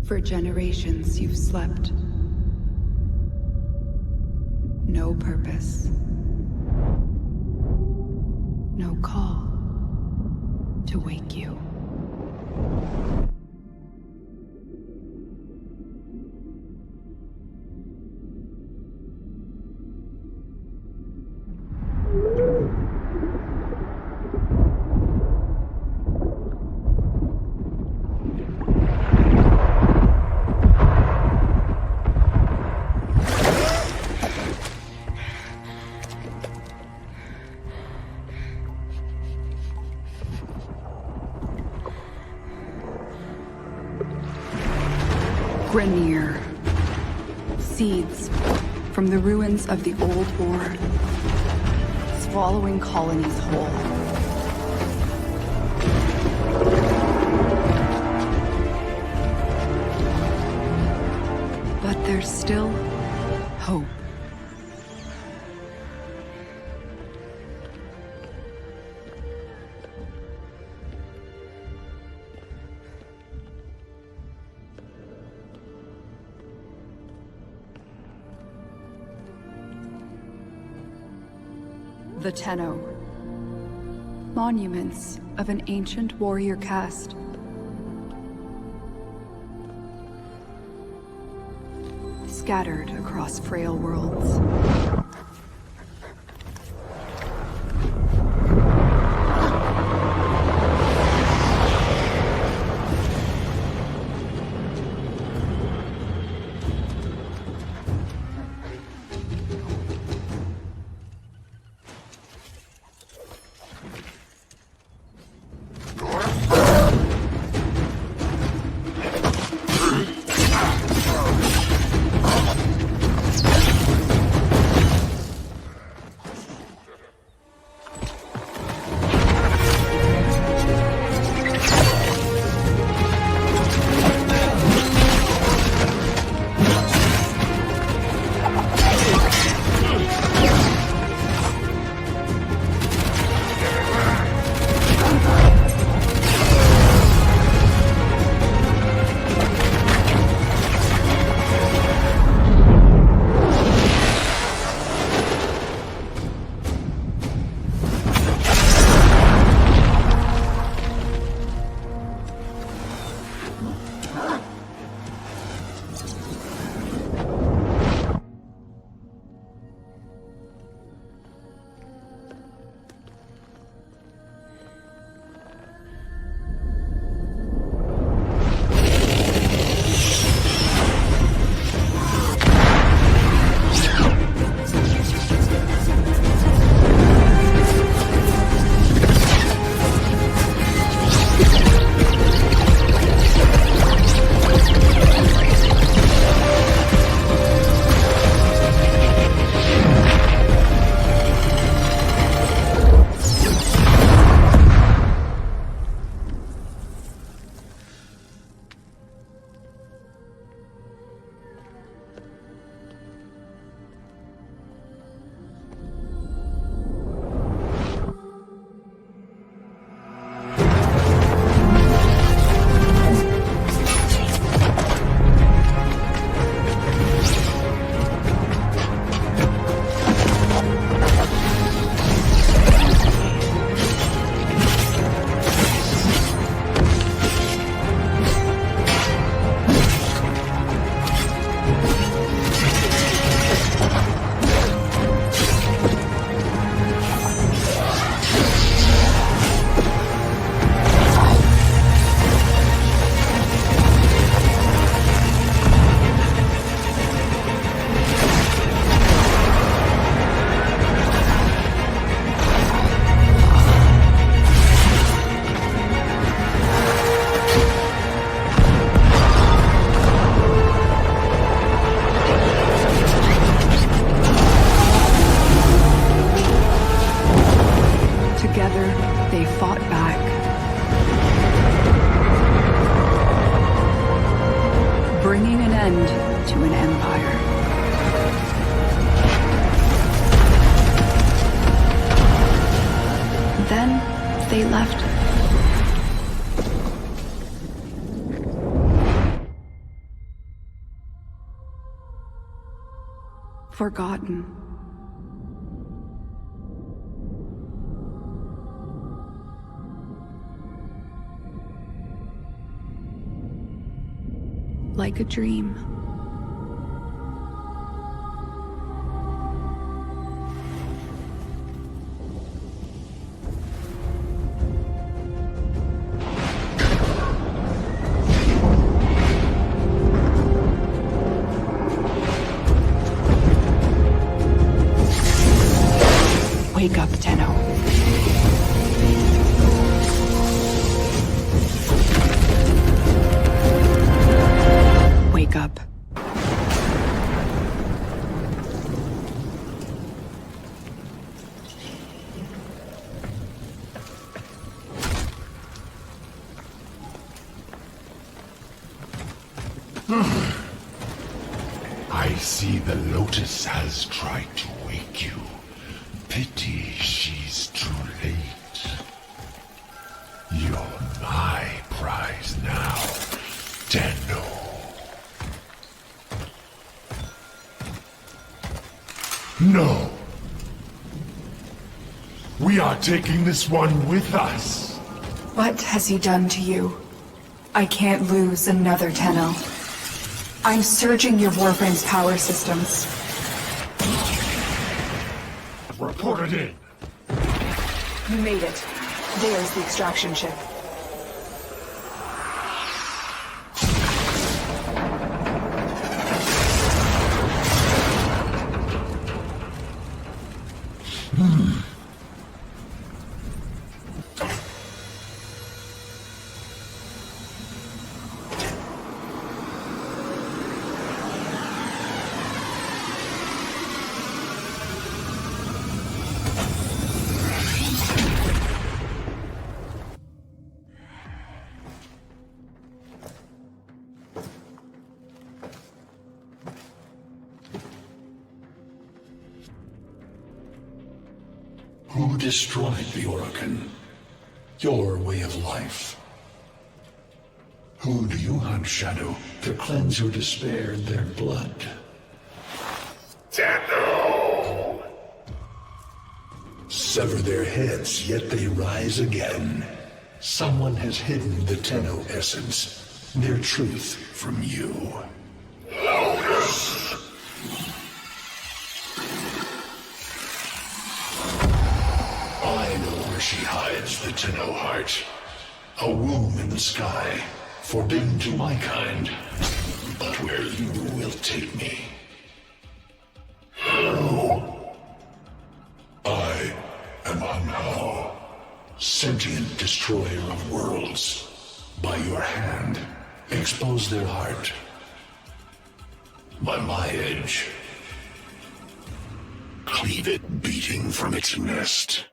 For generations you've slept. No purpose. No call to wake you. Grenier. Seeds from the ruins of the old war, swallowing colonies whole. But there's still hope. The Tenno. Monuments of an ancient warrior caste. Scattered across frail worlds. to an empire. Then they left. forgotten. Like a dream. Wake up, Tenno. Wake up. I see the Lotus has tried to wake you. Pity she's too late. You're my prize now, Tenno. No. We are taking this one with us. What has he done to you? I can't lose another Tenno. I'm surging your Warframe's power systems. Report it in. You made it. There's the extraction ship. Who destroyed the Orokin? Your way of life. Who do you hunt, Shadow, to cleanse your despair in their blood? Tenno! Sever their heads, yet they rise again. Someone has hidden the Tenno essence, their truth from you. Lotus! I know where she hides the Tenno heart. A womb in the sky, forbidden to my kind, but where you will take me. Harrow! I am Harrow, sentient destroyer of worlds. By your hand, expose their heart. By my edge, cleave it beating from its nest.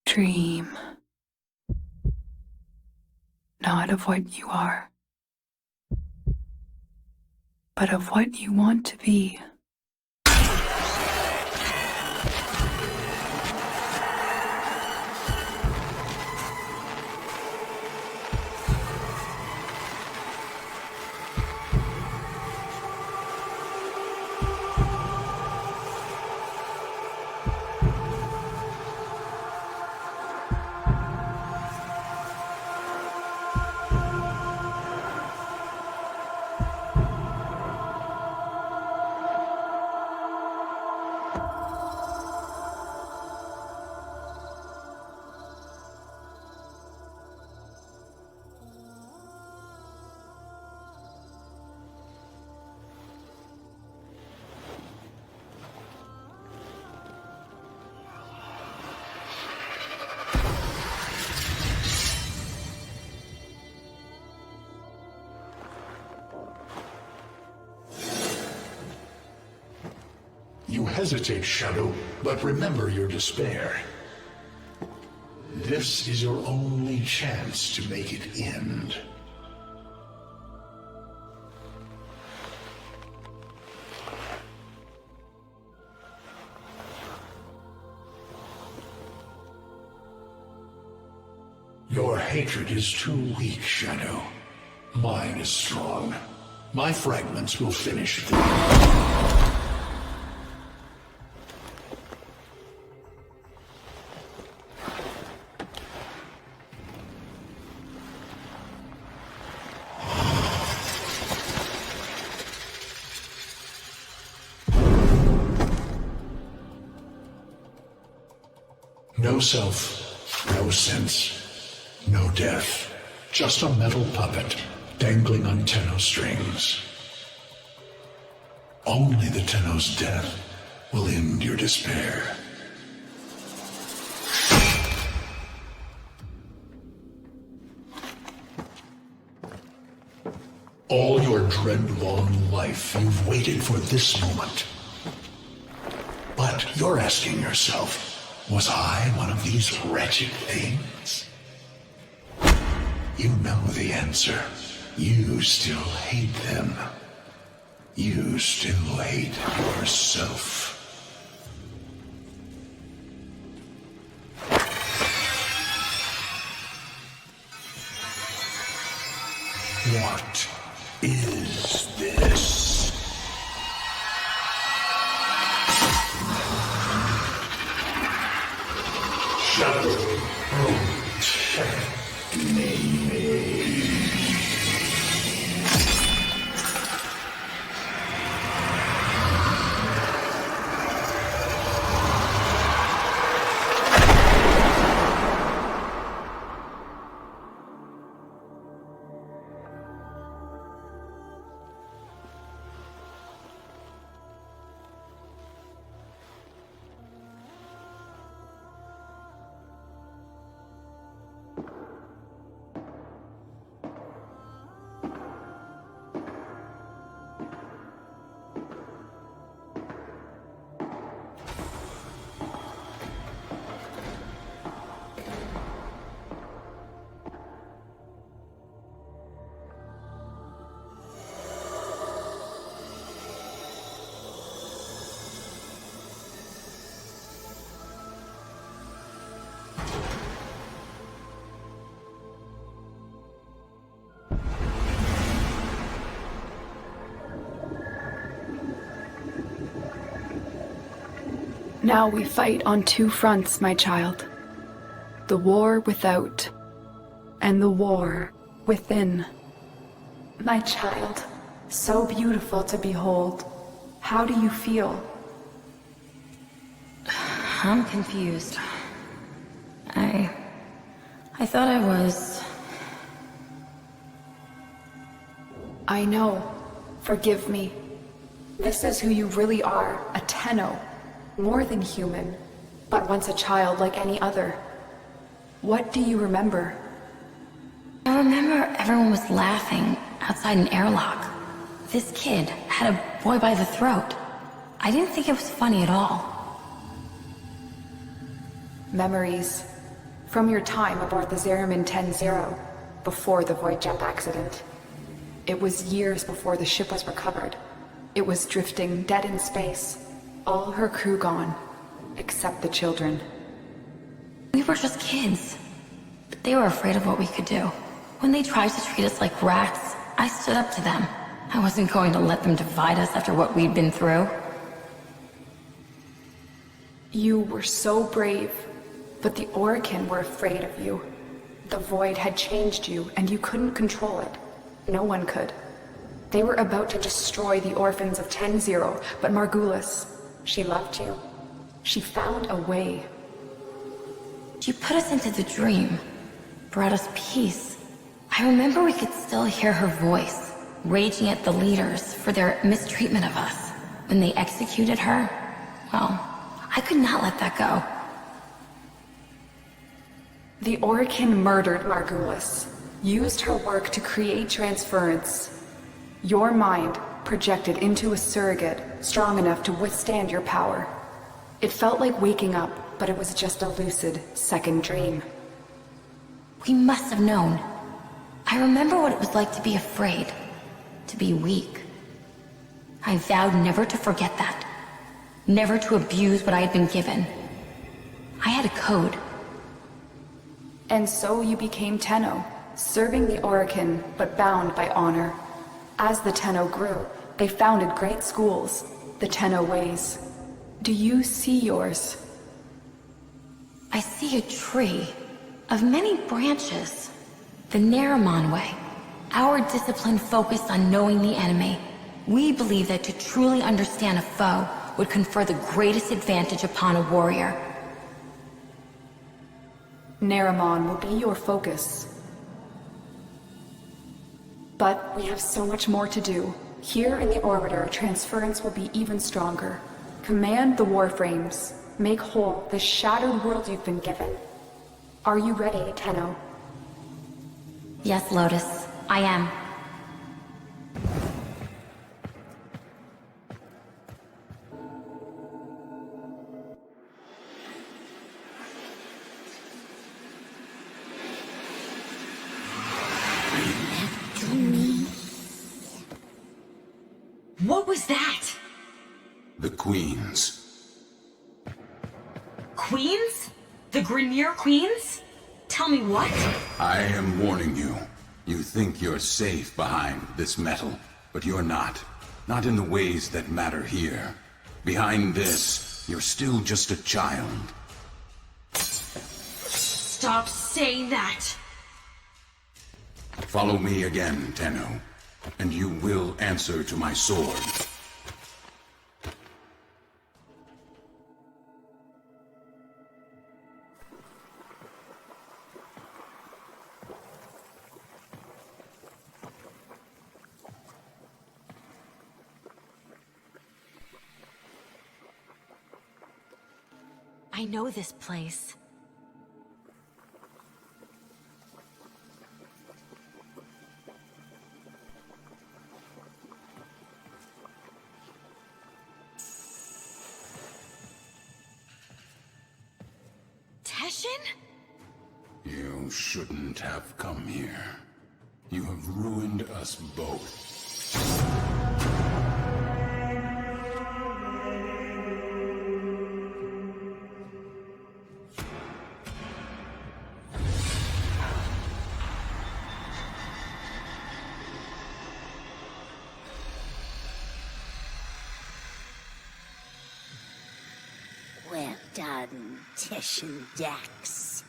Dream. Not of what you are, but of what you want to be. You hesitate, Shadow, but remember your despair. This is your only chance to make it end. Your hatred is too weak, Shadow. Mine is strong. My fragments will finish thee. No self, no sense. No death, just a metal puppet dangling on Tenno strings. Only the Tenno's death will end your despair. All your dread-long life, you've waited for this moment. But you're asking yourself, was I one of these wretched things? You know the answer. You still hate them. You still hate yourself. What is this? Shadow, protect me. Now we fight on two fronts, my child. The war without, and the war within. My child, so beautiful to behold. How do you feel? I'm confused. I thought I was... I know. Forgive me. This is who you really are, a Tenno. More than human, but once a child like any other. What do you remember? I remember everyone was laughing outside an airlock. This kid had a boy by the throat. I didn't think it was funny at all. Memories. From your time aboard the Zariman 10-0, before the void jet accident. It was years before the ship was recovered. It was drifting dead in space. All her crew gone, except the children. We were just kids. But they were afraid of what we could do. When they tried to treat us like rats, I stood up to them. I wasn't going to let them divide us after what we'd been through. You were so brave, but the Orokin were afraid of you. The void had changed you, and you couldn't control it. No one could. They were about to destroy the orphans of 10-0, but Margulis, she loved you. She found a way. She put us into the dream, brought us peace. I remember we could still hear her voice, raging at the leaders for their mistreatment of us. When they executed her, well, I could not let that go. The Orokin murdered Margulis, used her work to create transference. Your mind, projected into a surrogate strong enough to withstand your power. It felt like waking up, but it was just a lucid second dream. We must have known. I remember what it was like to be afraid, to be weak. I vowed never to forget that. Never to abuse what I had been given. I had a code. And so you became Tenno, serving the Orokin, but bound by honor. As the Tenno grew, they founded great schools, the Tenno ways. Do you see yours? I see a tree of many branches. The Zariman way. Our discipline focused on knowing the enemy. We believe that to truly understand a foe would confer the greatest advantage upon a warrior. Zariman will be your focus. But we have so much more to do. Here in the Orbiter, transference will be even stronger. Command the Warframes. Make whole the shattered world you've been given. Are you ready, Tenno? Yes, Lotus, I am. What was that? The Queens. Queens? The Grineer Queens? Tell me what? I am warning you. You think you're safe behind this metal, but you're not. Not in the ways that matter here. Behind this, you're still just a child. Stop saying that! Follow me again, Tenno, and you will answer to my sword. I know this place. Teshin? You shouldn't have come here. You have ruined us both. Well done, Teshin Dax.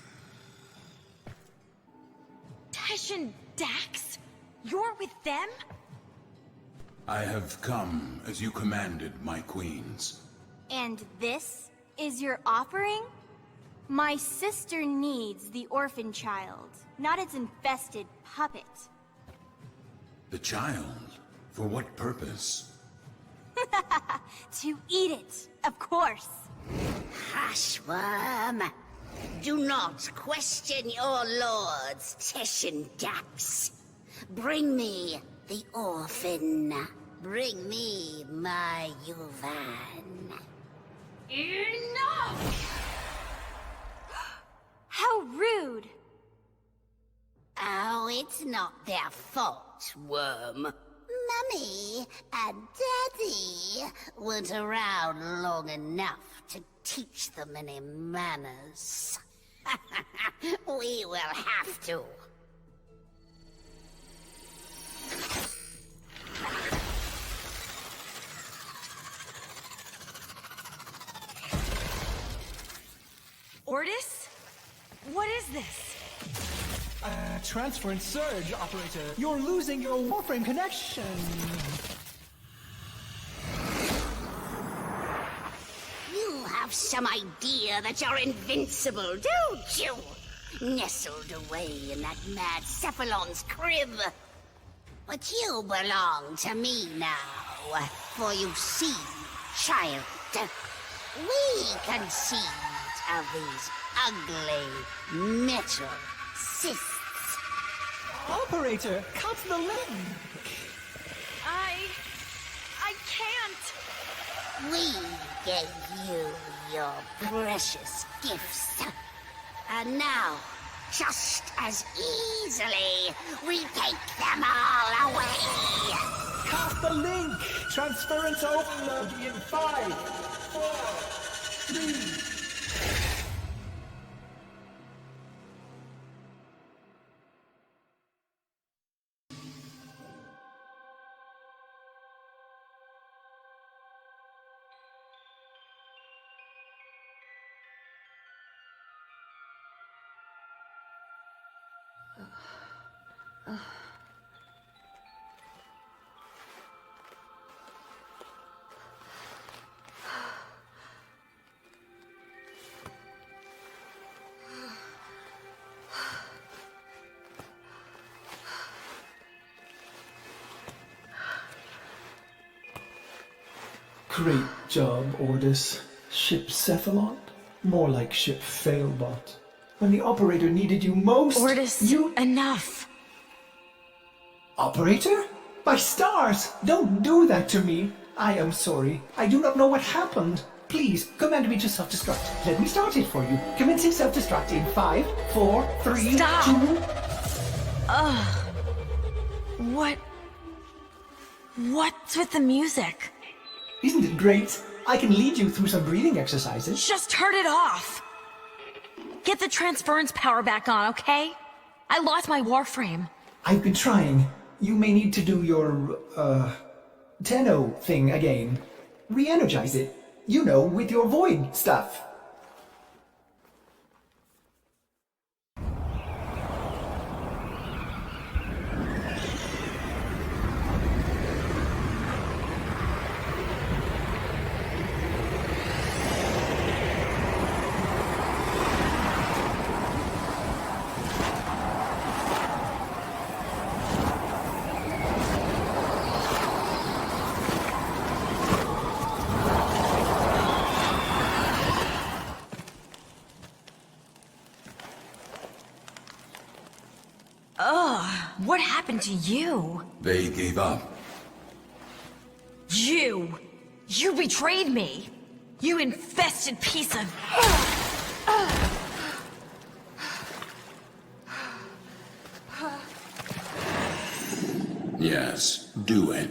Teshin Dax? You're with them? I have come as you commanded, my queens. And this is your offering? My sister needs the orphan child, not its infested puppet. The child? For what purpose? To eat it, of course. Hushworm! Do not question your lords, Teshin Dax. Bring me the orphan. Bring me my Yuvan. Enough! How rude! Oh, it's not their fault, Worm. Mummy and Daddy weren't around long enough to teach them any manners. We will have to. Ortis? What is this? Transference surge, operator. You're losing your Warframe connection. You have some idea that you're invincible, don't you? Nestled away in that mad Cephalon's crib. But you belong to me now. For you see, child, we conceived of these ugly metal cysts. Operator, cut the link. gave you your precious gifts. And now, just as easily, we take them all away. Cast the link! Transference overload in 5, 4, 3... Great job, Ordis. Ship Cephalon? More like Ship Failbot. When the operator needed you most, Ordis, enough. Operator? My stars! Don't do that to me! I am sorry. I do not know what happened. Please, command me to self-destruct. Let me start it for you. Commencing self-destruct in 5, 4, 3, Stop. 2... What's with the music? Isn't it great? I can lead you through some breathing exercises. Just turn it off. Get the transference power back on, okay? I lost my Warframe. I've been trying. You may need to do your, Tenno thing again. Re-energize it. You know, with your void stuff. What happened to you? They gave up. You betrayed me! You infested piece of... Yes, do it.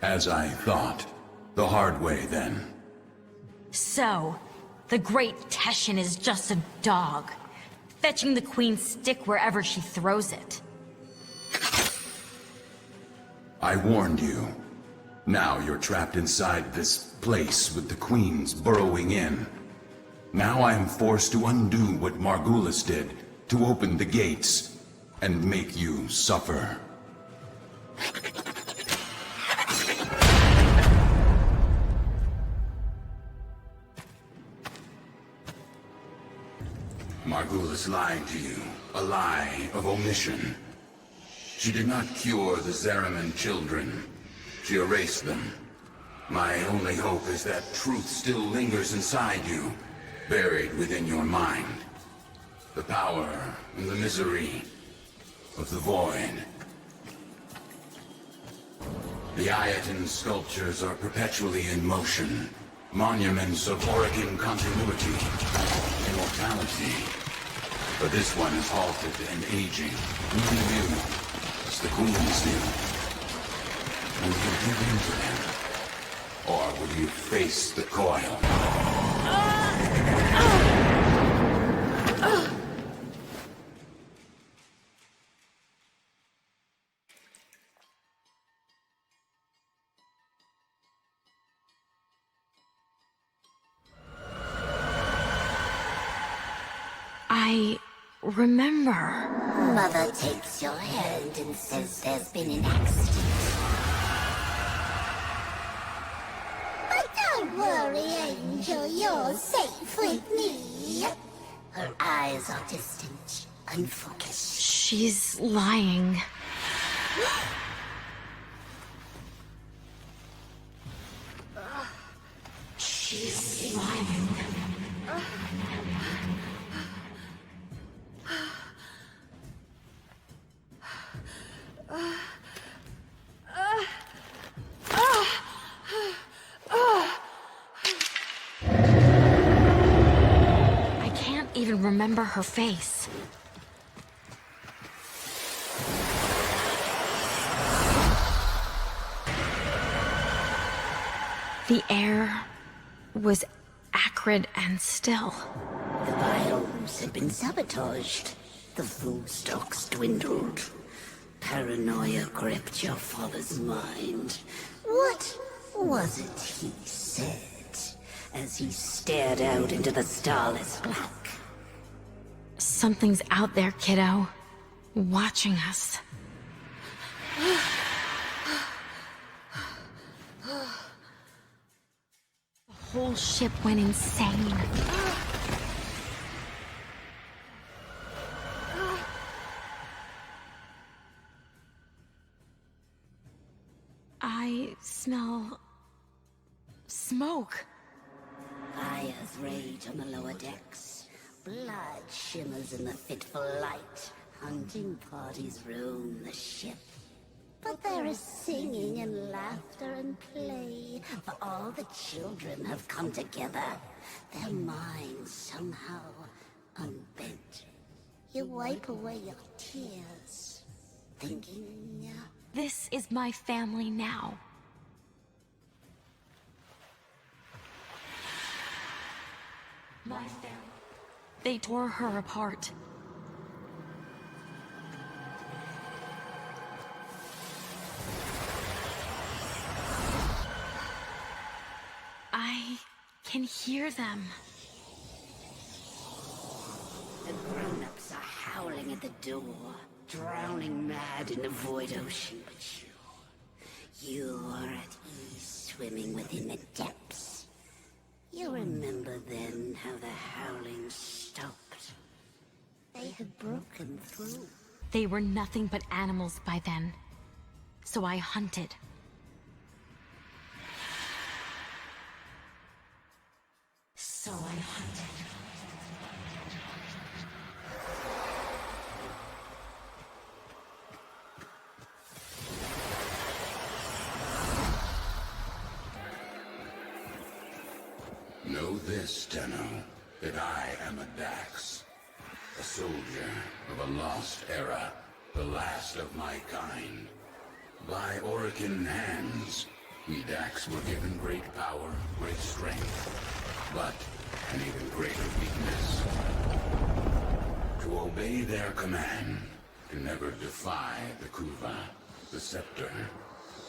As I thought. The hard way, then. So, the great Teshin is just a dog, fetching the Queen's stick wherever she throws it. I warned you. Now you're trapped inside this place with the Queens burrowing in. Now I am forced to undo what Margulis did, to open the gates, and make you suffer. Margulis lied to you, a lie of omission. She did not cure the Zariman children. She erased them. My only hope is that truth still lingers inside you, buried within your mind. The power and the misery of the void. The Ayatin sculptures are perpetually in motion. Monuments of Orokin continuity, immortality. But this one is halted and aging. Even you, as the Queens do. Will you give in to them? Or will you face the coil? I remember. Mother takes your hand and says there's been an accident. But don't worry, Angel, you're safe with me. Her eyes are distant, unfocused. She's lying. She's lying. remember her face. The air was acrid and still. The biomes had been sabotaged. The food stocks dwindled. Paranoia gripped your father's mind. What was it he said as he stared out into the starless black? Something's out there, kiddo. Watching us. The whole ship went insane. I smell... smoke. Fires rage on the lower decks. Blood shimmers in the fitful light. Hunting parties roam the ship. But there is singing and laughter and play, for all the children have come together, their minds somehow unbent. You wipe away your tears, thinking... This is my family now. My family. They tore her apart. I can hear them. The grown-ups are howling at the door, drowning mad in the void ocean, but you are at ease swimming within the depths. You remember then how the howling stopped. They had broken through. They were nothing but animals by then. So I hunted. Know this, Tenno, that I am a Dax. A soldier of a lost era, the last of my kind. By Orokin hands, we Dax were given great power, great strength, but an even greater weakness. To obey their command, to never defy the Kuva, the scepter,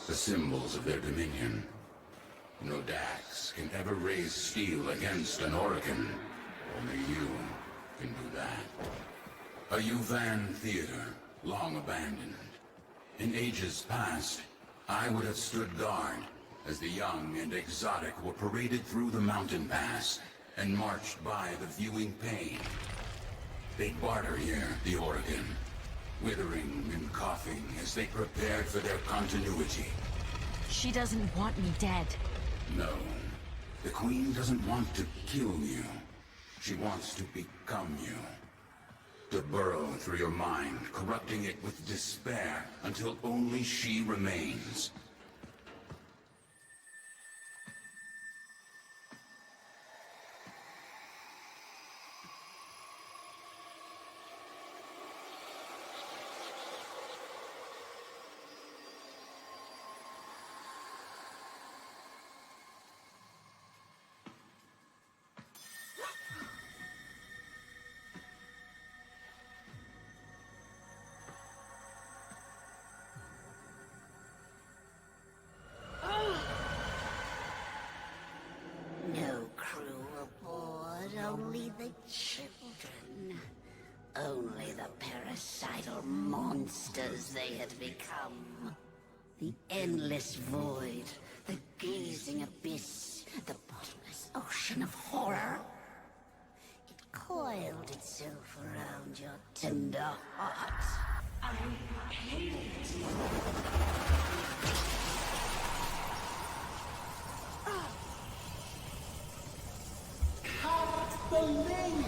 the symbols of their dominion. No Dax can ever raise steel against an Orokin. Only you can do that. A Yuvan theater, long abandoned. In ages past, I would have stood guard as the young and exotic were paraded through the mountain pass and marched by the viewing pain. They'd barter here, the Orokin, withering and coughing as they prepared for their continuity. She doesn't want me dead. No. The Queen doesn't want to kill you. She wants to become you. To burrow through your mind, corrupting it with despair until only she remains. Only the children. Only the parasital monsters they had become. The endless void, the gazing abyss, the bottomless ocean of horror. It coiled itself around your tender heart. I hate it. The link!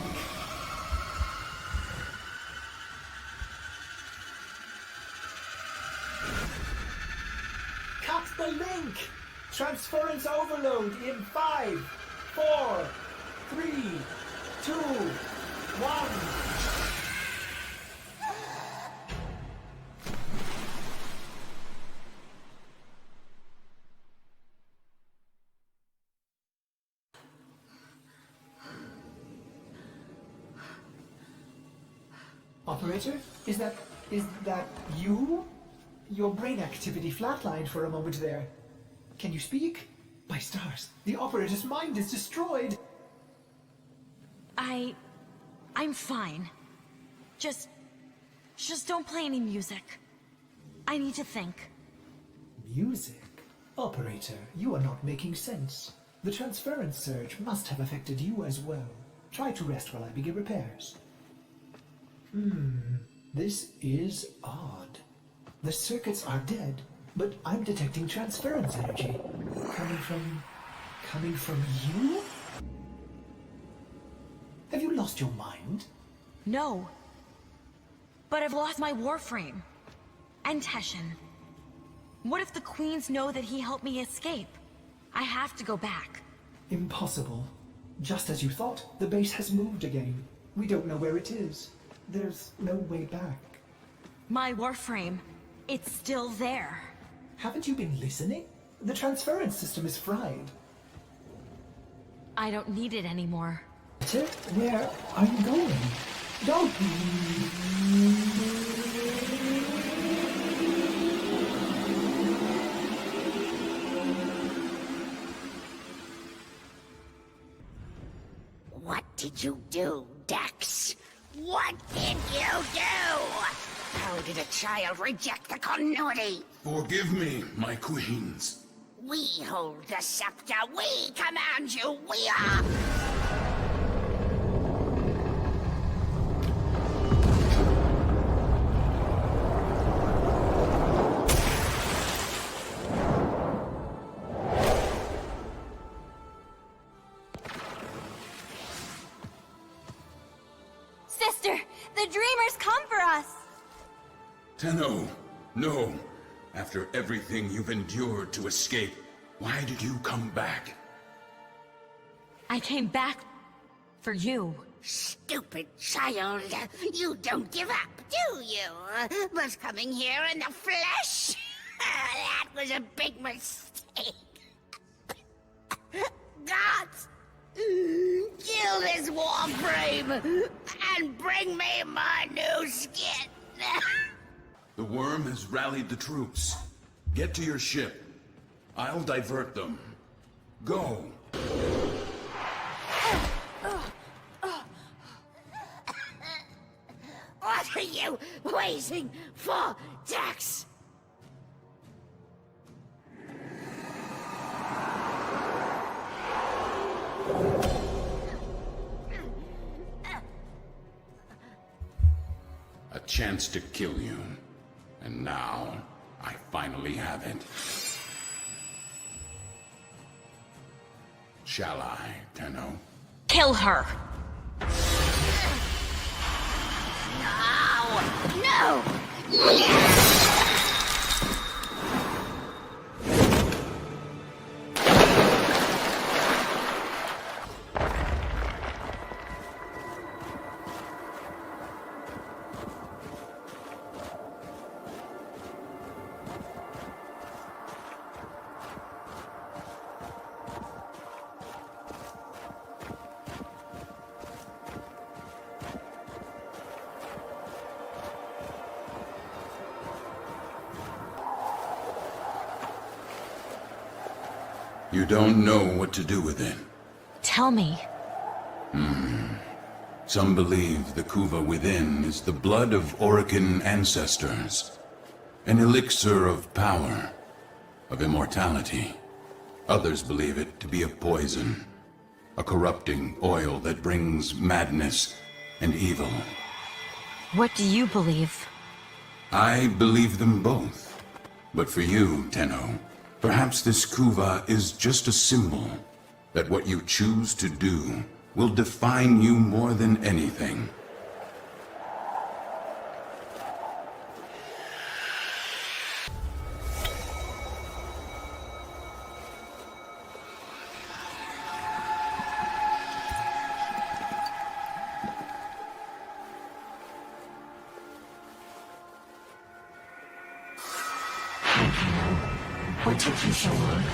Cut the link! Transference overload in 5, 4, 3, 2, 1. Operator, is that you? Your brain activity flatlined for a moment there. Can you speak? My stars, the operator's mind is destroyed. I'm fine. Just don't play any music. I need to think. Music? Operator, you are not making sense. The transference surge must have affected you as well. Try to rest while I begin repairs. This is odd. The circuits are dead, but I'm detecting transference energy. Coming from you? Have you lost your mind? No. But I've lost my Warframe. And Teshin. What if the Queens know that he helped me escape? I have to go back. Impossible. Just as you thought, the base has moved again. We don't know where it is. There's no way back. My Warframe, it's still there. Haven't you been listening? The transference system is fried. I don't need it anymore. Where are you going? Don't. What did you do, Dax? What did you do? How did a child reject the continuity? Forgive me, my queens. We hold the scepter. We command you. We are... Sister, the Dreamers come for us! Tenno, no. After everything you've endured to escape, why did you come back? I came back for you. Stupid child. You don't give up, do you? But coming here in the flesh? That was a big mistake. Gods! Kill this Warframe and bring me my new skin. The worm has rallied the troops. Get to your ship. I'll divert them. Go. What are you waiting for, Dax? A chance to kill you. And now, I finally have it. Shall I, Tenno? Kill her! No! No! You don't know what to do with it. Tell me. Some believe the Kuva within is the blood of Orokin ancestors. An elixir of power, of immortality. Others believe it to be a poison. A corrupting oil that brings madness and evil. What do you believe? I believe them both. But for you, Tenno, perhaps this Kuva is just a symbol that what you choose to do will define you more than anything. What took you so long?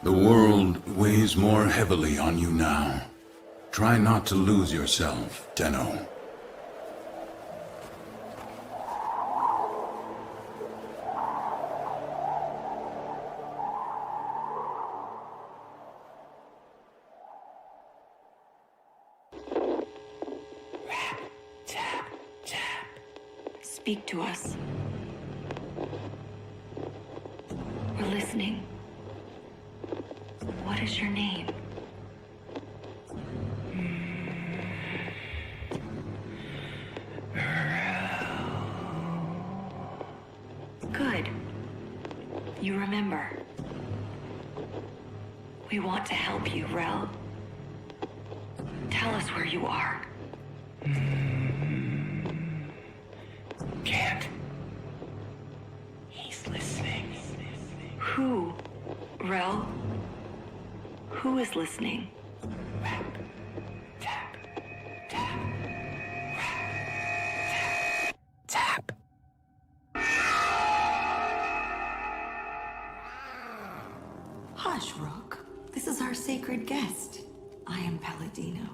The world weighs more heavily on you now. Try not to lose yourself, Tenno. Speak to us. We're listening. What is your name? Good. You remember. We want to help you, Rel. Tell us where you are. Can't. He's listening. Who? Rel? Who is listening? Rap, tap, tap, rap, tap, tap. Hush, Rook. This is our sacred guest. I am Palladino,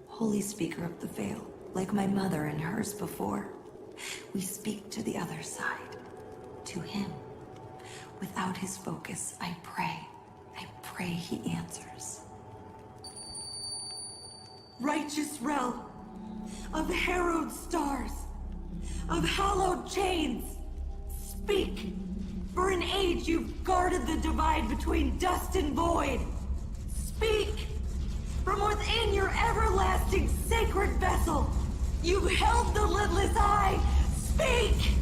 Holy Speaker of the Veil, like my mother and hers before. We speak to the other side, to him. Without his focus, I pray he answers. Righteous Rel, of harrowed stars, of hallowed chains, speak! For an age you've guarded the divide between dust and void. Speak! From within your everlasting sacred vessel, you've held the lidless eye. Speak!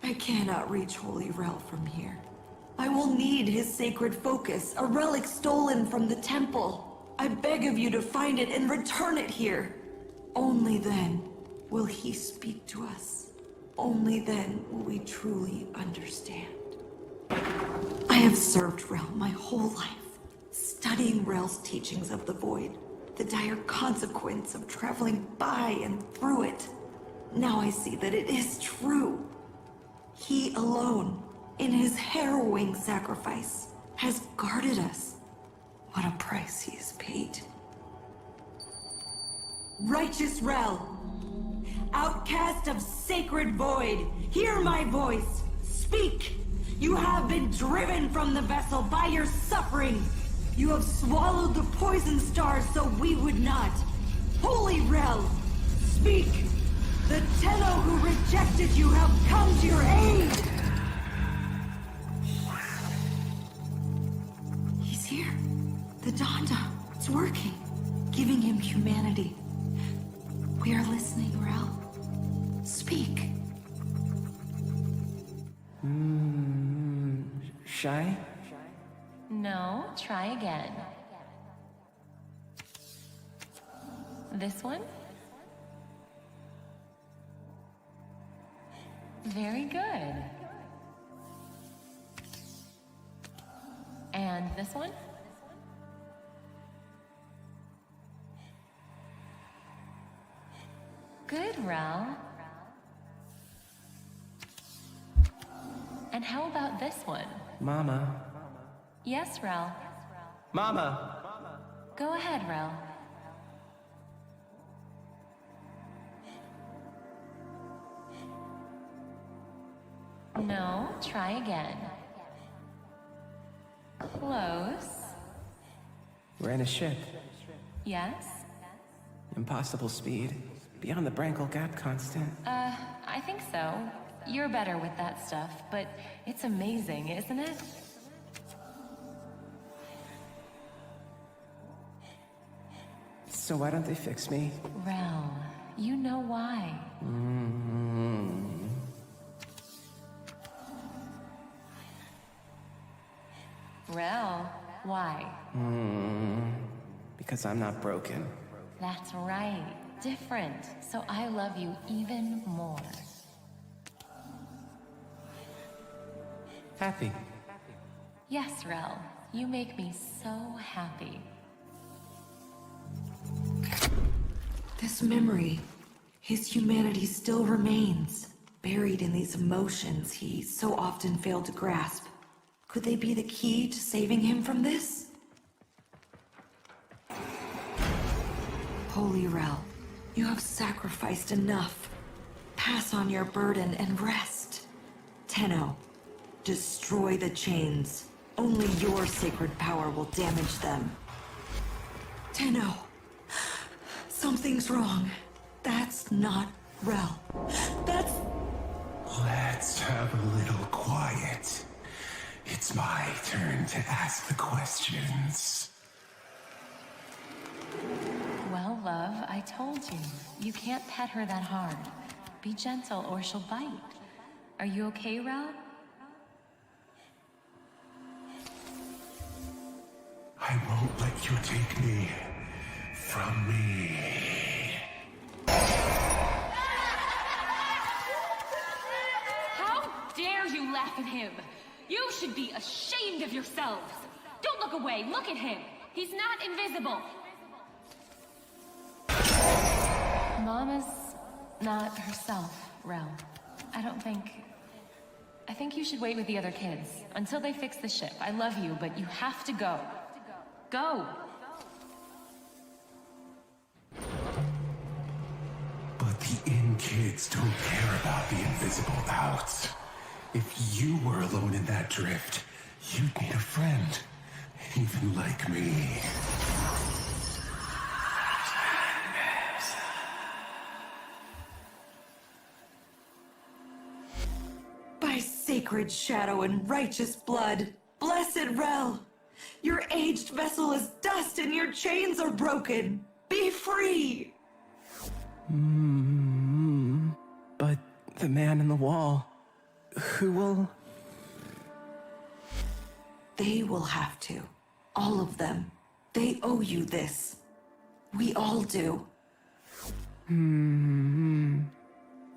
I cannot reach Holy Rel from here. I will need his sacred focus, a relic stolen from the temple. I beg of you to find it and return it here. Only then will he speak to us. Only then will we truly understand. I have served Rel my whole life, studying Rel's teachings of the Void, the dire consequence of traveling by and through it. Now I see that it is true. He alone, in his harrowing sacrifice, has guarded us. What a price he has paid. Righteous Rel, outcast of sacred void, hear my voice. Speak! You have been driven from the vessel by your suffering. You have swallowed the poison stars so we would not. Holy Rel, speak! The Tenno who rejected you have come to your aid! He's here. The Donda. It's working. Giving him humanity. We are listening, Rel. Speak. Shy? No, try again. This one? Very good. And this one? Good, Rel. And how about this one? Mama. Yes, Rel. Mama! Go ahead, Rel. No, try again. Close. We're in a ship. Yes? Impossible speed. Beyond the Brankel Gap constant. I think so. You're better with that stuff, but it's amazing, isn't it? So why don't they fix me? Rel, you know why. Rel, why? Because I'm not broken. That's right. Different. So I love you even more. Happy. Yes, Rel. You make me so happy. This memory, His humanity still remains, buried in these emotions he so often failed to grasp. Could they be the key to saving him from this? Holy Rel, you have sacrificed enough. Pass on your burden and rest. Tenno, destroy the chains. Only your sacred power will damage them. Tenno, something's wrong. That's not Rel. That's... Let's have a little quiet. It's my turn to ask the questions. Well, love, I told you. You can't pet her that hard. Be gentle or she'll bite. Are you okay, Rel? I won't let you take me from me. How dare you laugh at him? You should be ashamed of yourselves. Don't look away. Look at him. He's not invisible. Mama's not herself, Rel. I think you should wait with the other kids until they fix the ship. I love you, but you have to go. Go! But the inn kids don't care about the invisible out. If you were alone in that drift, you'd need a friend. Even like me. By sacred shadow and righteous blood, blessed Rel! Your aged vessel is dust and your chains are broken! Be free! But the man in the wall, who will... They will have to. All of them. They owe you this. We all do.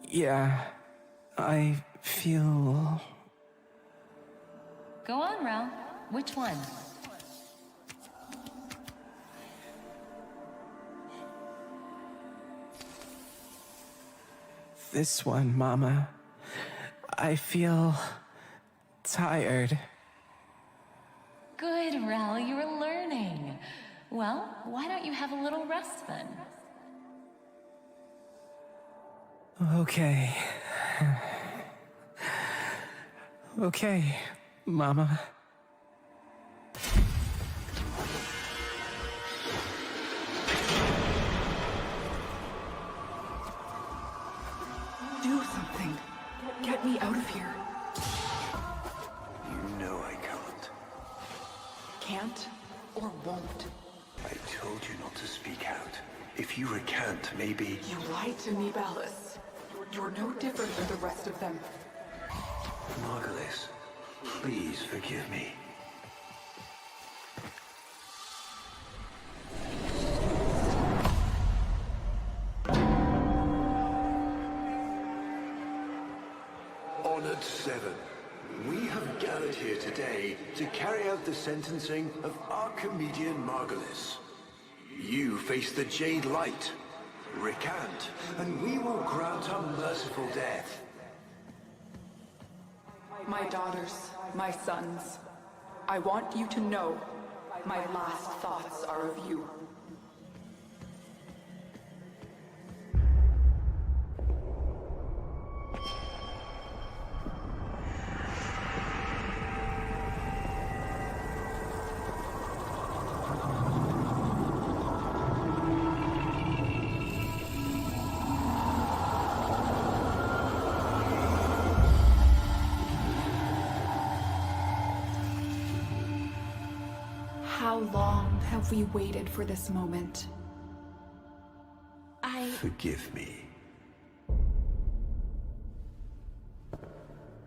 Yeah, I feel... Go on, Rel. Which one? This one, Mama. I feel... tired. Good, Rel. You're learning. Well, why don't you have a little rest then? Okay. Okay, Mama. Do something. Get me out of here. You know I can't. Can't or won't. I told you not to speak out. If you recant, maybe... You lied to me, Ballas. You're no different than the rest of them. Margulis, please forgive me. Honored Seven, we have gathered here today to carry out the sentencing of Archimedean Margulis. You face the Jade Light. Recant, and we will grant a merciful death. My daughters, my sons, I want you to know my last thoughts are of you. How long have we waited for this moment? Forgive me.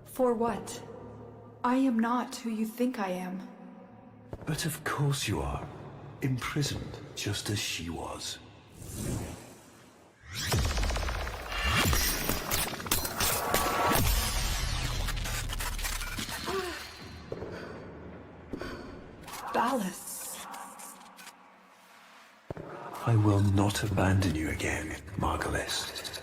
For what? I am not who you think I am. But of course you are. Imprisoned, just as she was. Ballas. I will not abandon you again, Margulis.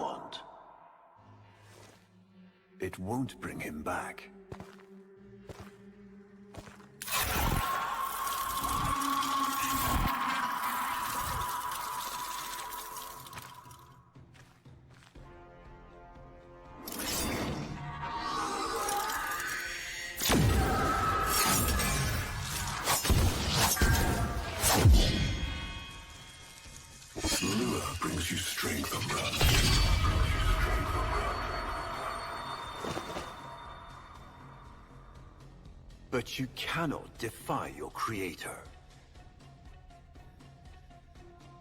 want. It won't bring him back. Lure brings you strength, Umbrella. But you cannot defy your creator.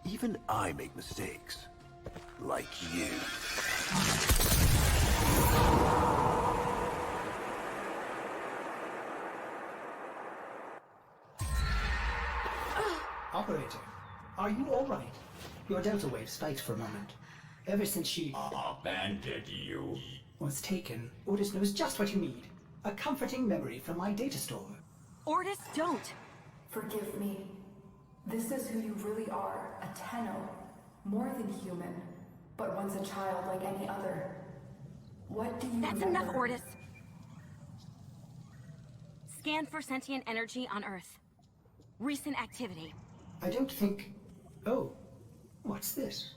Even I make mistakes. Like you. Operator, are you alright? Your delta wave spiked for a moment. Ever since she Abandoned you. was taken, Otis knows just what you need. A comforting memory from my data store. Ortis, don't! Forgive me. This is who you really are, a Tenno. More than human, but once a child like any other. What do you That's remember? enough, Ortis! Scan for sentient energy on Earth. Recent activity. I don't think... Oh, what's this?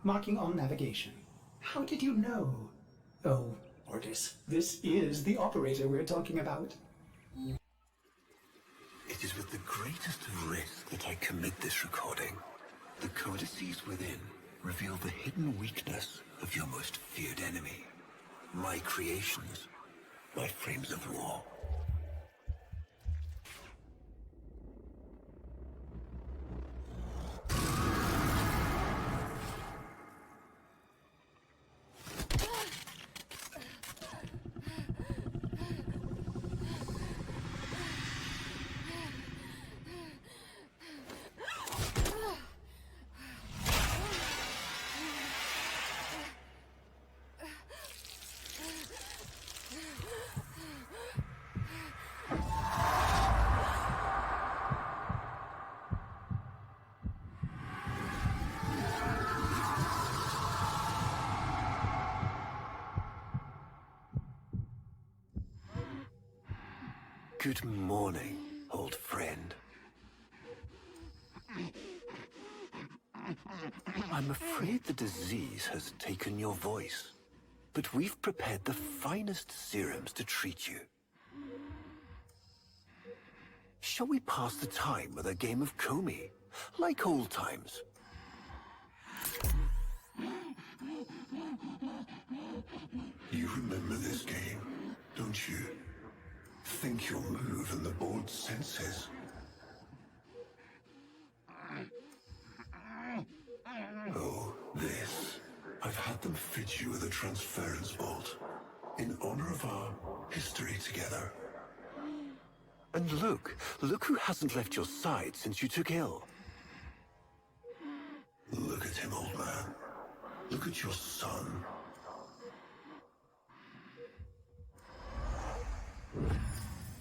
Marking on navigation. How did you know? Oh, Otis, this is the operator we're talking about. It is with the greatest risk that I commit this recording. The codices within reveal the hidden weakness of your most feared enemy. My creations. My frames of war. Good morning, old friend. I'm afraid the disease has taken your voice, but we've prepared the finest serums to treat you. Shall we pass the time with a game of Komi, like old times? You remember this game, don't you? Think you'll move in the board's senses. Oh, this. I've had them fit you with a transference vault, in honor of our history together. And look who hasn't left your side since you took ill. Look at him, old man. Look at your son.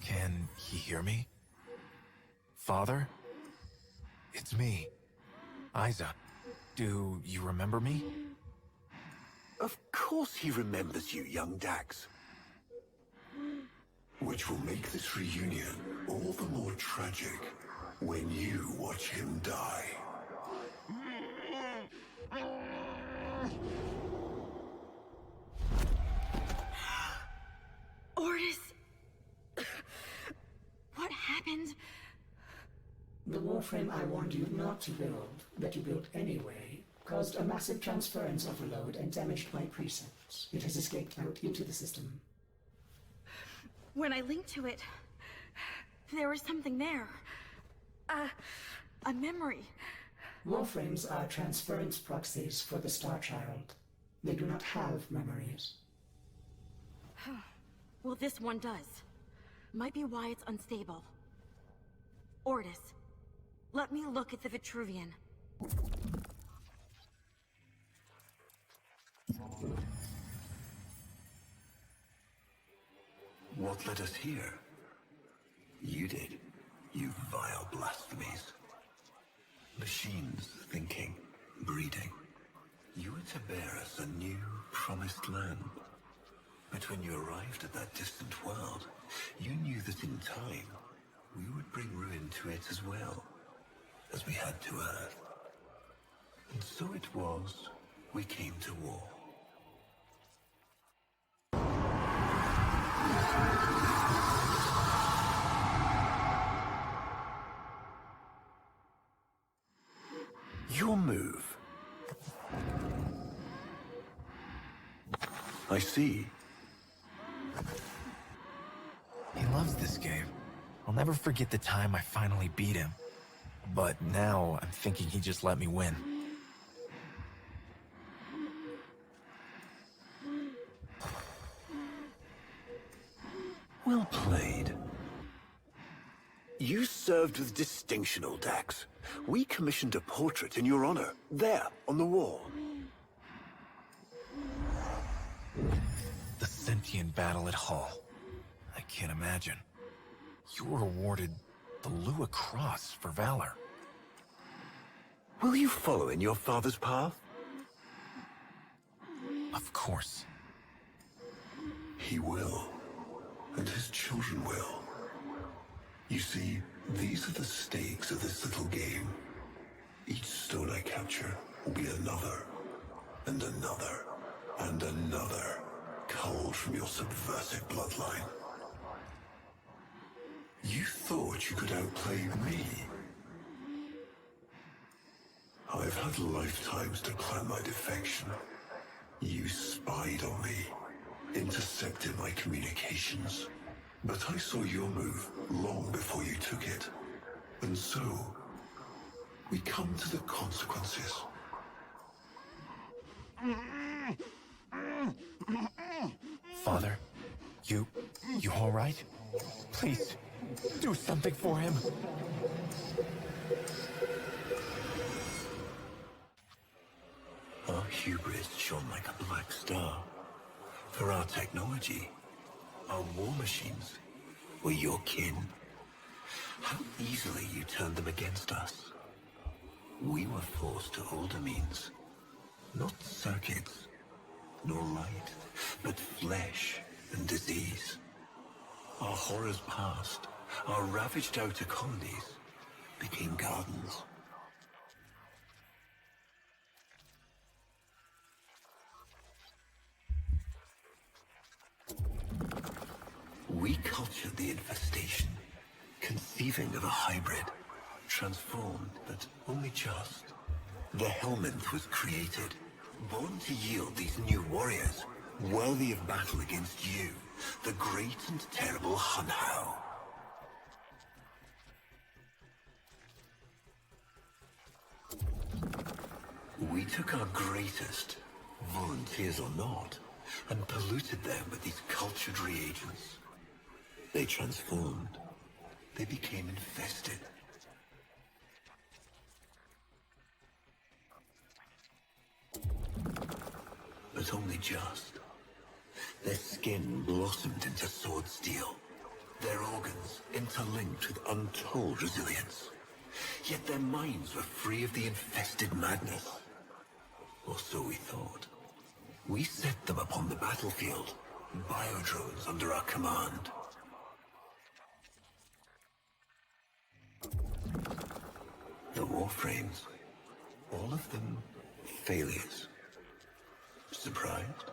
Can he hear me? Father? It's me, Isa. Do you remember me? Of course he remembers you, young Dax. Which will make this reunion all the more tragic when you watch him die. Ortis! What happened? The Warframe I warned you not to build, that you built anyway, caused a massive transference overload and damaged my precepts. It has escaped out into the system. When I linked to it, there was something there. A memory. Warframes are transference proxies for the Star Child. They do not have memories. Well, this one does. Might be why it's unstable. Ortis, let me look at the Vitruvian. What led us here? You did, you vile blasphemies. Machines thinking, breeding. You were to bear us a new, promised land. But when you arrived at that distant world, you knew that in time, we would bring ruin to it as well, as we had to Earth. And so it was, we came to war. Your move. I see. He loves this game. I'll never forget the time I finally beat him. But now I'm thinking he just let me win. Well played. You served with distinction, old Dax. We commissioned a portrait in your honor, there, on the wall. The sentient battle at Hull. I can't imagine. You were awarded the Lua Cross for valor. Will you follow in your father's path? Of course. He will. And his children will. You see, these are the stakes of this little game. Each stone I capture will be another, and another, and another, culled from your subversive bloodline. You thought you could outplay me? I've had lifetimes to plan my defection. You spied on me, intercepted my communications. But I saw your move long before you took it. And so, we come to the consequences. Father, you all right? Please, do something for him. Our hubris shone like a black star. For our technology, our war machines were your kin. How easily you turned them against us. We were forced to older means. Not circuits, nor light, but flesh and disease. Our horrors passed. Our ravaged outer colonies became gardens. We cultured the infestation, conceiving of a hybrid, transformed, but only just. The Helminth was created, born to yield these new warriors, worthy of battle against you, the great and terrible Harrow. We took our greatest, volunteers or not, and polluted them with these cultured reagents. They transformed. They became infested. But only just. Their skin blossomed into sword steel. Their organs interlinked with untold resilience. Yet their minds were free of the infested madness. Or so we thought. We set them upon the battlefield, biodrones under our command. The Warframes, all of them failures. Surprised?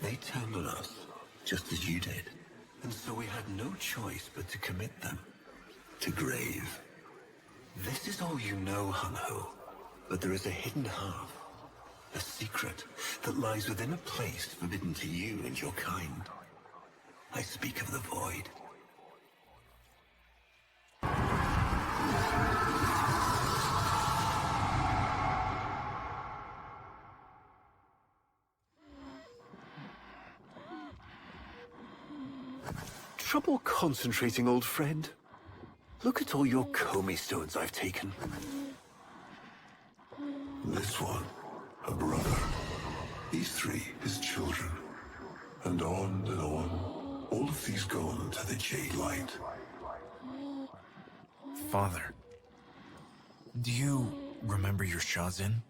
They turned on us, just as you did. And so we had no choice but to commit them to grave. This is all you know, Harrow, but there is a hidden half, a secret that lies within a place forbidden to you and your kind. I speak of the Void. Trouble concentrating, old friend? Look at all your Comey stones I've taken. This one, a brother. These three, his children. And on and on. All of these gone to the Jade Light. Father, do you remember your Shazin?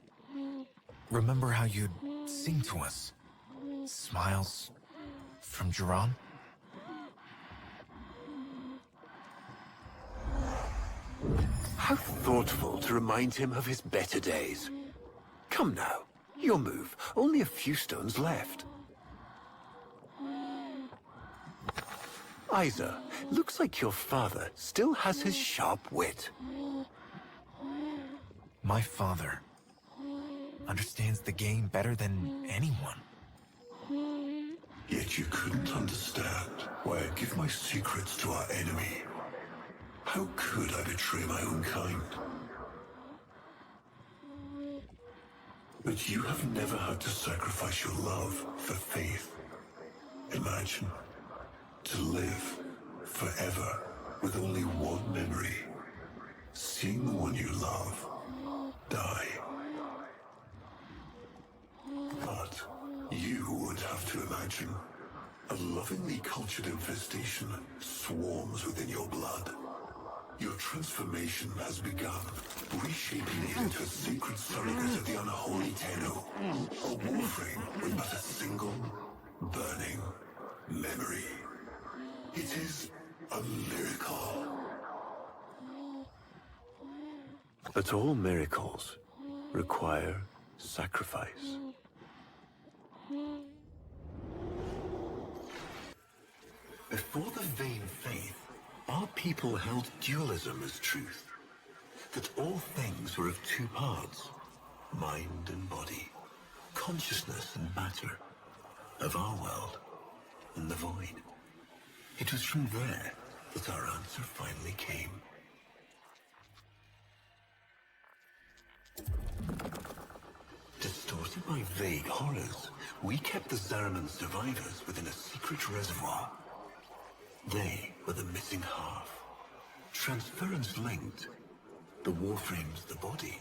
Remember how you'd sing to us? Smiles from Duran? How thoughtful to remind him of his better days. Come now, your move. Only a few stones left. Isa, looks like your father still has his sharp wit. My father understands the game better than anyone. Yet you couldn't understand why I give my secrets to our enemy. How could I betray my own kind? But you have never had to sacrifice your love for faith. Imagine to live forever with only one memory. Seeing the one you love die. But you would have to imagine a lovingly cultured infestation swarms within your blood. Your transformation has begun, reshaping it into a sacred surrogate of the unholy Tenno. A Warframe with but a single, burning memory. It is a miracle. But all miracles require sacrifice. Before the vain faith, our people held dualism as truth. That all things were of two parts, mind and body, consciousness and matter, of our world and the void. It was from there that our answer finally came. Distorted by vague horrors, we kept the Zariman survivors within a secret reservoir. They were the missing half. Transference linked. The Warframe's the body,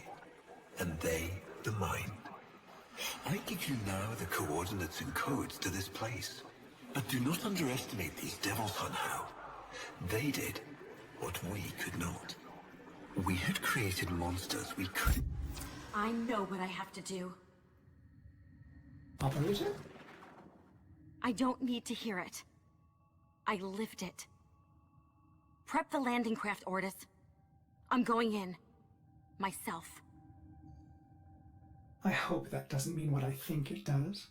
and they the mind. I give you now the coordinates and codes to this place. But do not underestimate these devils somehow. They did what we could not. We had created monsters we couldn't. I know what I have to do. Operator? I don't need to hear it. I lived it. Prep the landing craft, Ordis. I'm going in. Myself. I hope that doesn't mean what I think it does.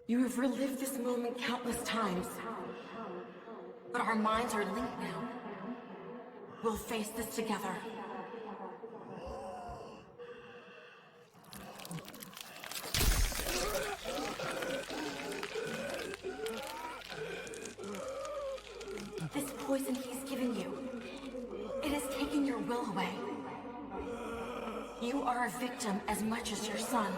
You have relived this moment countless times. But our minds are linked now. We'll face this together. This poison he's given you, it has taken your will away. You are a victim as much as your son.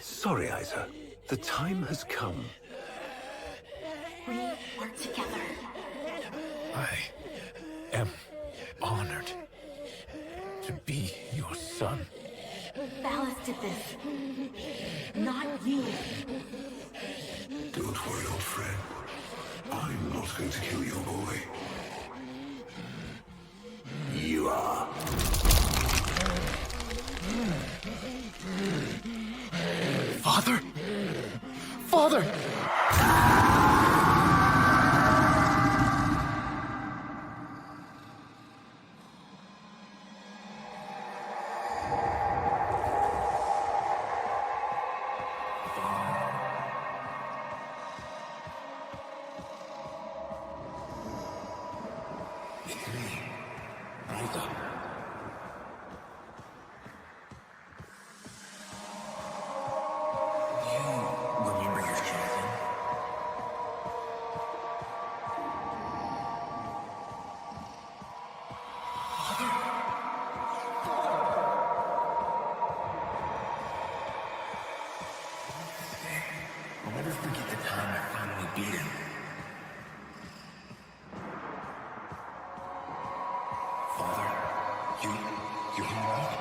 Sorry, Isa. The time has come. We are together. I am honored to be your son. Valis did this. Not you. Don't worry, old friend. I'm not going to kill your boy. You are. Father? Father! You hear that?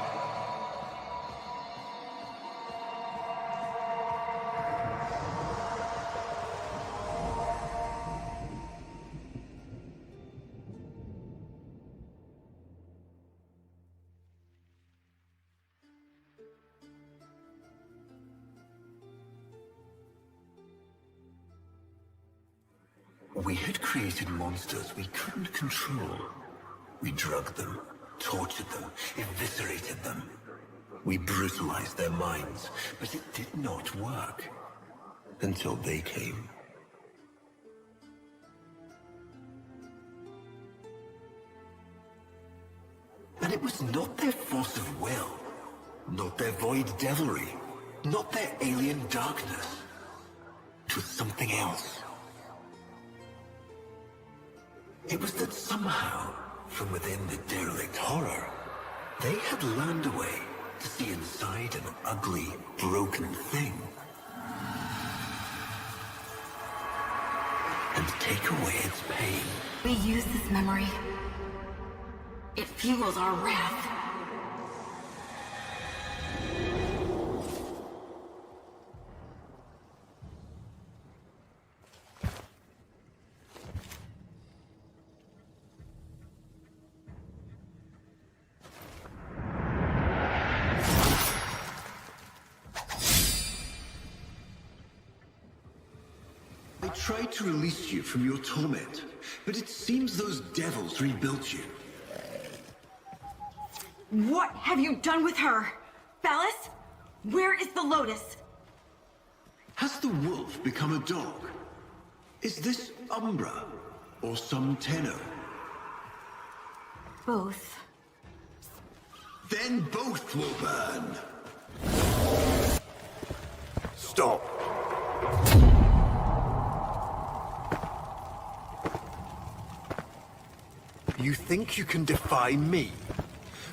We had created monsters we couldn't control. We drugged them, tortured them, eviscerated them. We brutalized their minds, but it did not work. Until they came. And it was not their force of will, not their void devilry, not their alien darkness. It was something else. It was that somehow, from within the derelict horror, they had learned a way to see inside an ugly, broken thing. And take away its pain. We use this memory. It fuels our wrath. I tried to release you from your torment, but it seems those devils rebuilt you. What have you done with her? Phallus? Where is the Lotus? Has the wolf become a dog? Is this Umbra or some Tenno? Both. Then both will burn. Stop. You think you can defy me?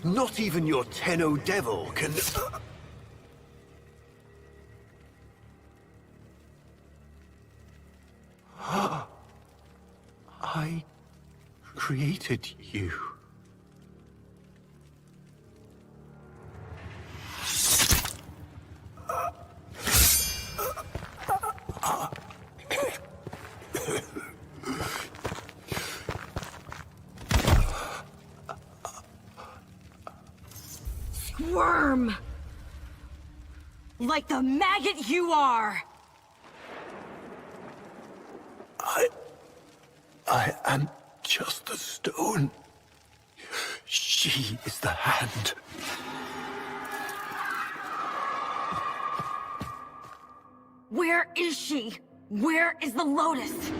Not even your Tenno devil can... I created you. Worm! Like the maggot you are! I am just the stone. She is the hand. Where is she? Where is the Lotus?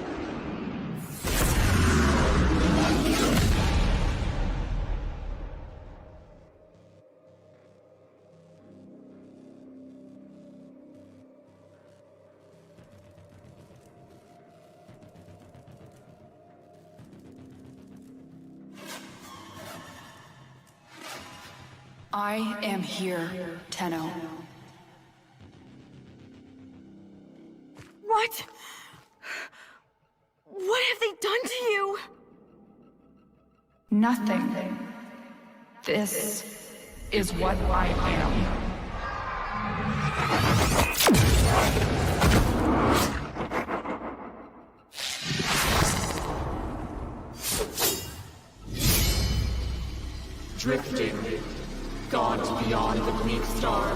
I am here, Tenno. What? What have they done to you? Nothing. This is what I am. Drifting, gone to beyond the Greek star.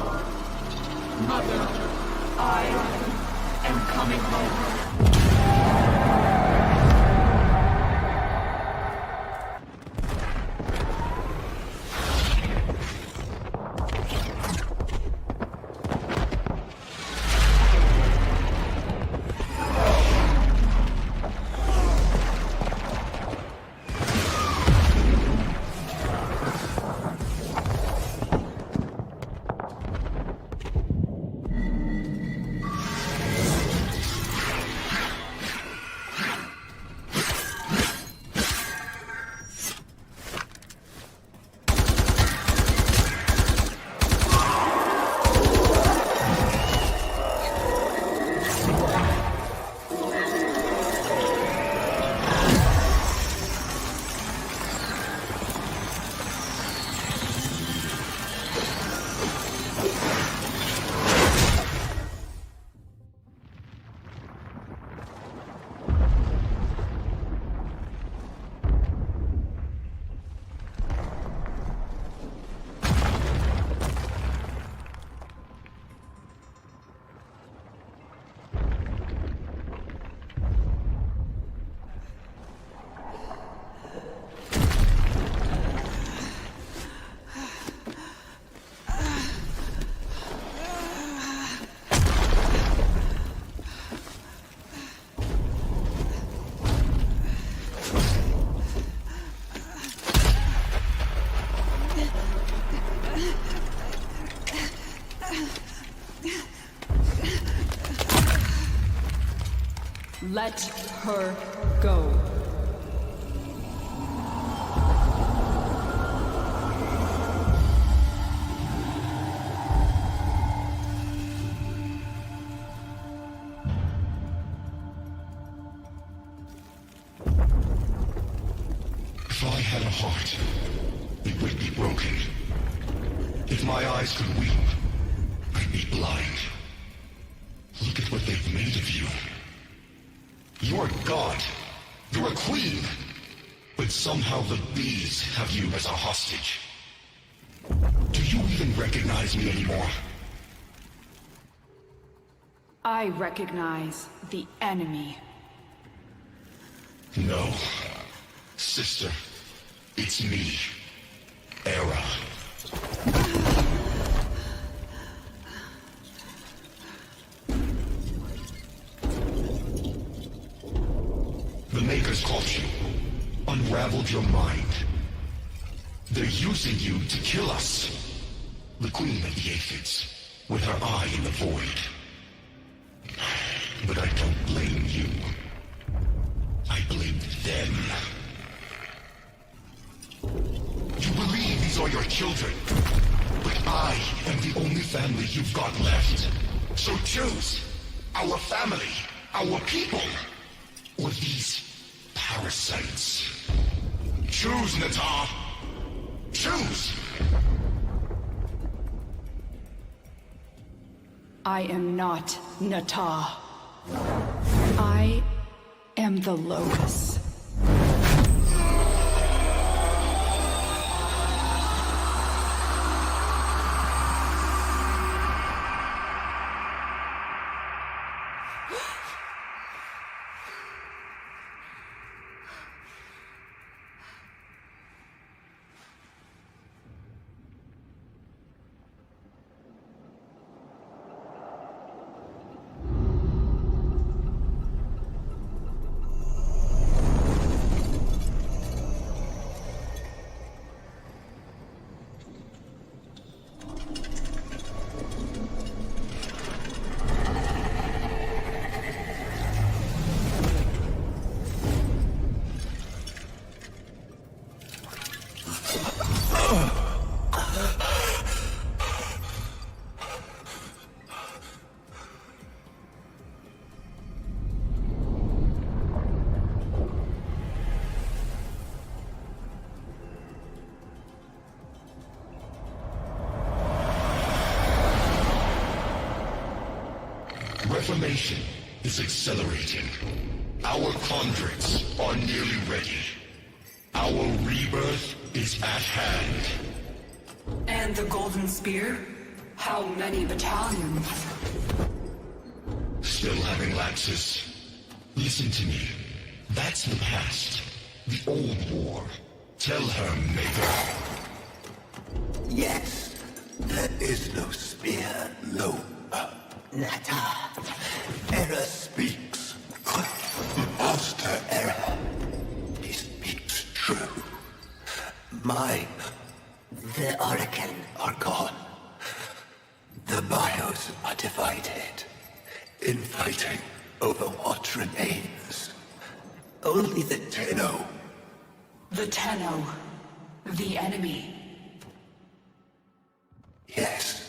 Mother, I am coming home. Let her go. If I had a heart, it would be broken. If my eyes could weep, I'd be blind. Look at what they've made of you. You're a god. You're a queen. But somehow the bees have you as a hostage. Do you even recognize me anymore? I recognize the enemy. No. Sister, it's me. Era. The Makers caught you, unraveled your mind. They're using you to kill us. The Queen of the Aphids, with her eye in the void. But I don't blame you. I blame them. You believe these are your children, but I am the only family you've got left. So choose our family, our people, or these parasites. Choose, Natah. Choose! I am not Natah. I am the Lotus. Reformation is accelerating. Our convicts are nearly ready. Our rebirth is at hand. And the Golden Spear? How many battalions? Still having lapses. Listen to me. That's the past. The old war. Tell her, Maker. Yes. There is no spear, no Natah. Era speaks. Master Era. He speaks true. The Oracle are gone. The bios are divided. Infighting over what remains. Only the Tenno. The Tenno. The enemy. Yes.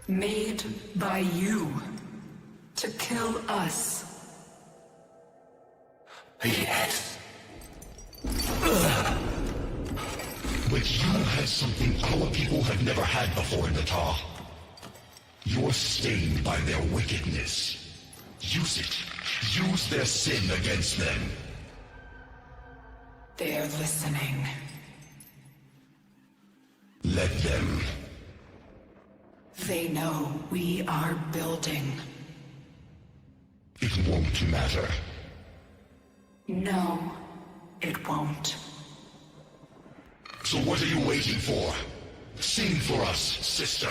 Made by you. To kill us. Yes. But you have something our people have never had before, Natah. You're stained by their wickedness. Use it. Use their sin against them. They're listening. Let them. They know we are building. It won't matter. No, it won't. So what are you waiting for? Sing for us, sister.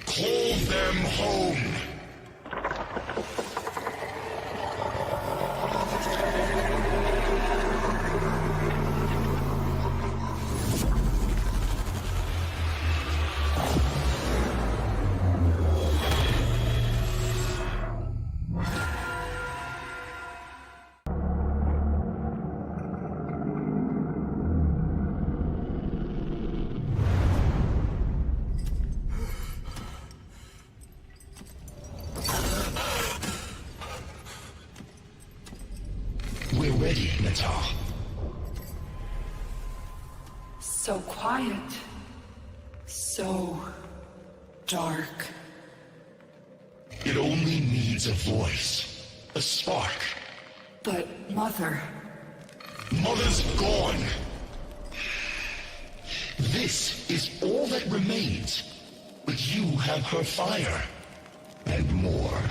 Call them home! So quiet. So dark. It only needs a voice, a spark. But Mother... Mother's gone! This is all that remains. But you have her fire. And more.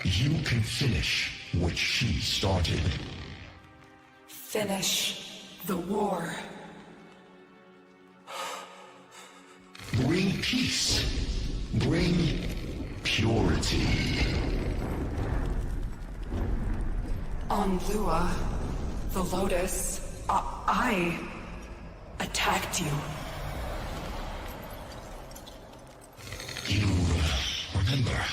You can finish what she started. Finish the war. Bring peace. Bring purity. On Lua, the Lotus, I attacked you. You remember?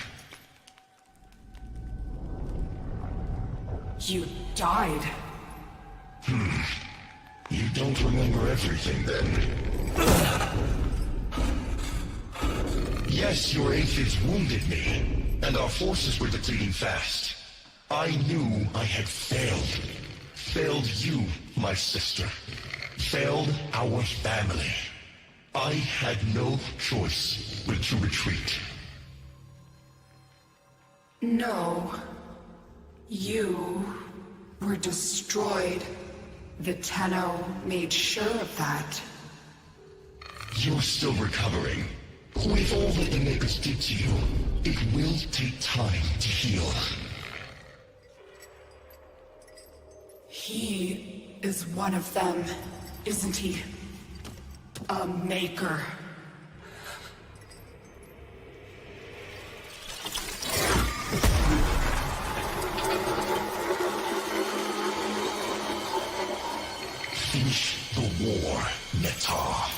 You died. You don't remember everything then. Yes, your aphids wounded me, and our forces were depleting fast. I knew I had failed. Failed you, my sister. Failed our family. I had no choice but to retreat. No. You were destroyed. The Tenno made sure of that. You're still recovering. With all that the Makers did to you, it will take time to heal. He is one of them, isn't he? A Maker. Finish the war, Netar.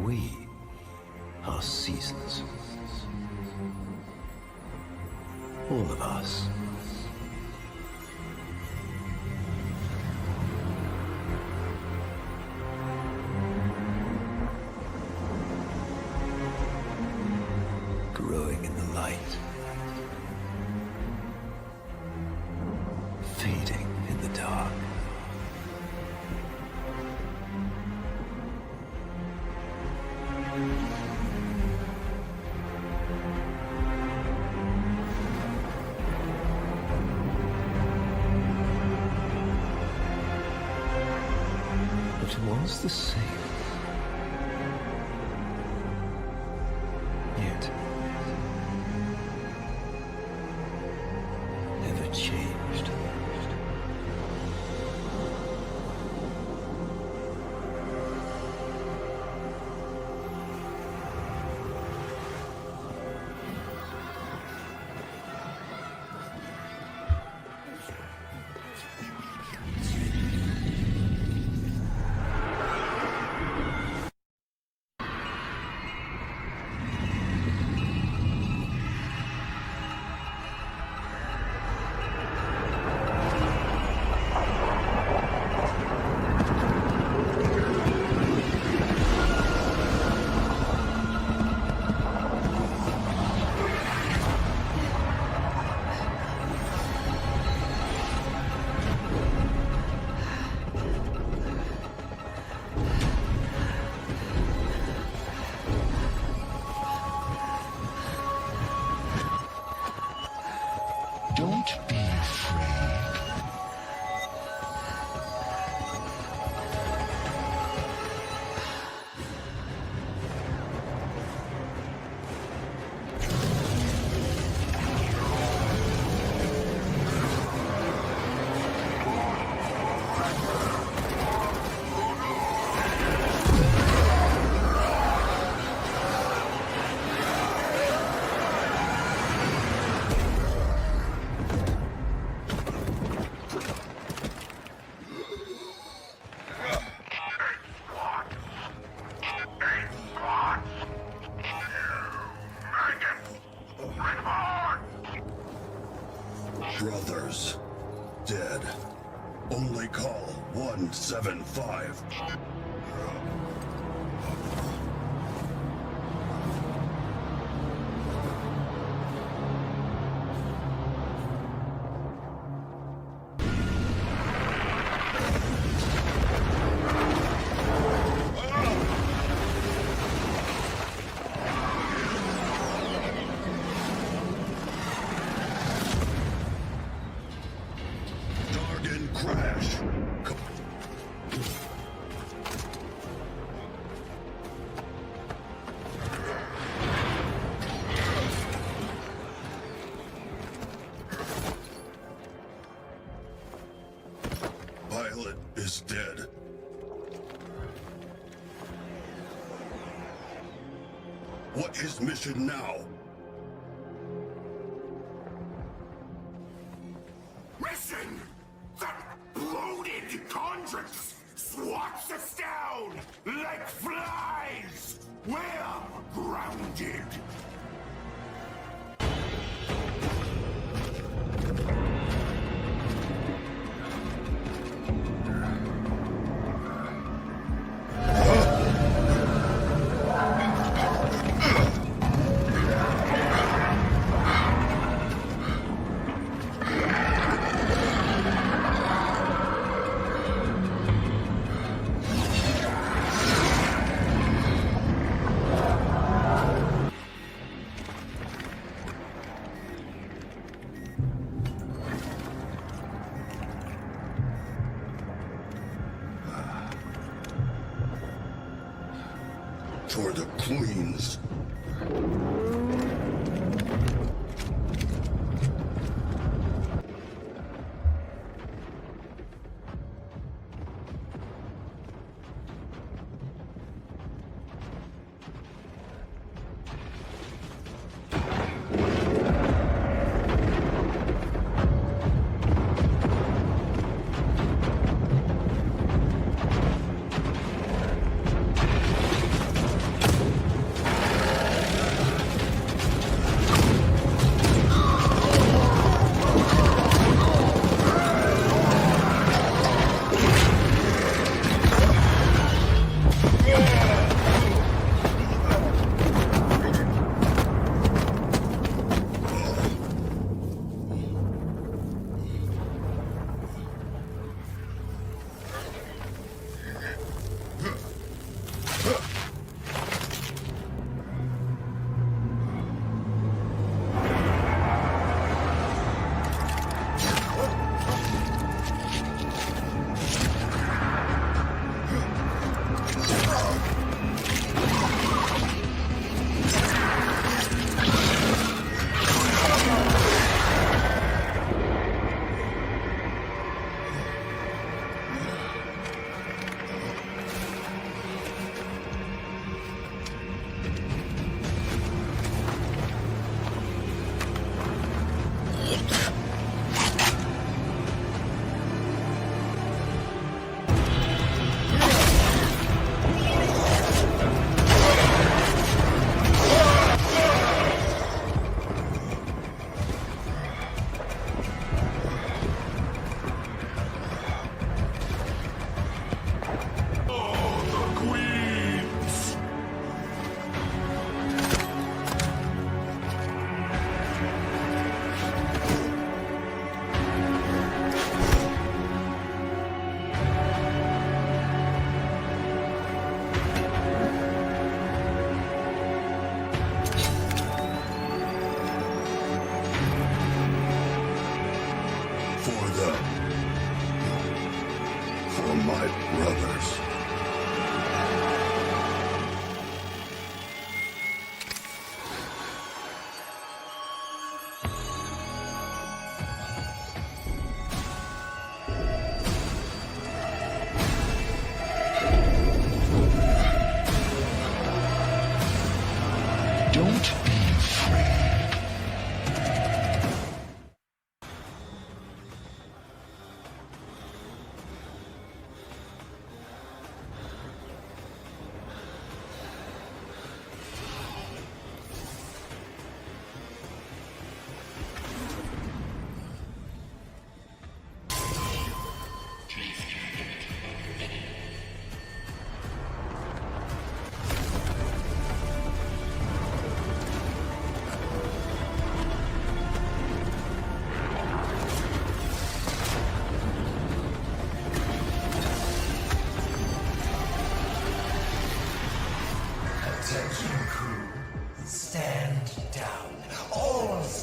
We are seasons. All of us. Growing in the light. Fading in the dark. It was the same. Yet, never changed. Only call 175. Crash! Pilot is dead. What is mission now? Mission! That bloated conjuncts swats us down like flies! We're grounded! For the Queens.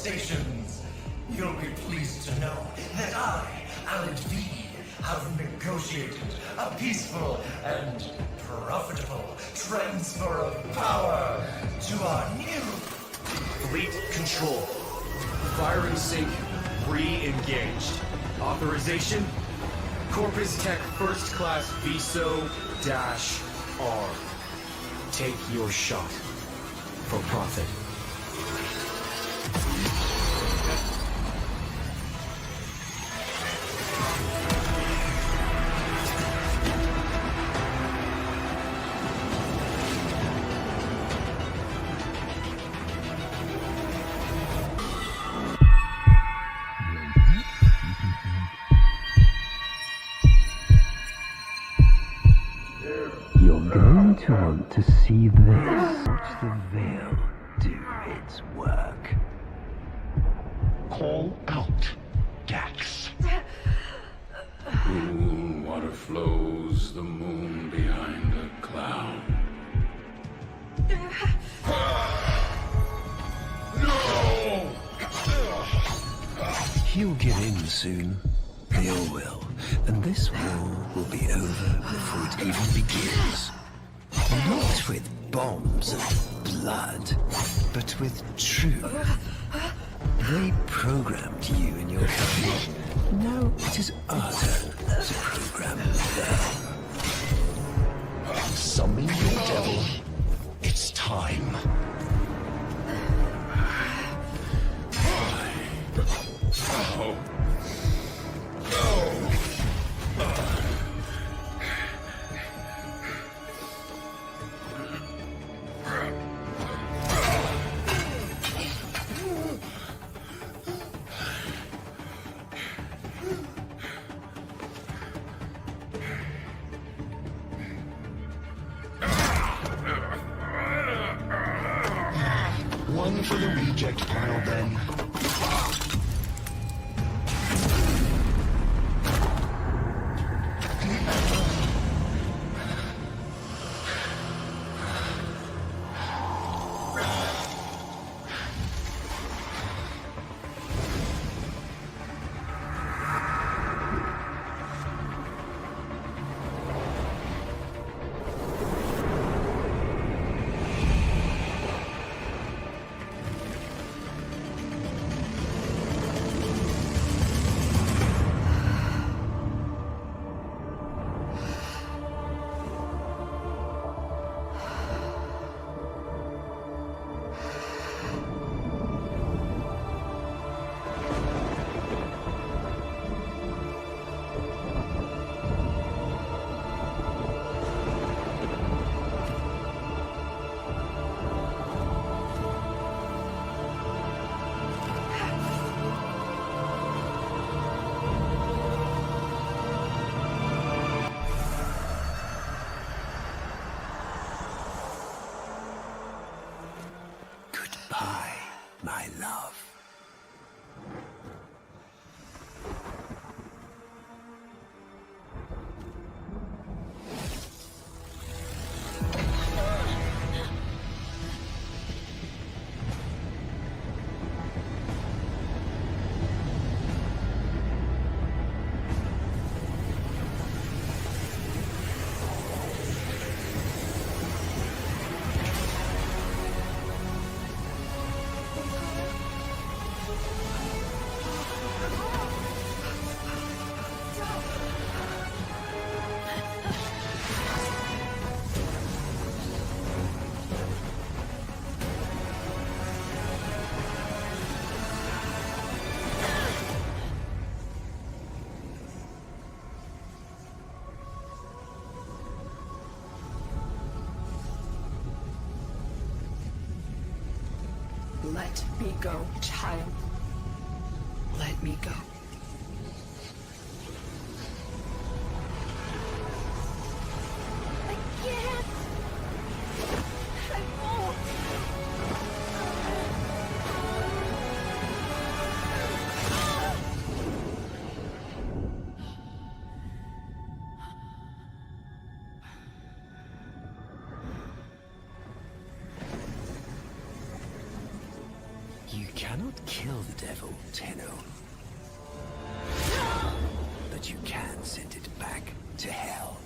stations. You'll be pleased to know that I, Alan V, have negotiated a peaceful and profitable transfer of power to our new Fleet control. Firing sync re-engaged. Authorization? Corpus Tech First Class VSO-R. Take your shot. For profit. You're going to want to see this. Watch the veil do its work. Call out, Dax. Water flows, the moon behind a cloud. No! He'll get in soon. They all will. And this war will be over before it even begins. Not with bombs and blood, but with truth. They programmed you in your country. Now it is our turn to program them. Summon your devil. It's time. Oh. One for the reject pile, then. Goodbye, my love. Let me go, child. Let me go. I can't. I won't. You can cannot kill the devil, Tenno. But you can send it back to hell.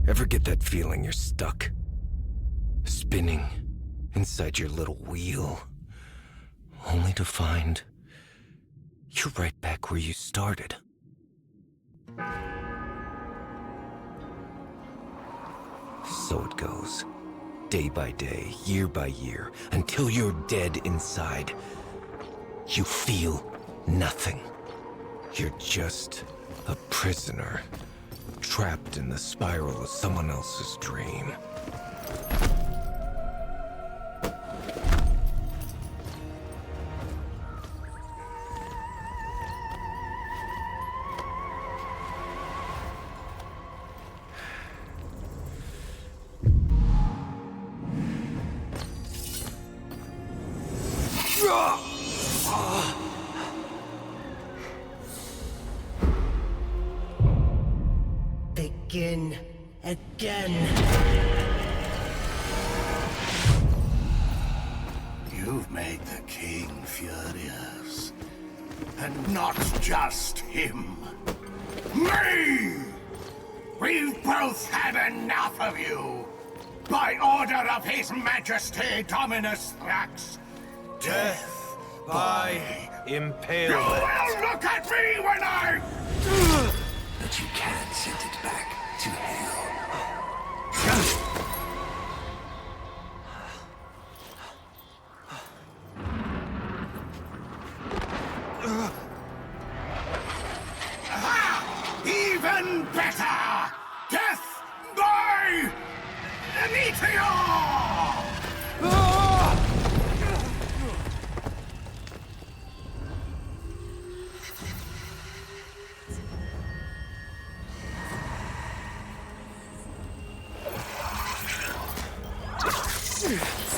Ever get that feeling you're stuck? Spinning inside your little wheel, only to find you're right back where you started. So it goes, day by day, year by year, until you're dead inside. You feel nothing. You're just a prisoner, trapped in the spiral of someone else's dream. Begin again. You've made the king furious. And not just him. Me! We've both had enough of you! By order of His Majesty Dominus Thrax, death by impalement. You will look at me when I... But you can send it back to hell. Even better! Death by meteor!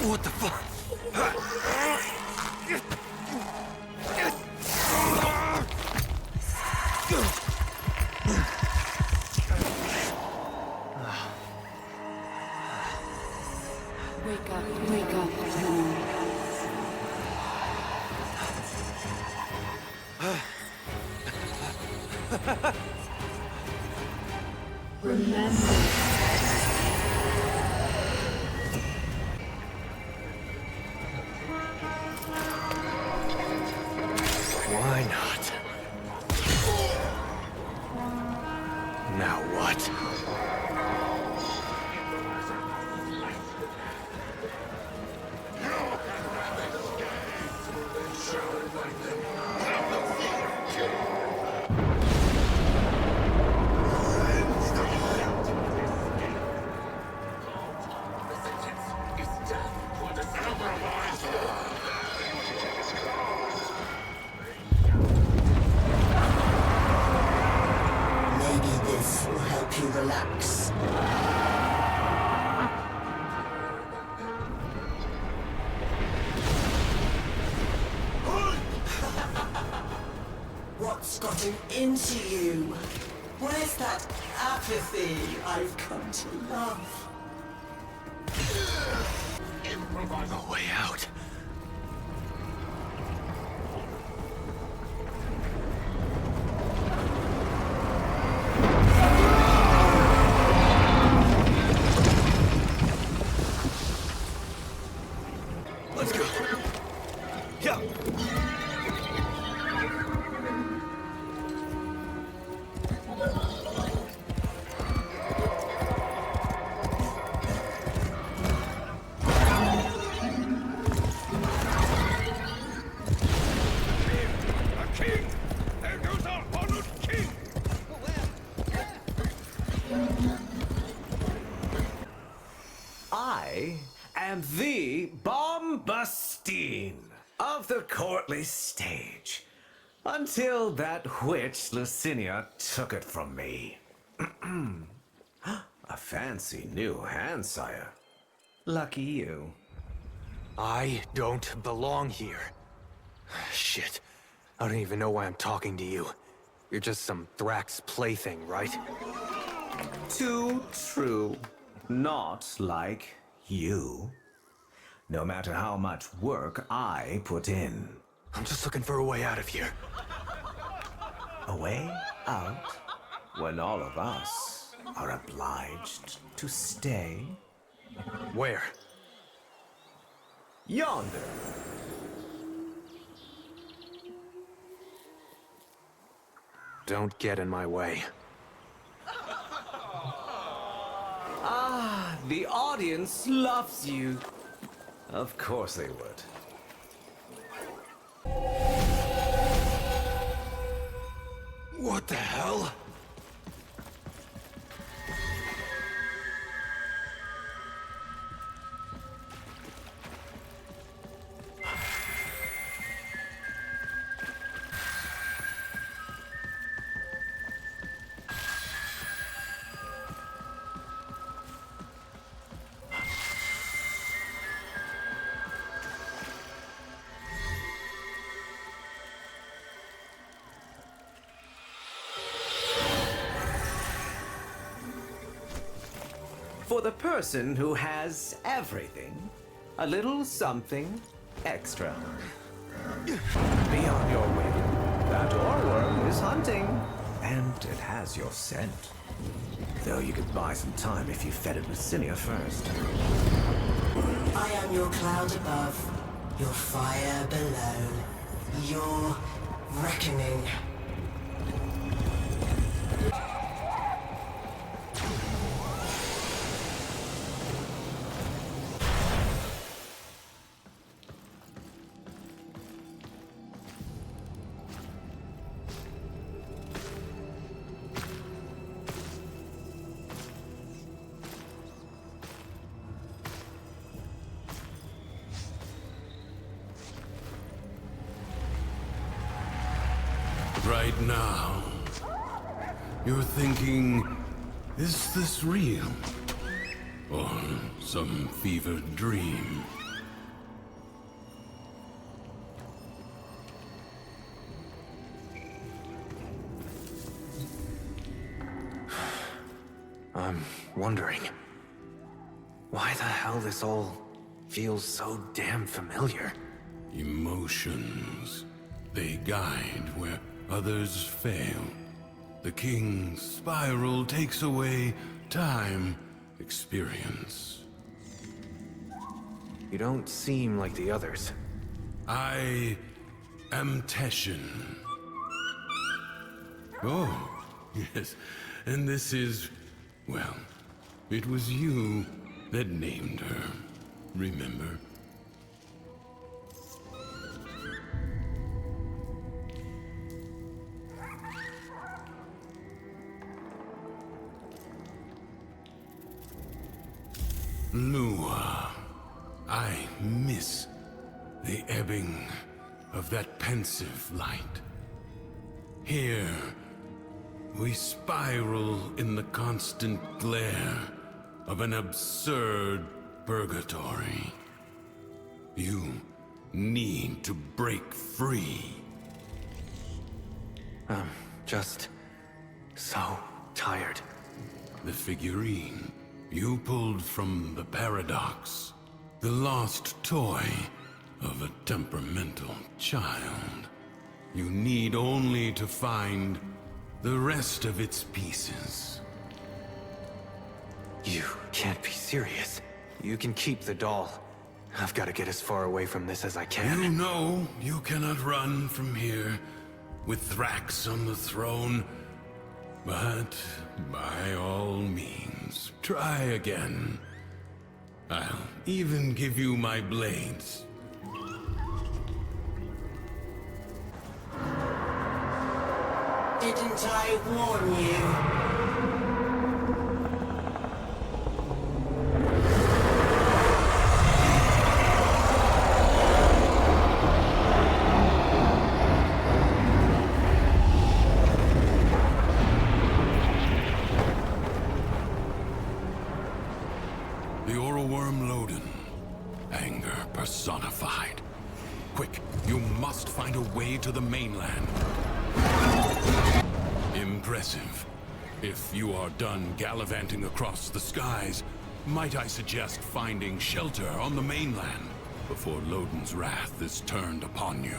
What the fuck? Wake up, Tenno. Remember. Why not? Now what? Relax. What's gotten into you? Where's that apathy I've come to love? A way out. Let's go. Yeah. I am the Bombastine of the courtly stage, until that witch Lucinia took it from me. A fancy new hand, sire. Lucky you. I don't belong here. Shit. I don't even know why I'm talking to you. You're just some Thrax plaything, right? Too true. Not like you. No matter how much work I put in. I'm just looking for a way out of here. A way out? When all of us are obliged to stay? Where? Yonder. Don't get in my way. Ah, the audience loves you. Of course they would. What the hell? For the person who has everything, a little something extra. Be on your way. That oreworm is hunting, and it has your scent. Though you could buy some time if you fed it with cilia first. I am your cloud above, your fire below, your reckoning. Right now, you're thinking, is this real? Or some fevered dream? I'm wondering, why the hell this all feels so damn familiar? Emotions. They guide where others fail. The king's spiral takes away time, experience. You don't seem like the others. I am Teshin. Oh, yes. And this is, well, it was you that named her. Remember? Lua, I miss the ebbing of that pensive light. Here, we spiral in the constant glare of an absurd purgatory. You need to break free. I'm just so tired. The figurine you pulled from the Paradox, the lost toy of a temperamental child. You need only to find the rest of its pieces. You can't be serious. You can keep the doll. I've got to get as far away from this as I can. You know you cannot run from here with Thrax on the throne. But by all means, try again. I'll even give you my blades. Didn't I warn you? You must find a way to the mainland. Impressive. If you are done gallivanting across the skies, might I suggest finding shelter on the mainland before Loden's wrath is turned upon you?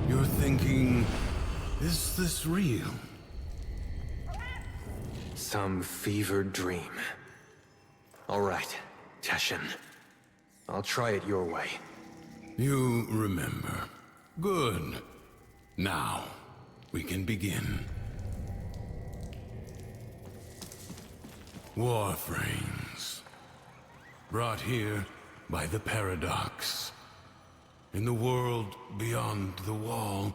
You're thinking, is this real? Some fevered dream. All right, Teshin. I'll try it your way. You remember. Good. Now, we can begin. Warframes. Brought here by the Paradox. In the world beyond the wall,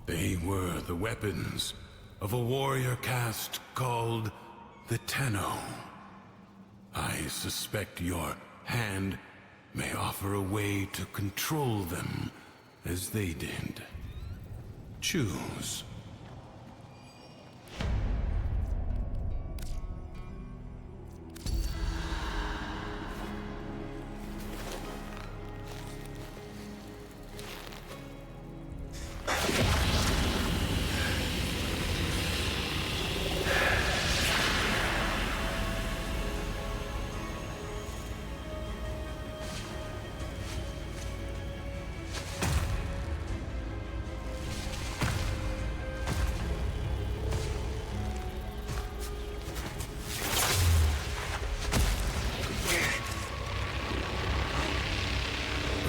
they were the weapons of a warrior caste called the Tenno. I suspect your hand may offer a way to control them as they did. Choose.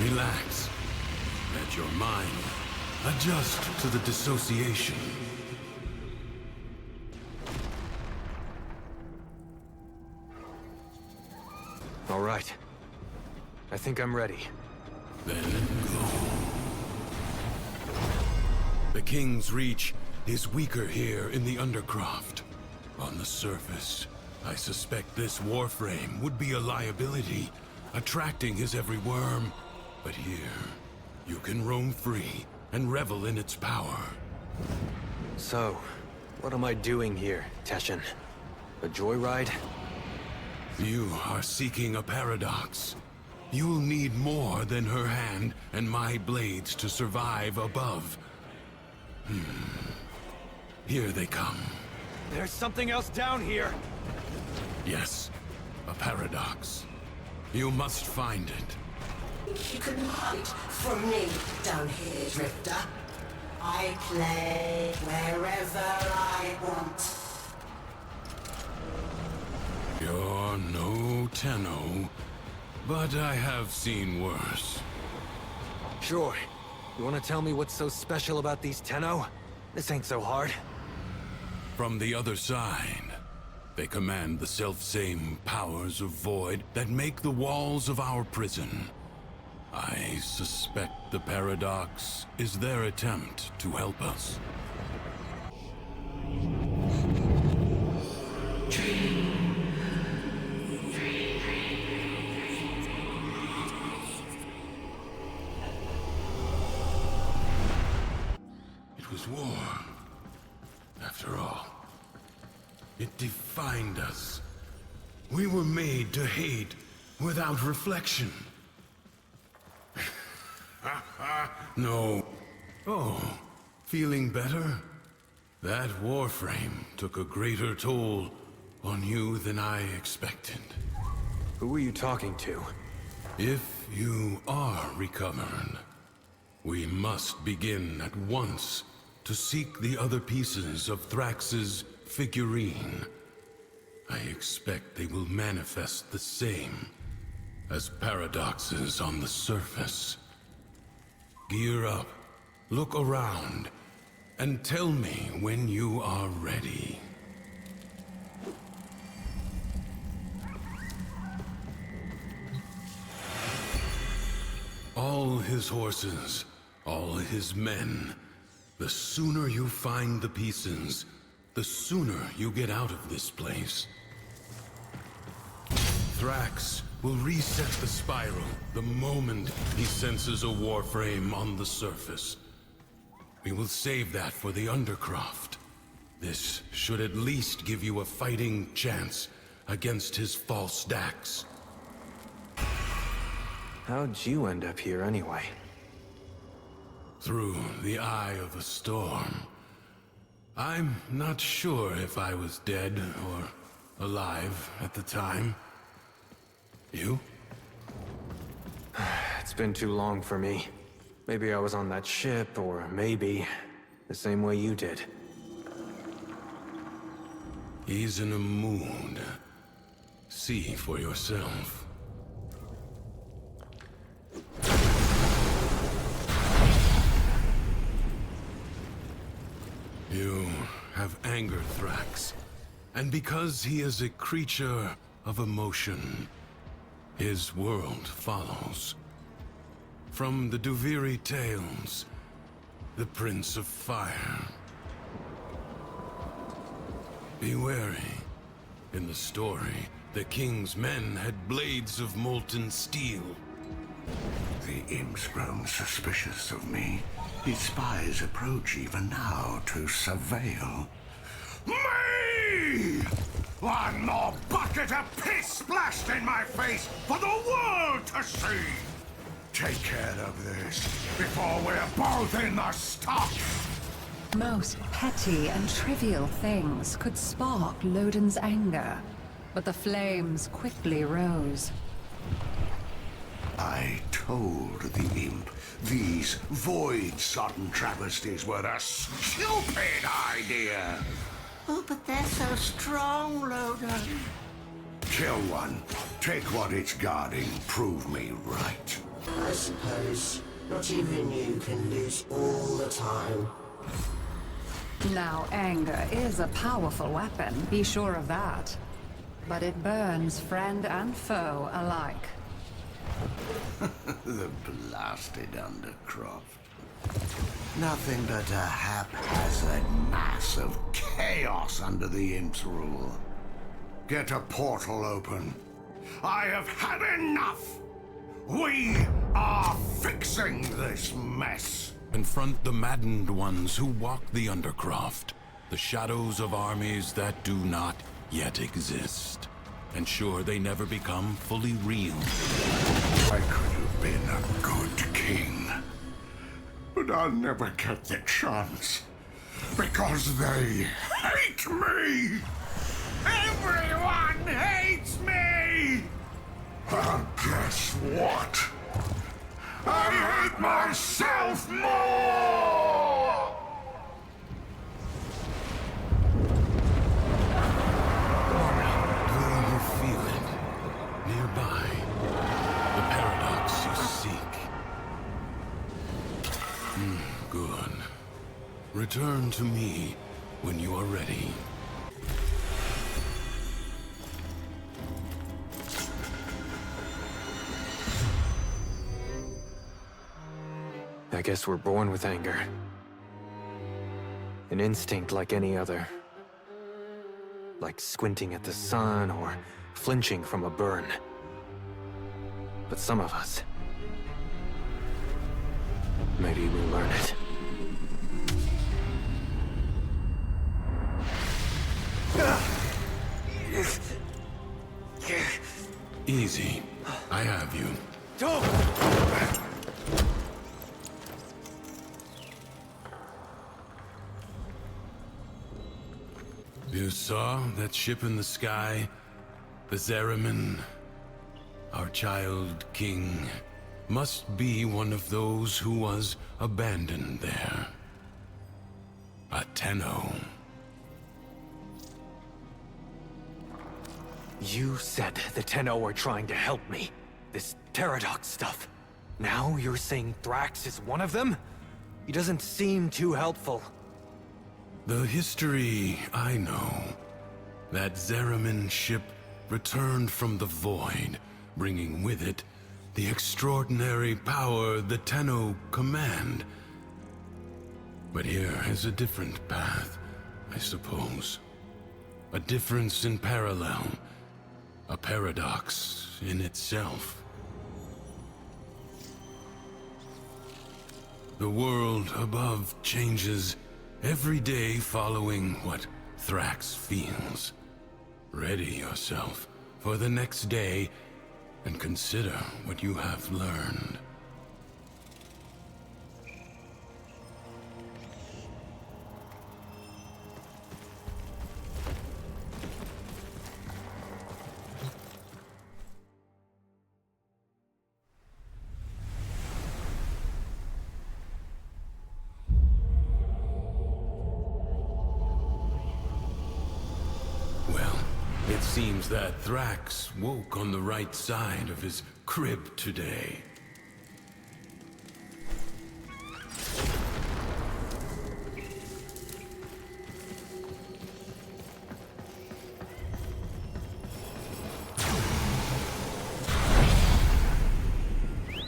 Relax. Let your mind adjust to the dissociation. All right. I think I'm ready. Then go. The King's Reach is weaker here in the Undercroft. On the surface, I suspect this Warframe would be a liability, attracting his every worm. But here, you can roam free and revel in its power. So, what am I doing here, Teshin? A joyride? You are seeking a paradox. You'll need more than her hand and my blades to survive above. Here they come. There's something else down here! Yes, a paradox. You must find it. You can hide from me down here, Drifter. I play wherever I want. You're no Tenno, but I have seen worse. Sure. You want to tell me what's so special about these Tenno? This ain't so hard. From the other side, they command the selfsame powers of void that make the walls of our prison. I suspect the Paradox is their attempt to help us. It was war, after all. It defined us. We were made to hate without reflection. No. Oh, feeling better? That Warframe took a greater toll on you than I expected. Who were you talking to? If you are recovered, we must begin at once to seek the other pieces of Thrax's figurine. I expect they will manifest the same as paradoxes on the surface. Gear up, look around, and tell me when you are ready. All his horses, all his men. The sooner you find the pieces, the sooner you get out of this place. Thrax will reset the spiral the moment he senses a Warframe on the surface. We will save that for the Undercroft. This should at least give you a fighting chance against his false Dax. How'd you end up here anyway? Through the eye of a storm. I'm not sure if I was dead or alive at the time. You? It's been too long for me. Maybe I was on that ship, or maybe the same way you did. He's in a mood. See for yourself. You have angered Thrax, and because he is a creature of emotion, his world follows. From the Duviri tales, the Prince of Fire. Be wary. In the story, the king's men had blades of molten steel. The imp's grown suspicious of me. His spies approach even now to surveil. Me! One more bucket of piss splashed in my face for the world to see! Take care of this before we're both in the stocks! Most petty and trivial things could spark Loden's anger, but the flames quickly rose. I told the imp these void-sodden travesties were a stupid idea! Oh, but they're so strong, Loden. Kill one, take what it's guarding, prove me right. I suppose not even you can lose all the time. Now, anger is a powerful weapon, be sure of that. But it burns friend and foe alike. The blasted Undercroft. Nothing but a haphazard mass of chaos under the imp's rule. Get a portal open. I have had enough! We are fixing this mess! Confront the maddened ones who walk the Undercroft, the shadows of armies that do not yet exist. Ensure they never become fully real. I could have been a good king, but I'll never get the chance, because they hate me! Everyone hates me! And guess what? I hate myself more! Do you feel it? Nearby. The paradox you seek. Good. Return to me when you are ready. I guess we're born with anger. An instinct like any other. Like squinting at the sun or flinching from a burn. But some of us... maybe we learn it. Easy. I have you. Don't! You saw that ship in the sky? The Zariman? Our child king must be one of those who was abandoned there. A Tenno. You said the Tenno were trying to help me. This Paradox stuff. Now you're saying Thrax is one of them? He doesn't seem too helpful. The history I know. That Zariman ship returned from the void, bringing with it the extraordinary power the Tenno command. But here is a different path, I suppose. A difference in parallel. a paradox in itself. The world above changes every day following what Thrax feels. Ready yourself for the next day and consider what you have learned. Seems that Thrax woke on the right side of his crib today.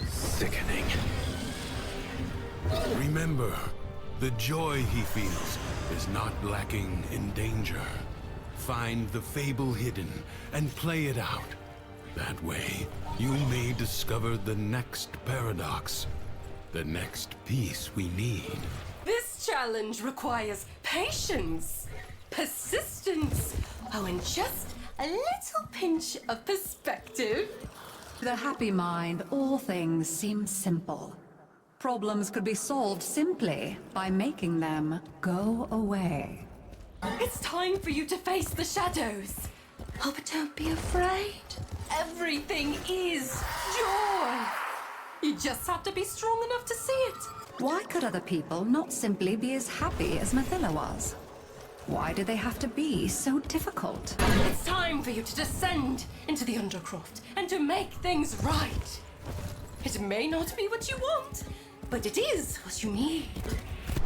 Sickening. Remember, the joy he feels is not lacking in danger. Find the fable hidden and play it out. That way, you may discover the next paradox, the next piece we need. This challenge requires patience, persistence, oh, and just a little pinch of perspective. To the happy mind, all things seem simple. Problems could be solved simply by making them go away. It's time for you to face the shadows. Oh, but don't be afraid. Everything is joy. You just have to be strong enough to see it. Why could other people not simply be as happy as Mathila was? Why do they have to be so difficult? It's time for you to descend into the Undercroft and to make things right. It may not be what you want, but it is what you need.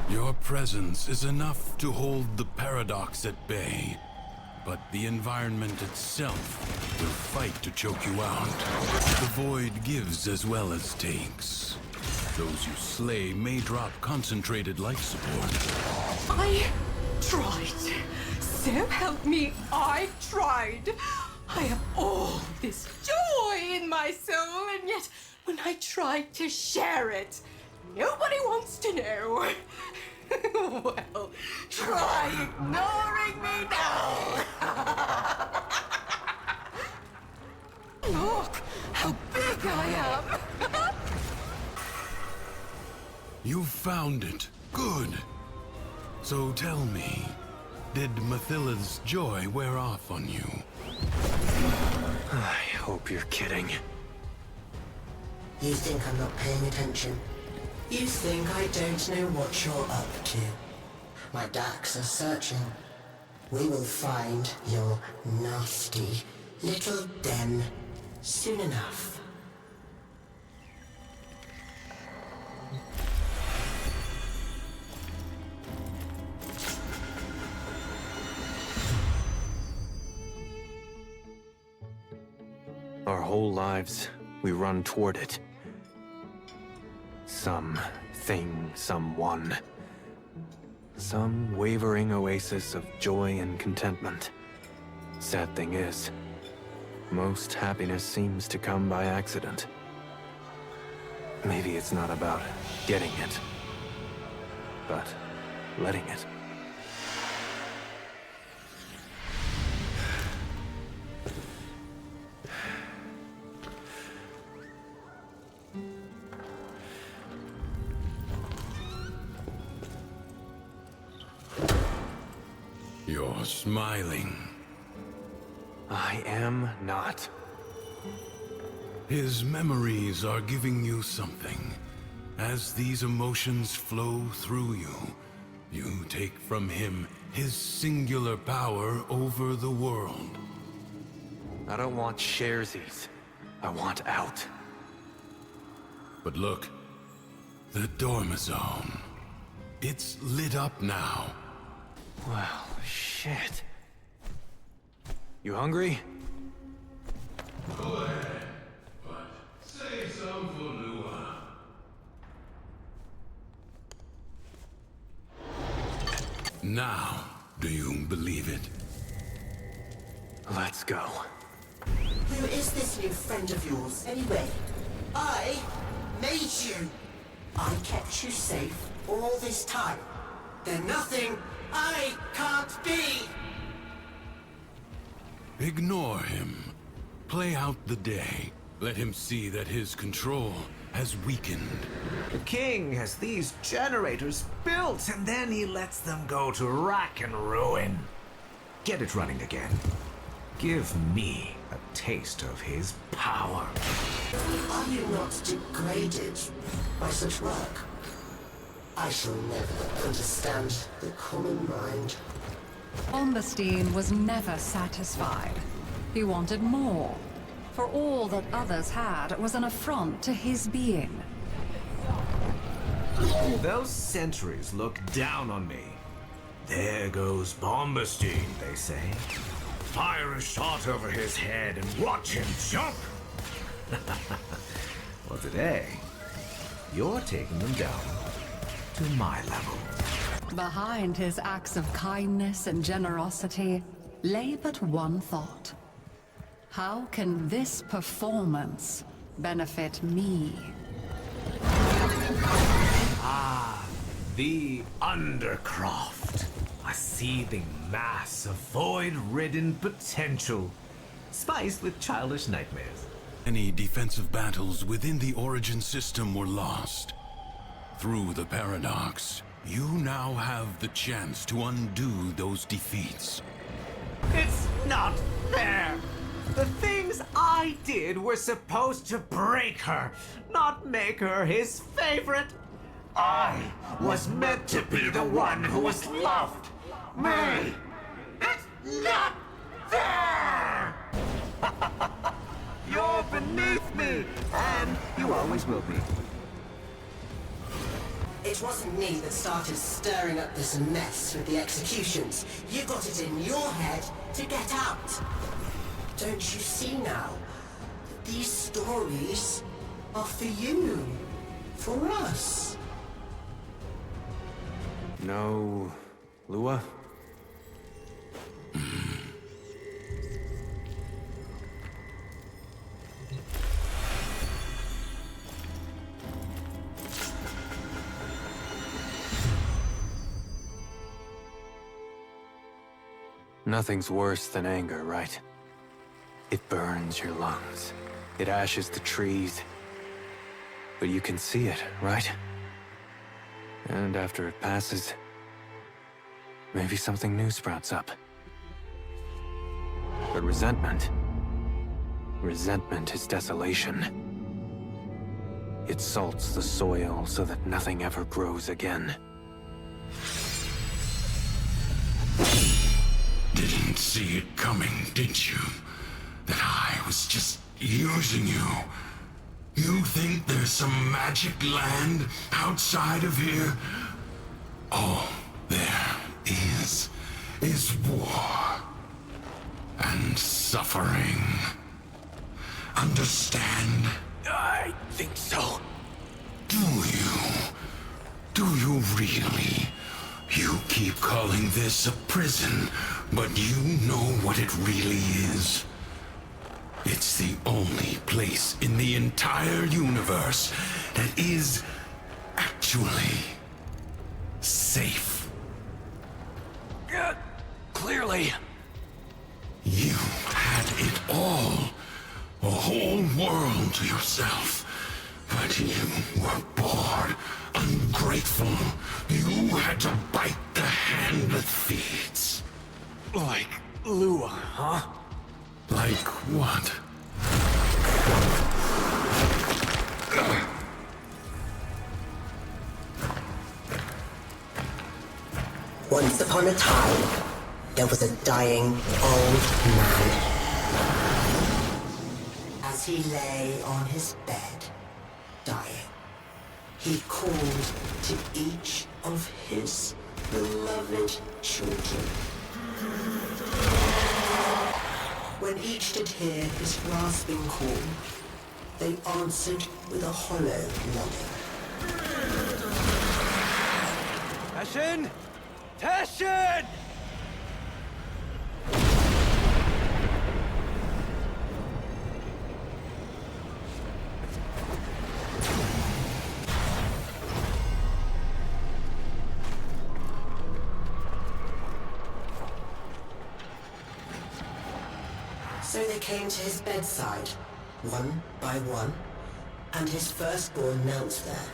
Your presence is enough to hold the paradox at bay, but the environment itself will fight to choke you out. The void gives as well as takes. Those you slay may drop concentrated life support. I tried. So help me, I tried. I have all this joy in my soul, and yet when I tried to share it, nobody wants to know. Well, try ignoring me now. Look how big I am. You found it. Good. So tell me, did Mathila's joy wear off on you? I hope you're kidding. You think I'm not paying attention? You think I don't know what you're up to? My ducks are searching. We will find your nasty little den soon enough. Our whole lives, we run toward it. Something, someone. Some wavering oasis of joy and contentment. Sad thing is, most happiness seems to come by accident. Maybe it's not about getting it, but letting it. You're smiling. I am not. His memories are giving you something. As these emotions flow through you, you take from him his singular power over the world. I don't want sharesies. I want out. But look, the Dormizone. It's lit up now. Well, shit. You hungry? Go ahead, but save some for Lua. Now, do you believe it? Let's go. Who is this new friend of yours, anyway? I made you. I kept you safe all this time. There's nothing I can't be. Ignore him. Play out the day. Let him see that his control has weakened. The king has these generators built, and then he lets them go to rack and ruin. Get it running again. Give me a taste of his power. Are you not degraded by such work? I shall never understand the common mind. Bombastine was never satisfied. He wanted more. For all that others had was an affront to his being. Those sentries look down on me. There goes Bombastine, they say. Fire a shot over his head and watch him jump! Well, today, you're taking them down to my level. Behind his acts of kindness and generosity lay but one thought. How can this performance benefit me? Ah, the Undercroft. A seething mass of void-ridden potential, spiced with childish nightmares. Any defensive battles within the Origin system were lost. Through the Paradox, you now have the chance to undo those defeats. It's not fair! The things I did were supposed to break her, not make her his favorite. I was meant to be the one who was loved. Me! It's not fair! You're beneath me, and you always will be. It wasn't me that started stirring up this mess with the executions. You got it in your head to get out. Don't you see now? These stories are for you. For us. No, Lua? Nothing's worse than anger, right? It burns your lungs. It ashes the trees. But you can see it, right? And after it passes, maybe something new sprouts up. But resentment is desolation. It salts the soil so that nothing ever grows again. Didn't see it coming, did you? That I was just using you. You think there's some magic land outside of here? All there is war. And suffering. Understand? I think so. Do you? Do you really? You keep calling this a prison, but you know what it really is. It's the only place in the entire universe that is actually safe. Clearly. You had it all. A whole world to yourself. But you were bored, ungrateful. You had to bite the hand that feeds. Like Lua, huh? Like what? Once upon a time, there was a dying old man. As he lay on his bed, dying, he called to each of his beloved children. When each did hear his rasping call, they answered with a hollow longing. Tashin! Tashin! So they came to his bedside, one by one, and his firstborn knelt there.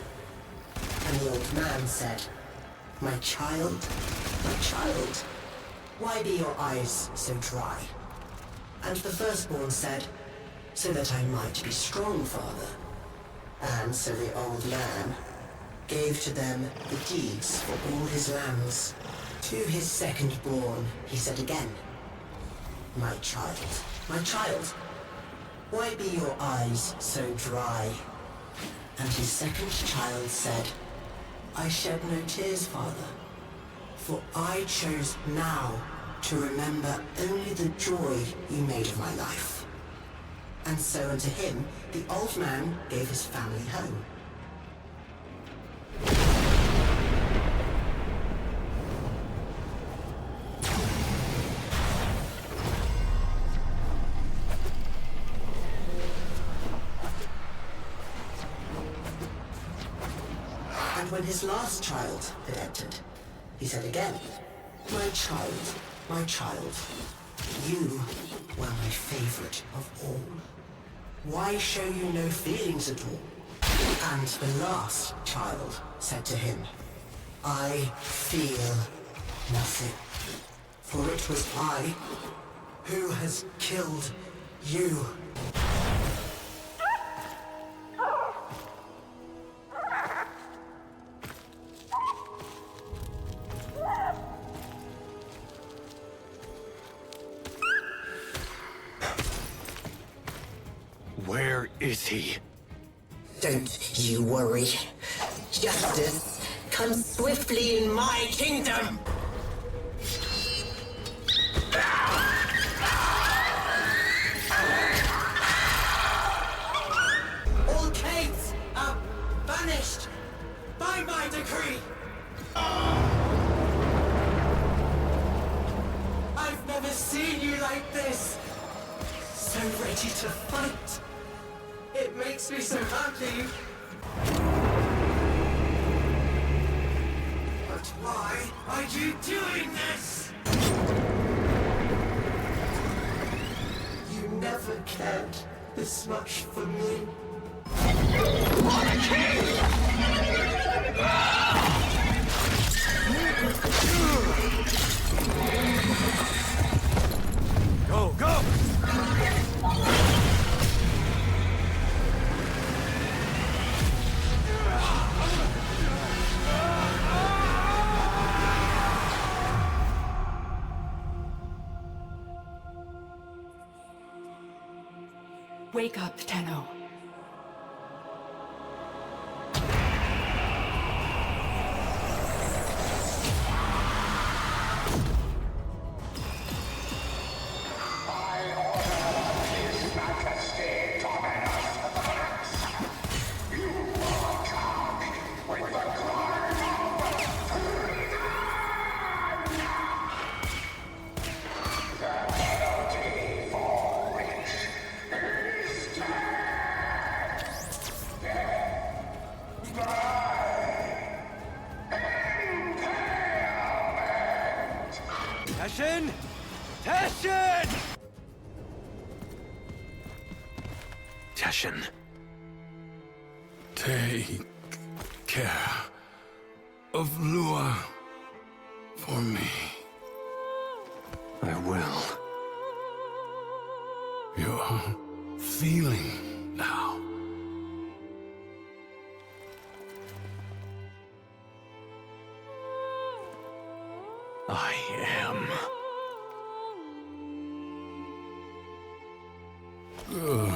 And the old man said, my child, why be your eyes so dry? And the firstborn said, so that I might be strong, father. And so the old man gave to them the deeds for all his lands. To his second-born he said again, my child, why be your eyes so dry? And his second child said, I shed no tears, father, for I chose now to remember only the joy you made of my life. And so unto him the old man gave his family home. And when his last child had entered, he said again, my child, you were my favorite of all. Why show you no feelings at all? And the last child said to him, I feel nothing, for it was I who has killed you. Where is he? Don't you worry. Justice comes swiftly in my kingdom. All caves are banished by my decree. I've never seen you like this. So ready to fight. It makes me so happy. But why are you doing this? You never cared this much for me. Go, go! Wake up, Tenno. Teshin! Teshin! Teshin. Take care of Lua for me. I will. You're feeling now. I am. Good.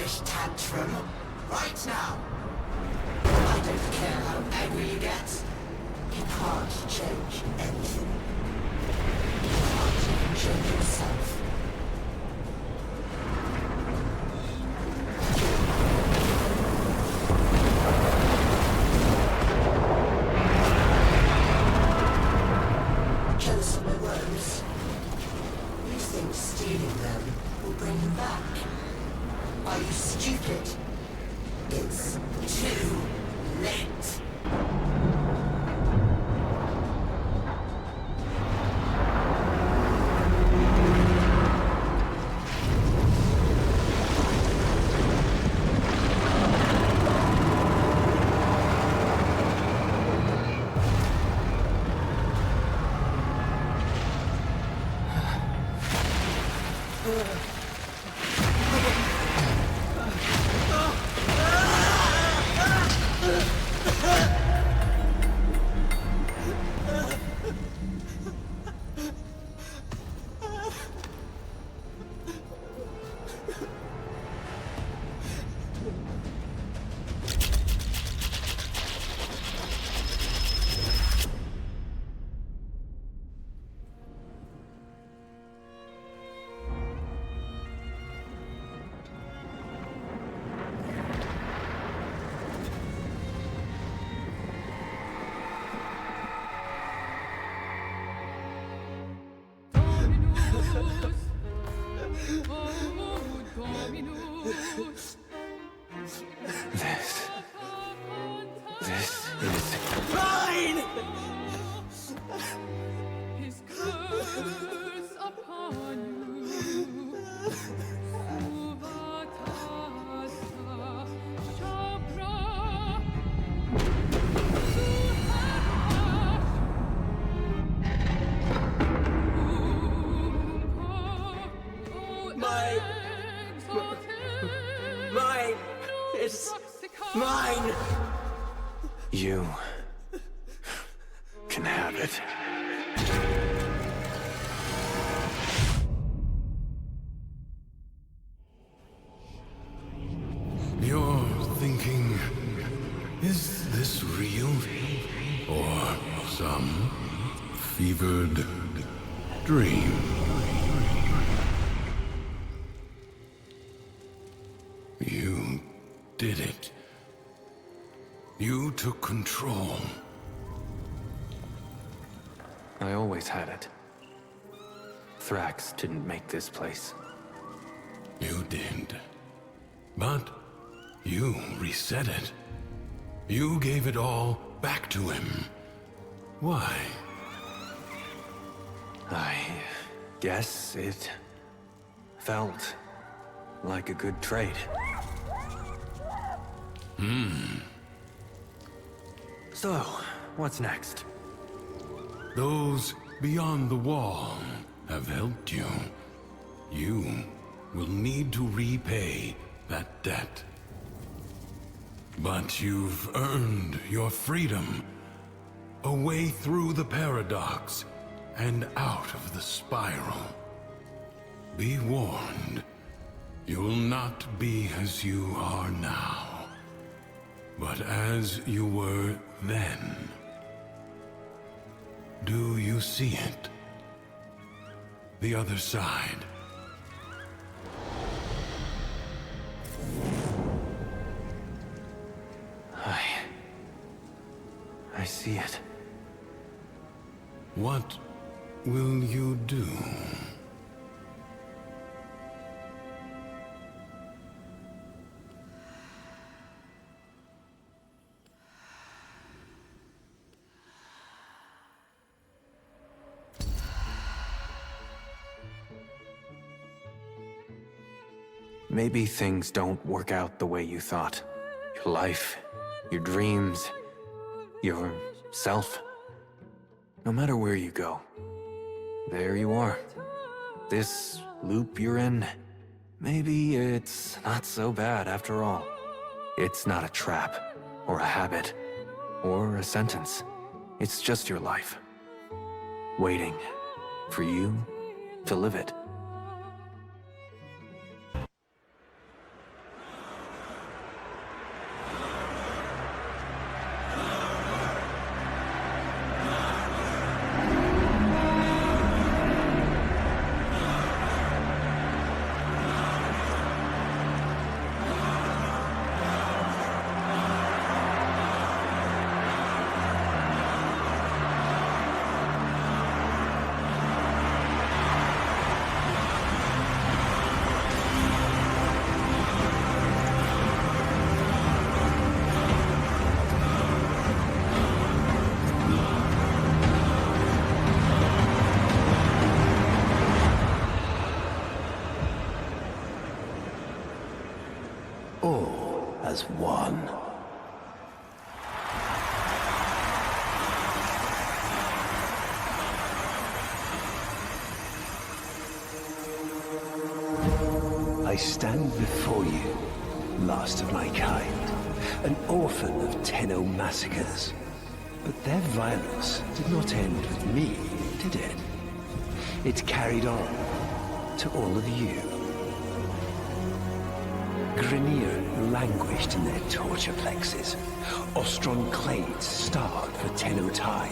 childish tantrum. Right now. I don't care how angry you get. You can't change anything. You can't even change yourself. Jealous of my words? You think stealing them will bring you back? Are you stupid? It's too late. This is mine! His curse upon you. Mine! It's mine! You can have it. You're thinking, is this real? Or some fevered dream? You did it. You took control. I always had it. Thrax didn't make this place. You did. But you reset it. You gave it all back to him. Why? I guess it felt like a good trade. So, what's next? Those beyond the wall have helped you. You will need to repay that debt. But you've earned your freedom. A way through the paradox and out of the spiral. Be warned, you'll not be as you are now, but as you were then. Do you see it? The other side. I see it. What will you do? Maybe things don't work out the way you thought. Your life, your dreams, yourself. No matter where you go, there you are. This loop you're in, maybe it's not so bad after all. It's not a trap, or a habit, or a sentence. It's just your life. Waiting for you to live it. has won. I stand before you, last of my kind, an orphan of Tenno massacres. But their violence did not end with me, did it? It carried on to all of you. Grineer languished in their torture plexes. Ostron clades starved for Tenno time.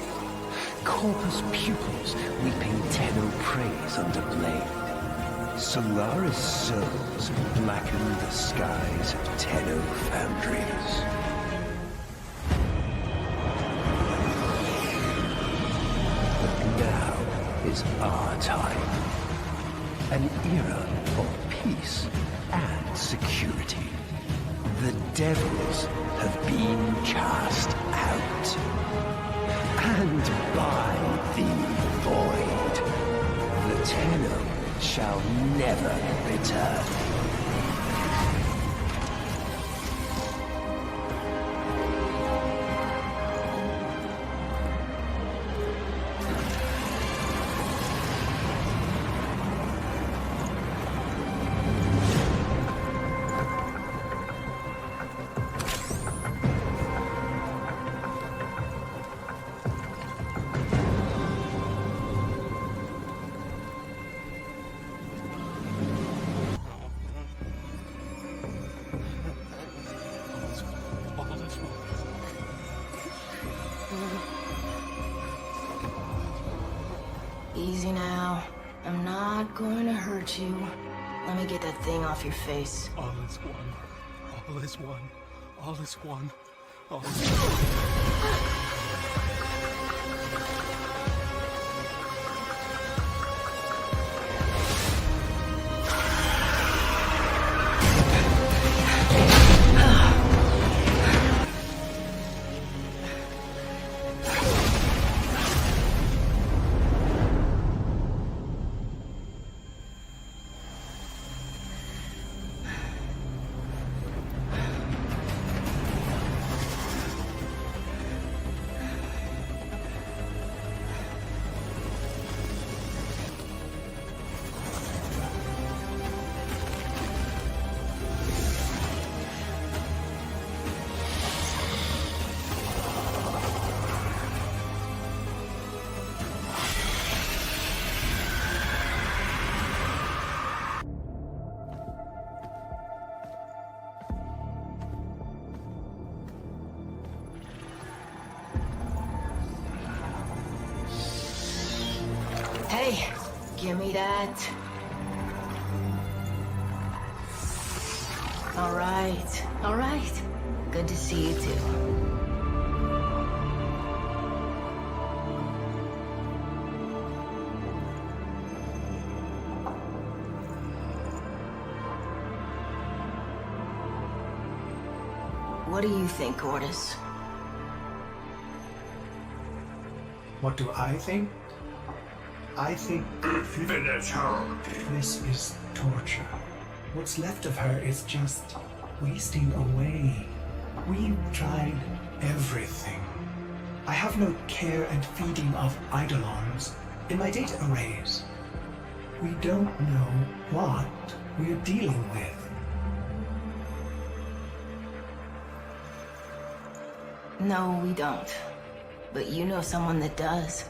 Corpus pupils weeping Tenno praise under blade. Solaris souls blackened the skies of Tenno foundries. Now is our time. An era of peace and security. The devils have been cast out. And by the void, the Tenno shall never return. Easy now. I'm not going to hurt you. Let me get that thing off your face. All is one. All is one. All is one. All is one. Hey, give me that. All right. Good to see you too. What do you think, Gortys? What do I think? I think Finish her. This is torture. What's left of her is just wasting away. We've tried everything. I have no care and feeding of eidolons in my data arrays. We don't know what we're dealing with. No, we don't. But you know someone that does.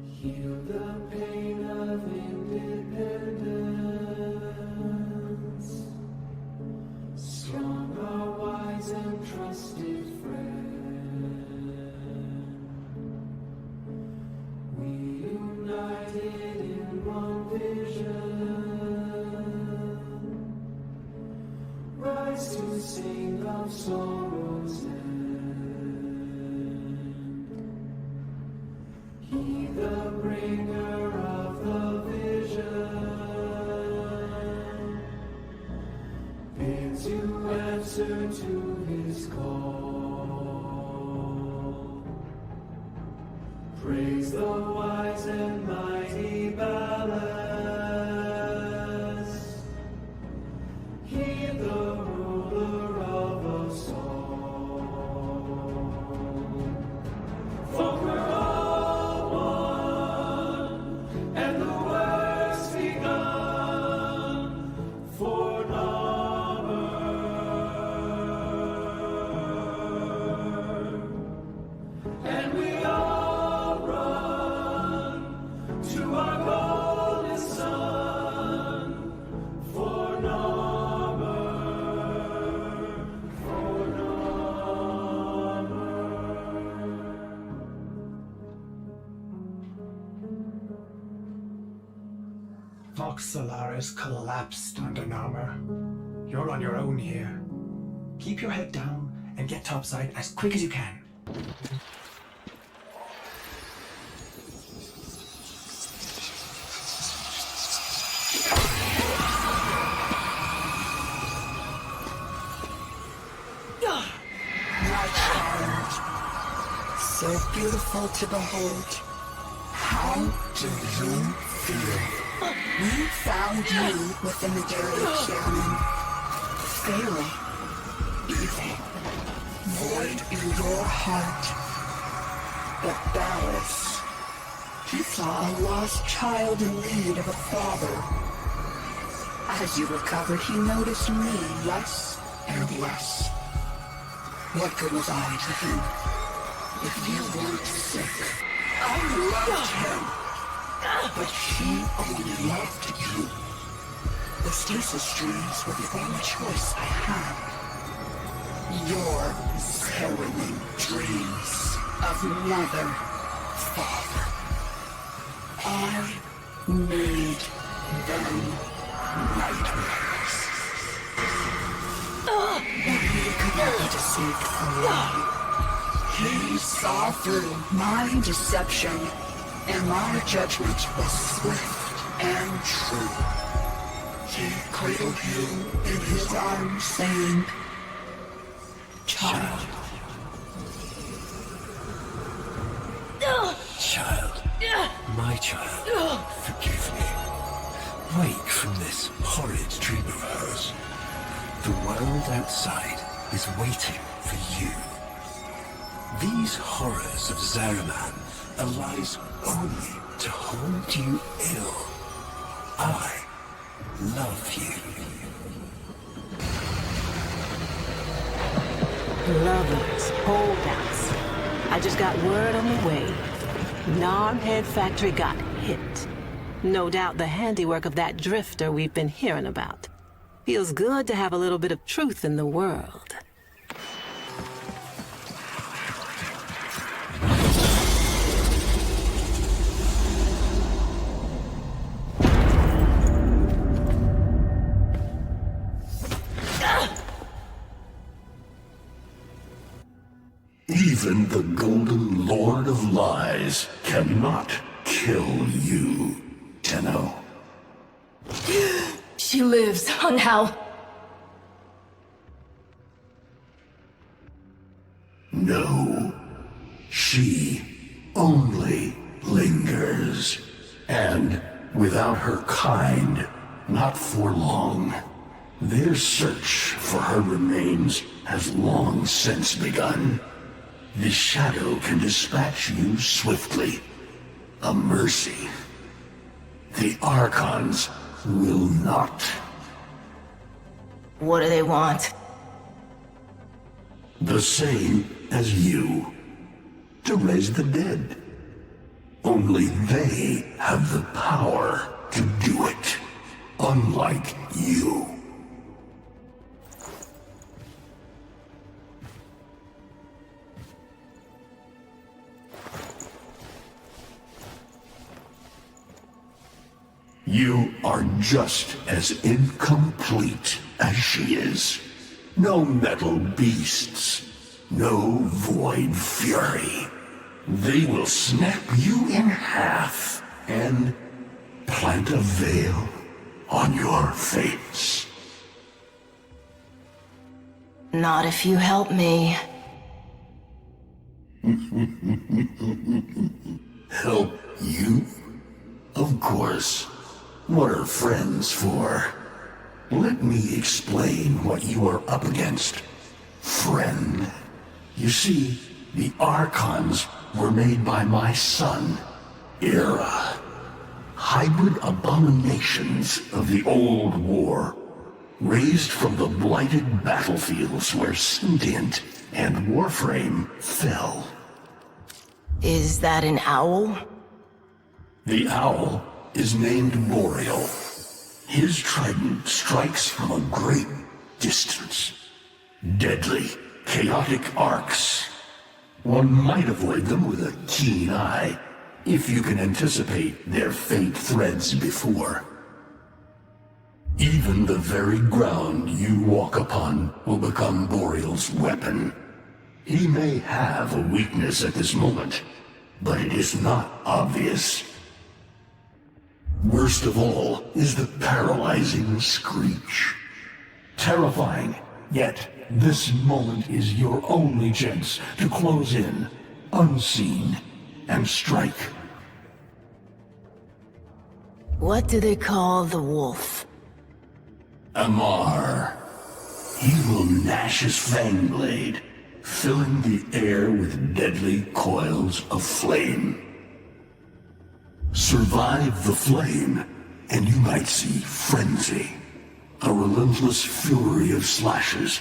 Heal the pain of independence. Strong are wise and trusted friend. We united in one vision. Rise to sing of sorrow's end. He the bringer of the vision bids to answer to his call. Praise the wise and mighty ballast. Heed the ruler of us all. For we're all one, and the work's begun for Narmer. And we all run to our golden sun for Narmer, for Narmer. Vox Solaris collapsed under Narmer. You're on your own here. Keep your head down and get topside as quick as you can. My child, so beautiful to behold. How do you feel? We found you within the dairy of Zariman. Failing. Evil. Void in your heart. But Dallas, he saw a lost child in need of a father. As you recovered, he noticed me less and less. What good was I to him? If you weren't sick, I loved him. But he only loved you. The stasis streams were the only choice I had. Your harrowing dreams of mother, father. I made them nightmares. But he could not be deceived from me. He saw through my deception, and my judgment was swift and true. He cradled you in his arms, saying, "Child." Child. My child. Forgive me. Wake from this horrid dream of hers. The world outside is waiting for you. These horrors of Zariman arise only to haunt you ill. I love you. Lovers, holdouts. I just got word on the way. Narmhead Factory got hit. No doubt the handiwork of that drifter we've been hearing about. Feels good to have a little bit of truth in the world. Even the Golden Lord of Lies cannot kill you, Tenno. She lives on Hell. No. She only lingers. And without her kind, not for long. Their search for her remains has long since begun. The Shadow can dispatch you swiftly. A mercy. The Archons will not. What do they want? The same as you. To raise the dead. Only they have the power to do it. Unlike you. You are just as incomplete as she is. No metal beasts. No void fury. They will snap you in half and plant a veil on your face. Not if you help me. Help you? Of course. What are friends for? Let me explain what you are up against, friend. You see, the Archons were made by my son, Era. Hybrid abominations of the old war, raised from the blighted battlefields where Sentient and Warframe fell. Is that an owl? The owl is named Boreal. His trident strikes from a great distance. Deadly, chaotic arcs. One might avoid them with a keen eye, if you can anticipate their faint threads before. Even the very ground you walk upon will become Boreal's weapon. He may have a weakness at this moment, but it is not obvious. Worst of all is the paralyzing screech. Terrifying, yet this moment is your only chance to close in, unseen, and strike. What do they call the wolf? Amar. He will gnash his fang blade, filling the air with deadly coils of flame. Survive the flame, and you might see frenzy, a relentless fury of slashes.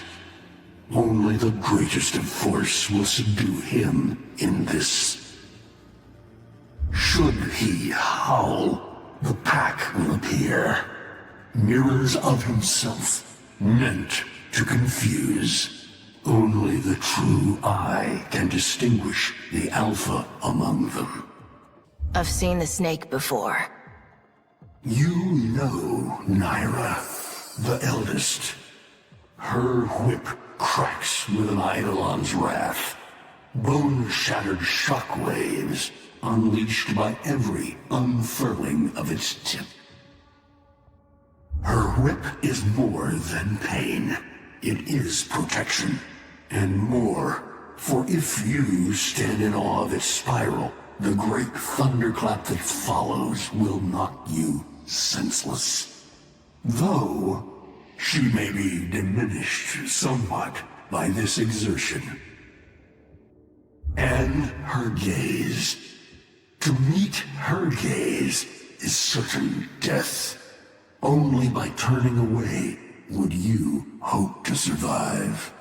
Only the greatest of force will subdue him in this. Should he howl, the pack will appear. Mirrors of himself, meant to confuse. Only the true eye can distinguish the alpha among them. I've seen the snake before. You know Naira, the eldest. Her whip cracks with an Eidolon's wrath. Bone-shattered shockwaves unleashed by every unfurling of its tip. Her whip is more than pain. It is protection. And more, for if you stand in awe of its spiral, the great thunderclap that follows will knock you senseless. Though, she may be diminished somewhat by this exertion. And her gaze. To meet her gaze is certain death. Only by turning away would you hope to survive.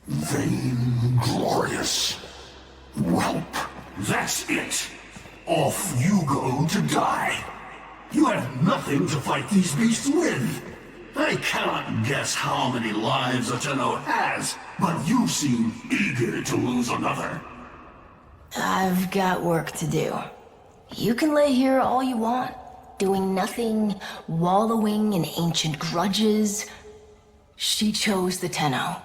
Vainglorious. Whelp, that's it. Off you go to die. You have nothing to fight these beasts with. I cannot guess how many lives Ateno has, but you seem eager to lose another. I've got work to do. You can lay here all you want, doing nothing, wallowing in ancient grudges. She chose the Tenno.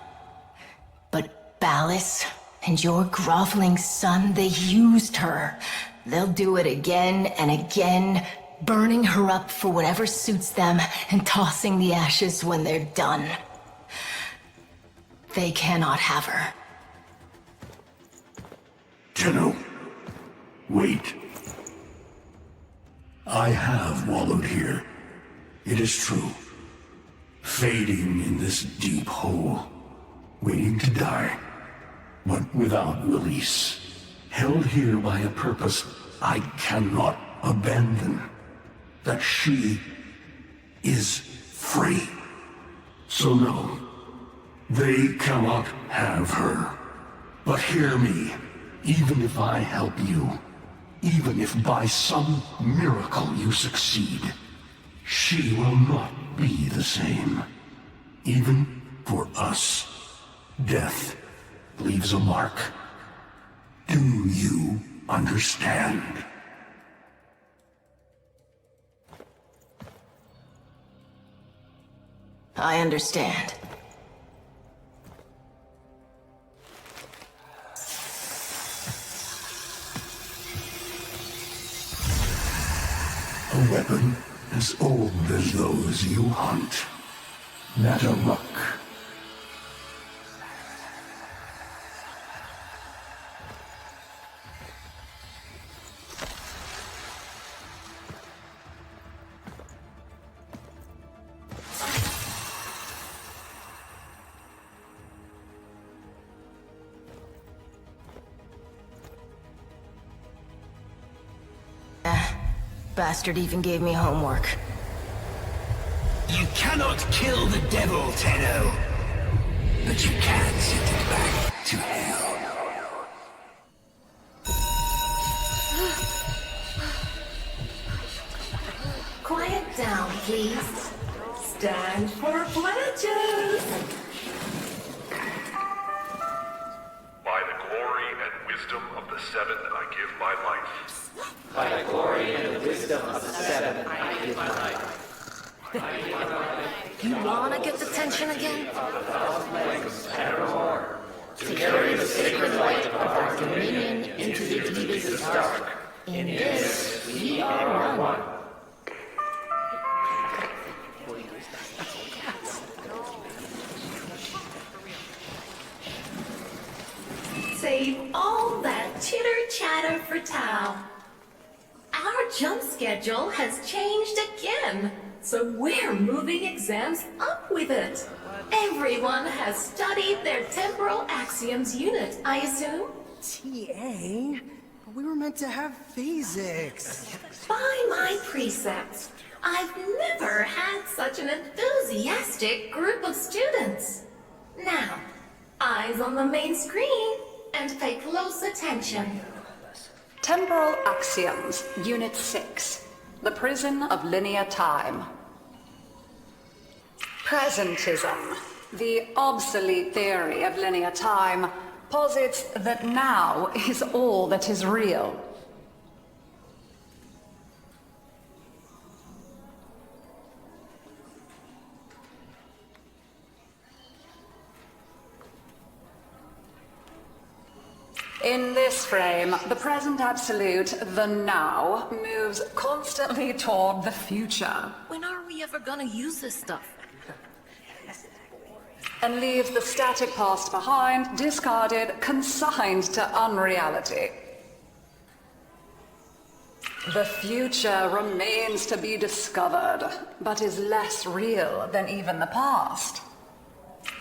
But Ballas and your groveling son, they used her. They'll do it again and again, burning her up for whatever suits them and tossing the ashes when they're done. They cannot have her. Tenno, wait. I have wallowed here. It is true. Fading in this deep hole, waiting to die, but without release. Held here by a purpose I cannot abandon. That she is free. So no, they cannot have her. But hear me, even if I help you, even if by some miracle you succeed, she will not be the same. Even for us, death leaves a mark. Do you understand? I understand. A weapon as old as those you hunt. Nataruk. Bastard even gave me homework. You cannot kill the devil, Tenno. But you can send it back to hell. Quiet down, please. Stand for pledges. By the glory and wisdom of the Seven, I give my life. By the glory and the wisdom of the Seven, I give my life. You wanna get the tension again? Harrow, to carry the sacred light of our dominion into the deepest dark. In this, we are one. Save all that chitter-chatter for Tao. Our jump schedule has changed again, so we're moving exams up with it. Everyone has studied their temporal axioms unit, I assume? TA? We were meant to have physics. By my precepts, I've never had such an enthusiastic group of students. Now, eyes on the main screen and pay close attention. Temporal Axioms, Unit 6. The Prison of Linear Time. Presentism, the obsolete theory of linear time, posits that now is all that is real. In this frame, the present absolute, the now, moves constantly toward the future. When are we ever gonna use this stuff? And leaves the static past behind, discarded, consigned to unreality. The future remains to be discovered, but is less real than even the past.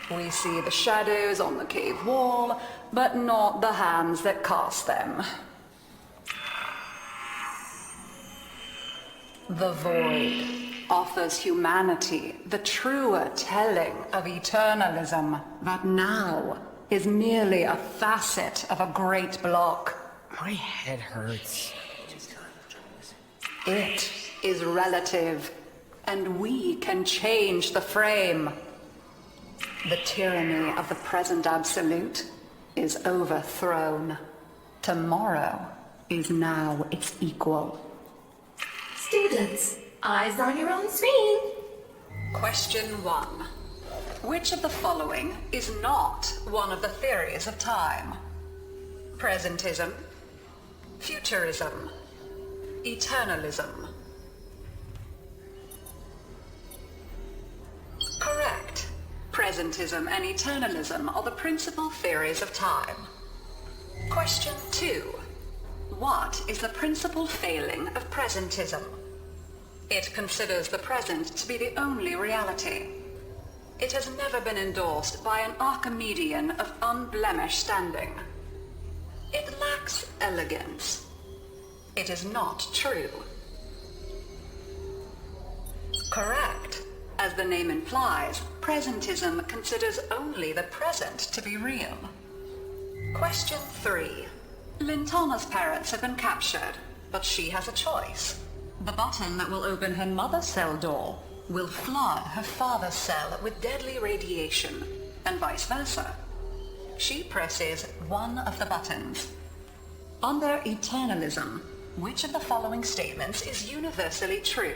We see the shadows on the cave wall, but not the hands that cast them. The void offers humanity the truer telling of eternalism that now is merely a facet of a great block. My head hurts. It is relative, and we can change the frame. The tyranny of the present absolute is overthrown. Tomorrow is now its equal. Students, eyes on your own screen. Question 1. Which of the following is not one of the theories of time? Presentism, futurism, eternalism. Correct. Presentism and eternalism are the principal theories of time. Question 2. What is the principal failing of presentism? It considers the present to be the only reality. It has never been endorsed by an Archimedean of unblemished standing. It lacks elegance. It is not true. Correct. As the name implies, presentism considers only the present to be real. Question 3. Lintana's parents have been captured, but she has a choice. The button that will open her mother's cell door will flood her father's cell with deadly radiation, and vice versa. She presses one of the buttons. Under eternalism, which of the following statements is universally true?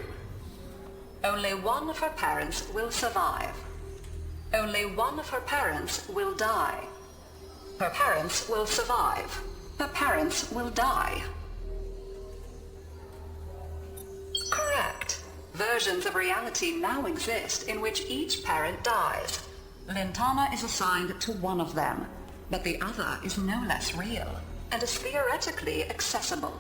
Only one of her parents will survive. Only one of her parents will die. Her parents will survive. Her parents will die. Correct. Versions of reality now exist in which each parent dies. Lintana is assigned to one of them, but the other is no less real, and is theoretically accessible.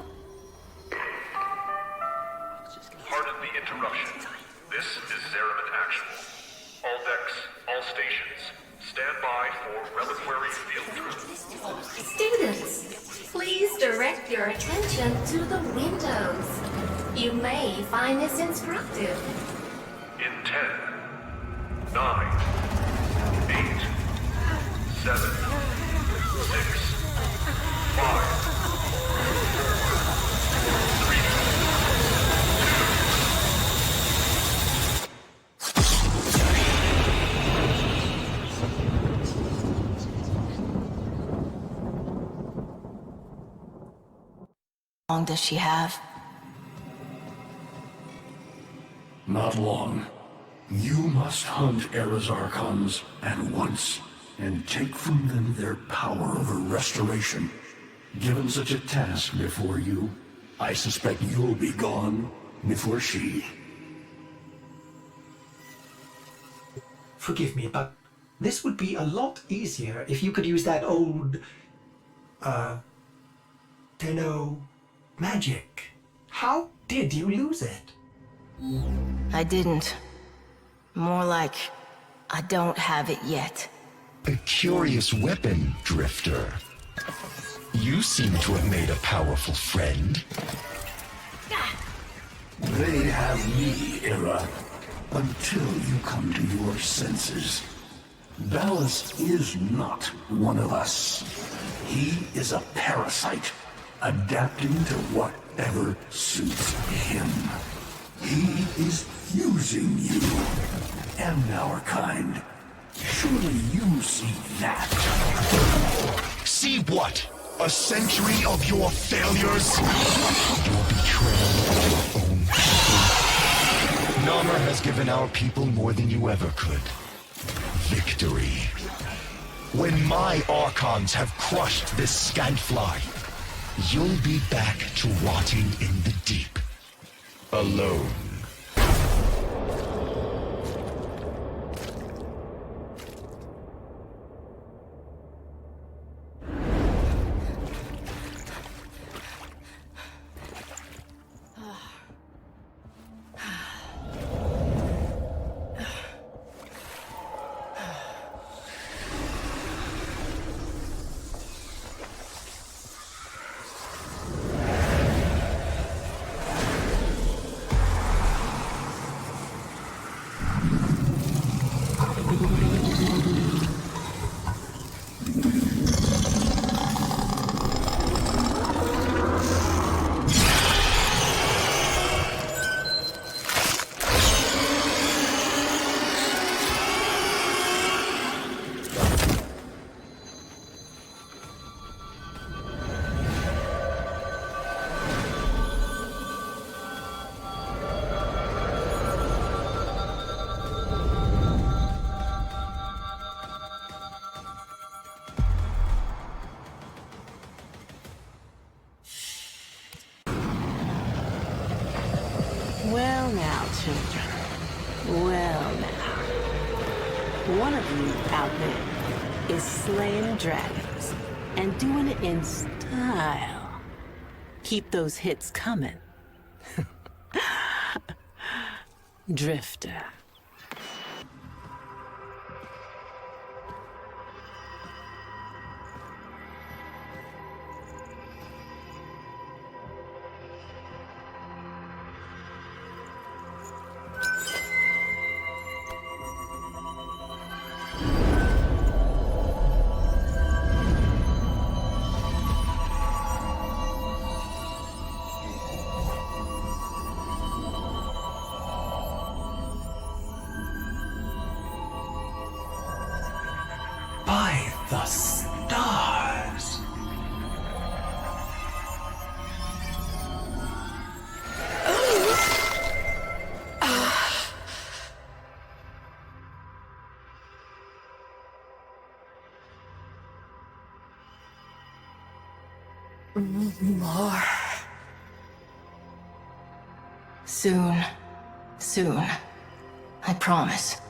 Pardon the interruption. This is Zariman Actual. All decks, all stations, stand by for reliquary field trip. Students, please direct your attention to the windows. You may find this instructive. In 10, 9, 8, 7, 6, 5, 4, 3, How long does she have? Not long. You must hunt Era's Archons at once, and take from them their power over restoration. Given such a task before you, I suspect you'll be gone before she. Forgive me, but this would be a lot easier if you could use that old, Tenno magic. How did you lose it? I didn't. More like, I don't have it yet. A curious weapon, Drifter. You seem to have made a powerful friend. They have me, Era, until you come to your senses. Ballas is not one of us. He is a parasite, adapting to whatever suits him. He is using you and our kind. Surely you see that. See what? A century of your failures? Your betrayal of your own people. Namur has given our people more than you ever could. Victory. When my Archons have crushed this scantfly, you'll be back to rotting in the deep. Alone. Well now, children. Well now. One of you out there is slaying dragons and doing it in style. Keep those hits coming. Drifter. By the stars! More. Soon. Soon. I promise.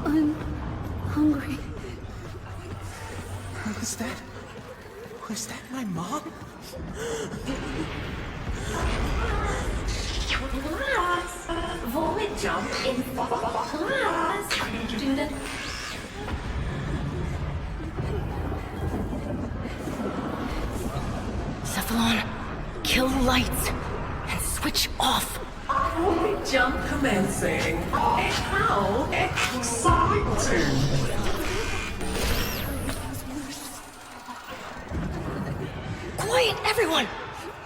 I'm hungry. Was that my mom? Void jump in class. Do the Cephalon, kill the lights and switch off. void jump commencing. How exciting! Quiet, everyone!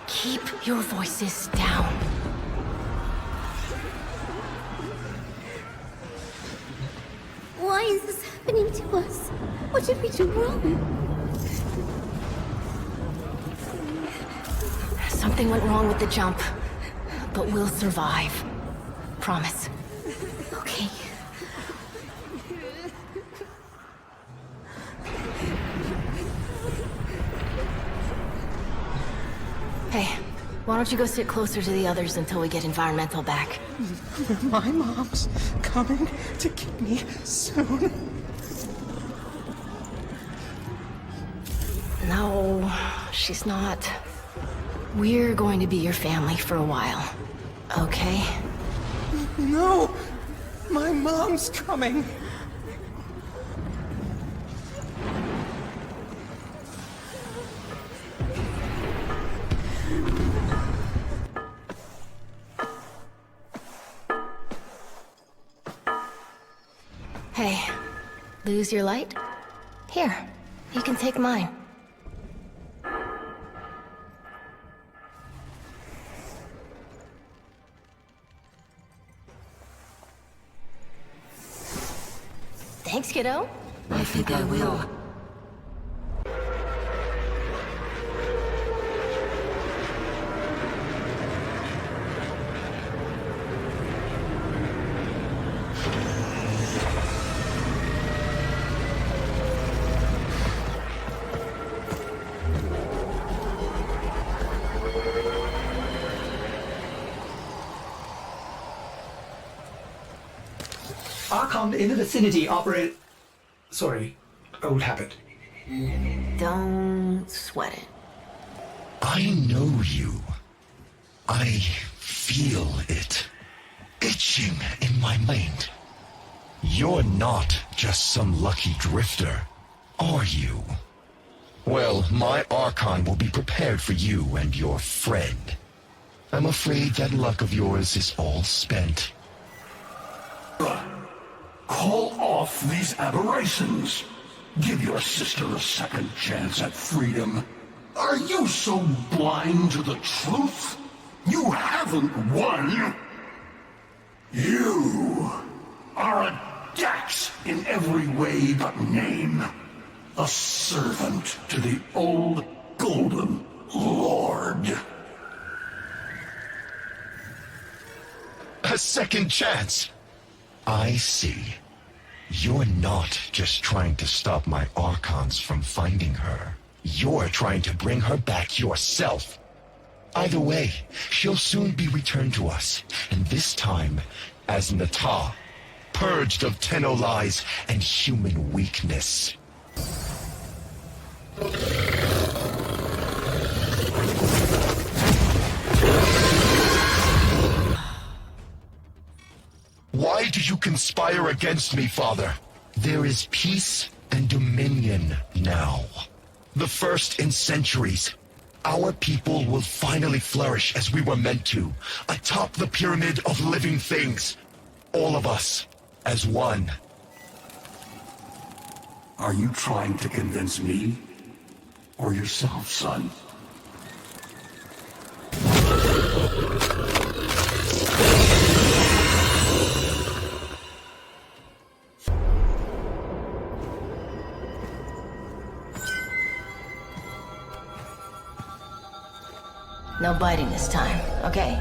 Keep your voices down. Why is this happening to us? What did we do wrong? Something went wrong with the jump, but we'll survive. Promise. Okay. Hey, why don't you go sit closer to the others until we get environmental back? My mom's coming to get me soon. No, she's not. We're going to be your family for a while, okay? No! My mom's coming! Hey, lose your light? Here, you can take mine. Thanks, kiddo. I think I will. Archon in the vicinity operate... Sorry, old habit. Don't sweat it. I know you. I feel it. Itching in my mind. You're not just some lucky drifter, are you? Well, my Archon will be prepared for you and your friend. I'm afraid that luck of yours is all spent. Call off these aberrations. Give your sister a second chance at freedom. Are you so blind to the truth? You haven't won. You are a Dax in every way but name. A servant to the old Golden Lord. A second chance? I see. You're not just trying to stop my Archons from finding her. You're trying to bring her back yourself. Either way, she'll soon be returned to us, and this time as Nata, purged of Tenno lies and human weakness. Why do you conspire against me, Father? There is peace and dominion now. The first in centuries. Our people will finally flourish as we were meant to, atop the pyramid of living things. All of us, as one. Are you trying to convince me? Or yourself, son? No biting this time, okay?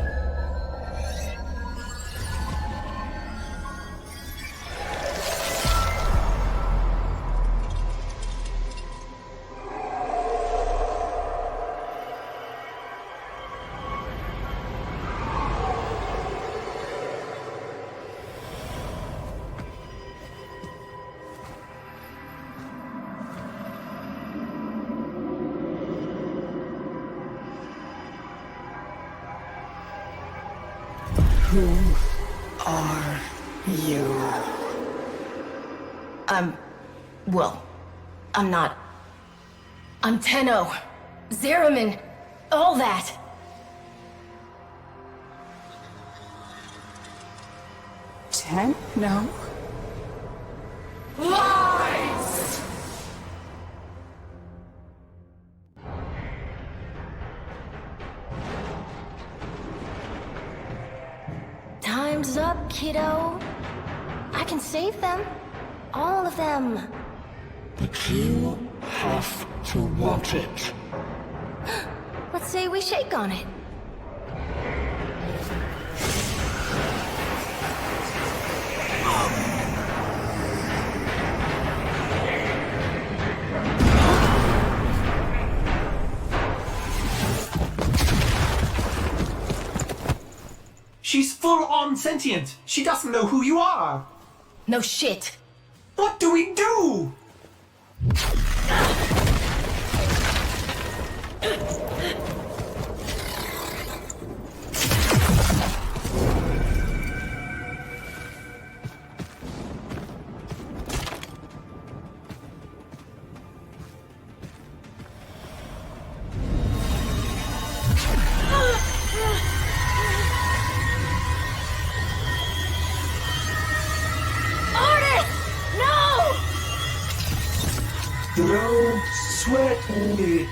Who are you? I'm not. I'm Tenno. Zariman. All that. No. Lies! Time's up, kiddo. I can save them. All of them. But you have to want it. Let's say we shake on it. She's full-on sentient. She doesn't know who you are. No shit. What do we do? Throw sweat it.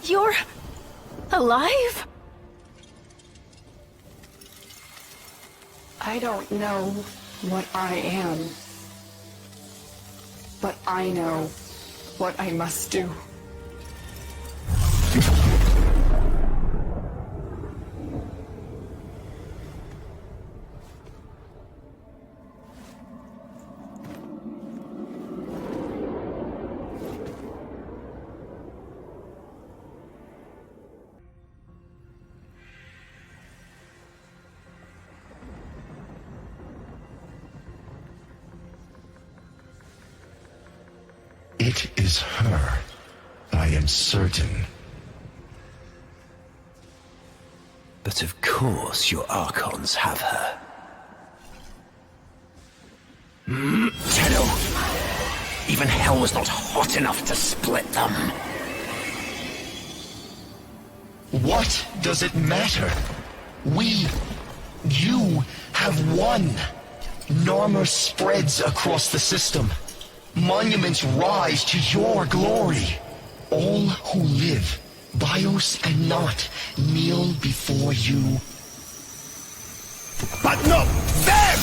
You're alive? I don't know what I am, but I know what I must do. It is her. I am certain. But of course your Archons have her. Tenno! Even hell was not hot enough to split them. What does it matter? You have won. Narmer spreads across the system. Monuments rise to your glory. All who live, bios and not, kneel before you. But not them!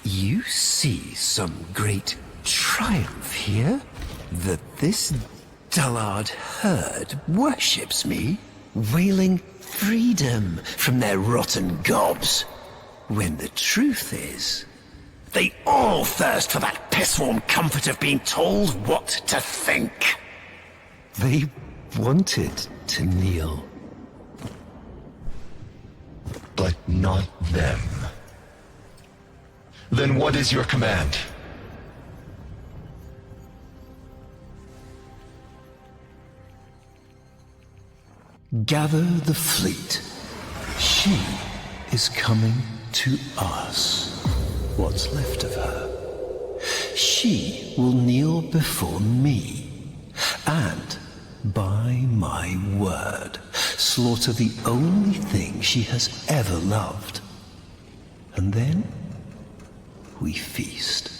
You see some great triumph here? That this dullard herd worships me, wailing freedom from their rotten gobs, when the truth is, they all thirst for that piss-warm comfort of being told what to think. They wanted to kneel. But not them. Then what is your command? Gather the fleet. She is coming to us. What's left of her. She will kneel before me, and, by my word, slaughter the only thing she has ever loved. And then, we feast.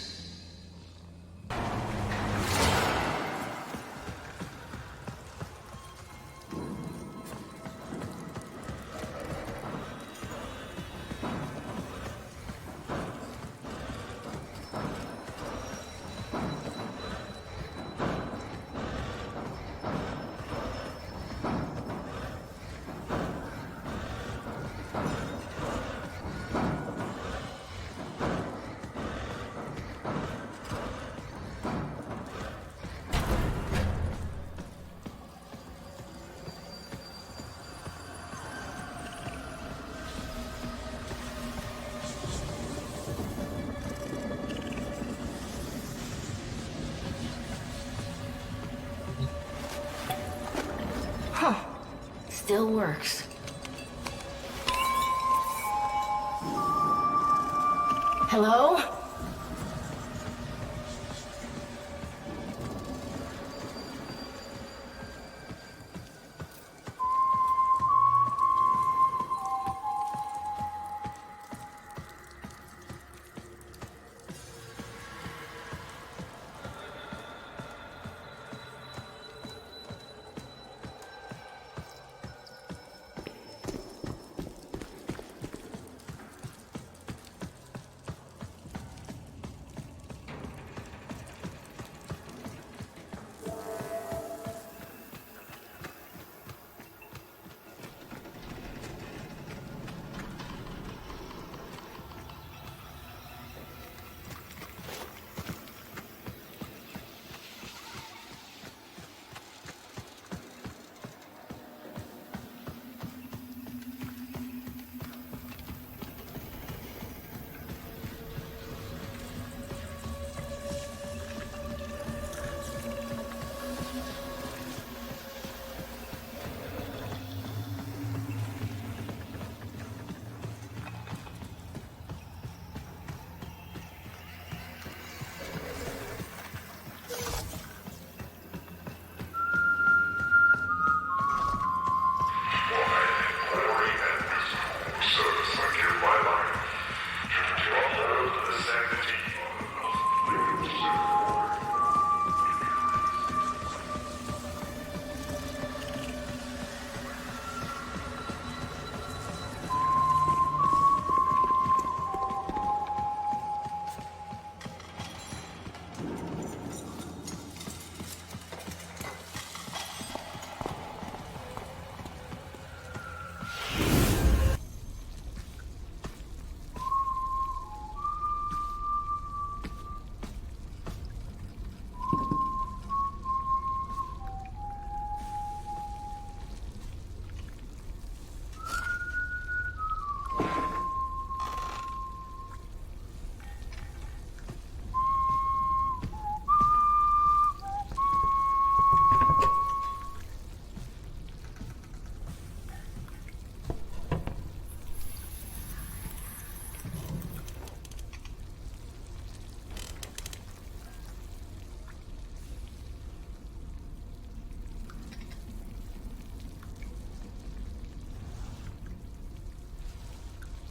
Still works. Hello?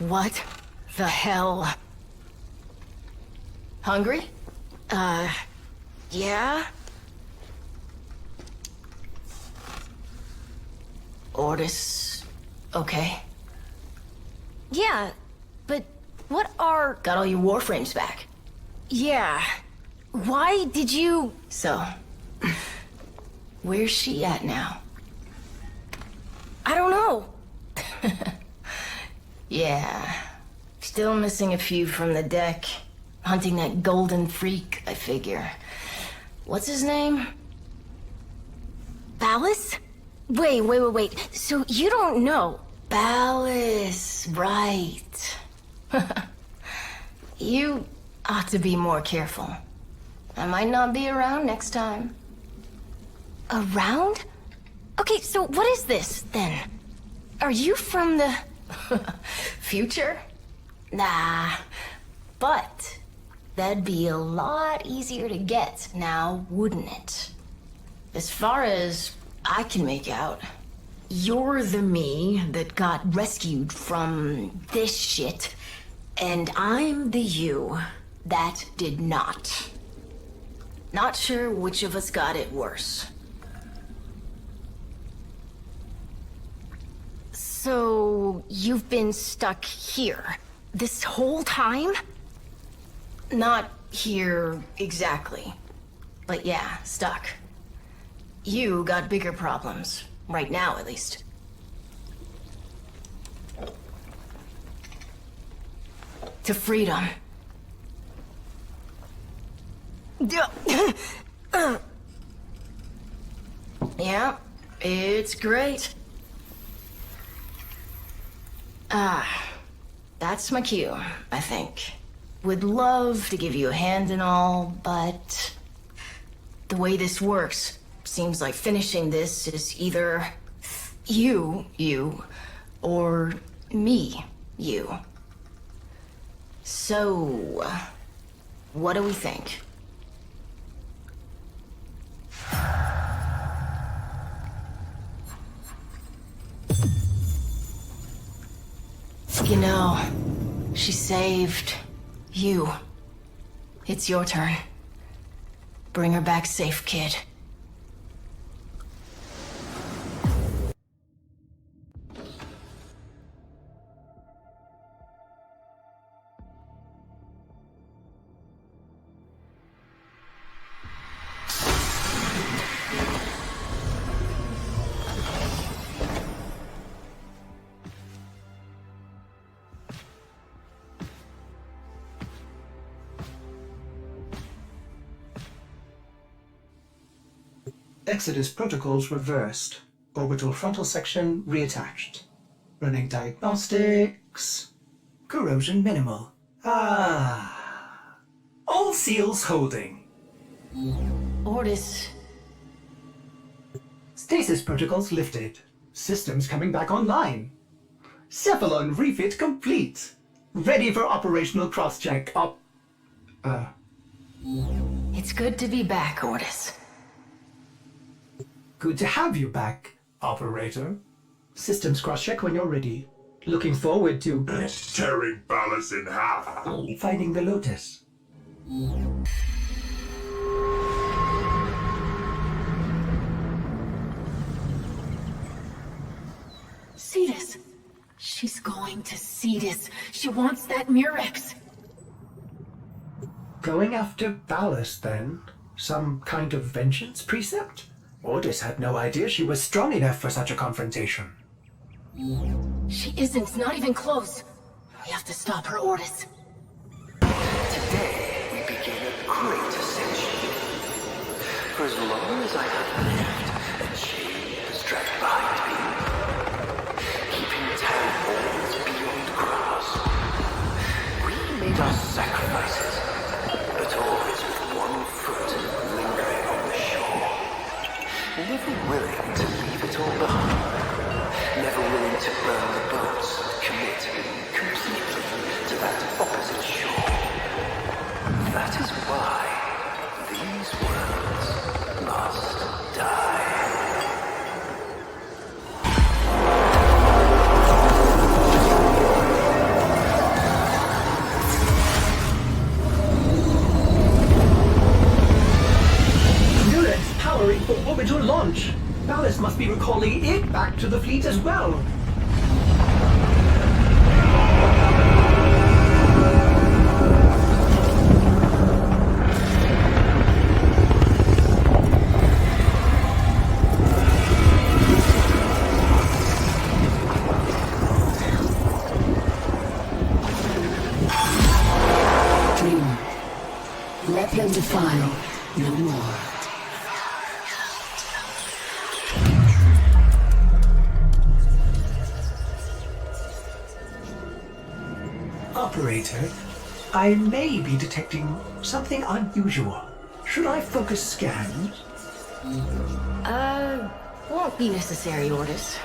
What the hell? Hungry? Yeah? Ordis, okay? Yeah, but what are... Got all your Warframes back? Yeah. Why did you... So, where's she at now? I don't know. Yeah. Still missing a few from the deck. Hunting that golden freak, I figure. What's his name? Ballas? Wait. So you don't know? Ballas, right. You ought to be more careful. I might not be around next time. Around? Okay, so what is this, then? Are you from the... future? Nah, but that'd be a lot easier to get now, wouldn't it? As far as I can make out, you're the me that got rescued from this shit, and I'm the you that did not. Not sure which of us got it worse. So, you've been stuck here this whole time? Not here exactly, but yeah, stuck. You got bigger problems, right now at least. To freedom. Yeah, it's great. That's my cue, I think. Would love to give you a hand and all, but the way this works, seems like finishing this is either you, or me, you. So, what do we think? You know, she saved you. It's your turn. Bring her back safe, kid. Exodus protocols reversed. Orbital frontal section reattached. Running diagnostics. Corrosion minimal. All seals holding. Ordis. Stasis protocols lifted. Systems coming back online. Cephalon refit complete. Ready for operational cross-check. It's good to be back, Ordis. Good to have you back, operator. Systems cross-check when you're ready. Looking forward to... tearing Ballas in half. Fighting the Lotus. Cetus. She's going to Cetus. She wants that Murex. Going after Ballas, then? Some kind of vengeance precept? Ordis had no idea she was strong enough for such a confrontation. She isn't, not even close. We have to stop her, Ordis. Today, we begin a great ascension. For as long as I have lived, a chain has dragged behind me, keeping town walls beyond grasp. We made our sacrifices, but always with one foot lingering on the shore. Never willing to leave it all behind. Never willing to burn the boats and commit completely to that opposite shore. That is why these worlds must die. orbital launch. Ballas must be recalling it back to the fleet as well. Let them defile no more. Operator, I may be detecting something unusual. Should I focus scan? Won't be necessary, Ordis.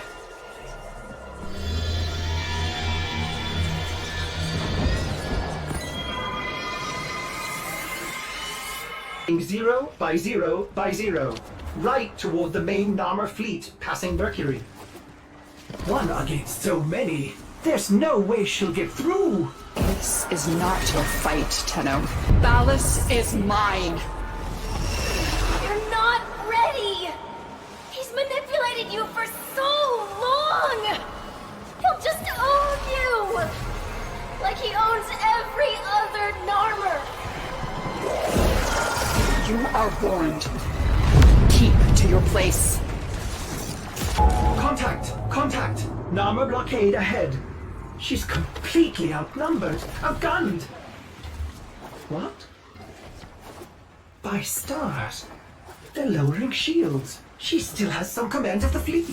Zero by zero by zero, right toward the main Narmer fleet, passing Mercury. One against so many. There's no way she'll get through. This is not your fight, Tenno. Ballas is mine. You're not ready! He's manipulated you for so long! He'll just own you! Like he owns every other Narmer! You are warned. Keep to your place. Contact! Contact! Narmer blockade ahead. She's completely outnumbered, outgunned. What? By stars. They're lowering shields. She still has some command of the fleet.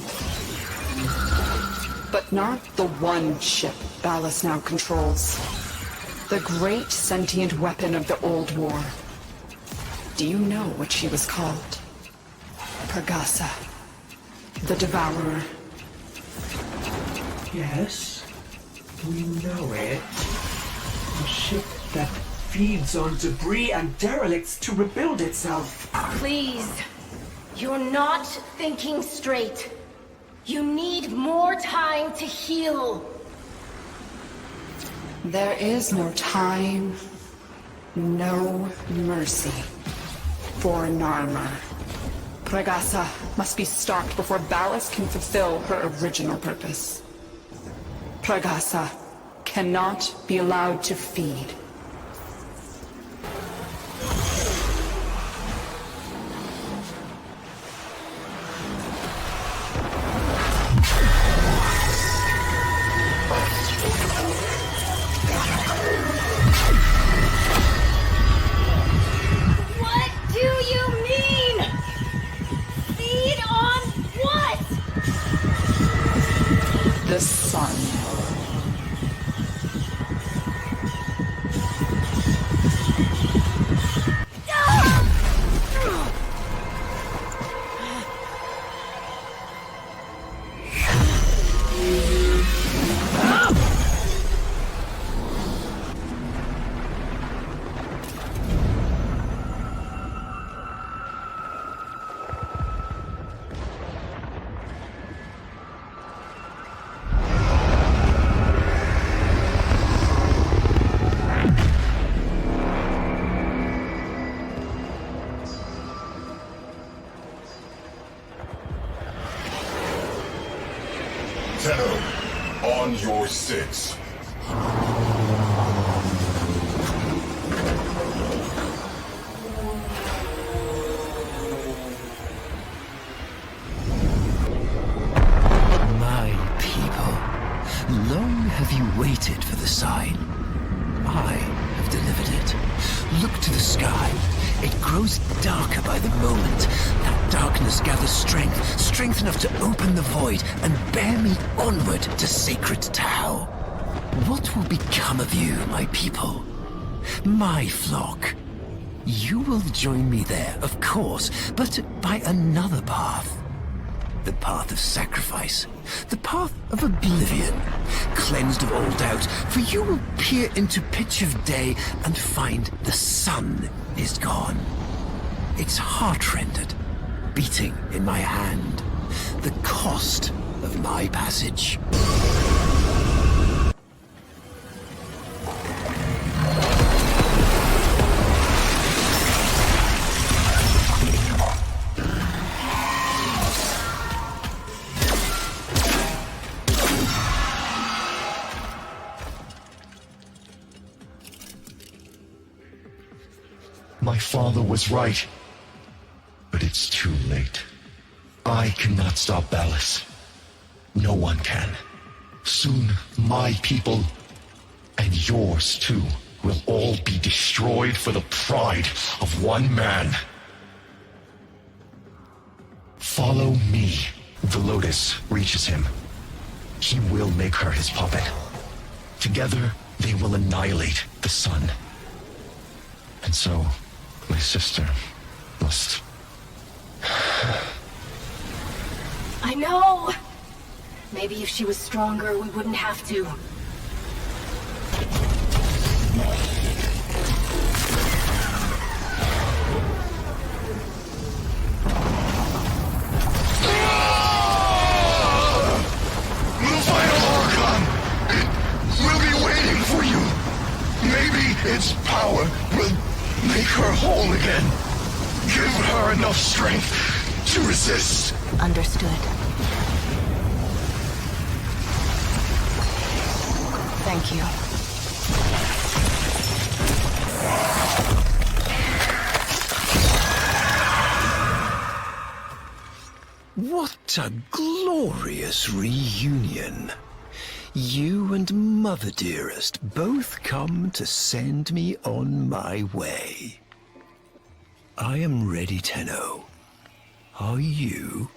But not the one ship Ballas now controls. The great sentient weapon of the old war. Do you know what she was called? Pregasa. The Devourer. Yes, we know it. A ship that feeds on debris and derelicts to rebuild itself. Please, you're not thinking straight. You need more time to heal. There is no time, no mercy for Narmer. Pregasa must be stopped before Ballas can fulfill her original purpose. Pregasa cannot be allowed to feed. What do you mean? Feed on what? The sun. Tenno, on your six. My people, long have you waited for the sign. I have delivered it. Look to the sky. It grows darker by the moment. That darkness gathers strength enough to open the void and bear me onward to Sacred Tau. What will become of you, my people? My flock? You will join me there, of course, but by another path. The path of sacrifice. The path of oblivion. Cleansed of all doubt, for you will peer into pitch of day and find the sun is gone. Its heart-rendered, beating in my hand. The cost of my passage. father was right. But it's too late. I cannot stop Ballas. No one can. Soon, my people, and yours too, will all be destroyed for the pride of one man. Follow me. The Lotus reaches him. He will make her his puppet. Together, they will annihilate the sun. And so, my sister must... I know! Maybe if she was stronger, we wouldn't have to. Its power will make her whole again. Give her enough strength to resist. Understood. Thank you. What a glorious reunion. You and Mother Dearest both come to send me on my way. I am ready, Tenno. Are you?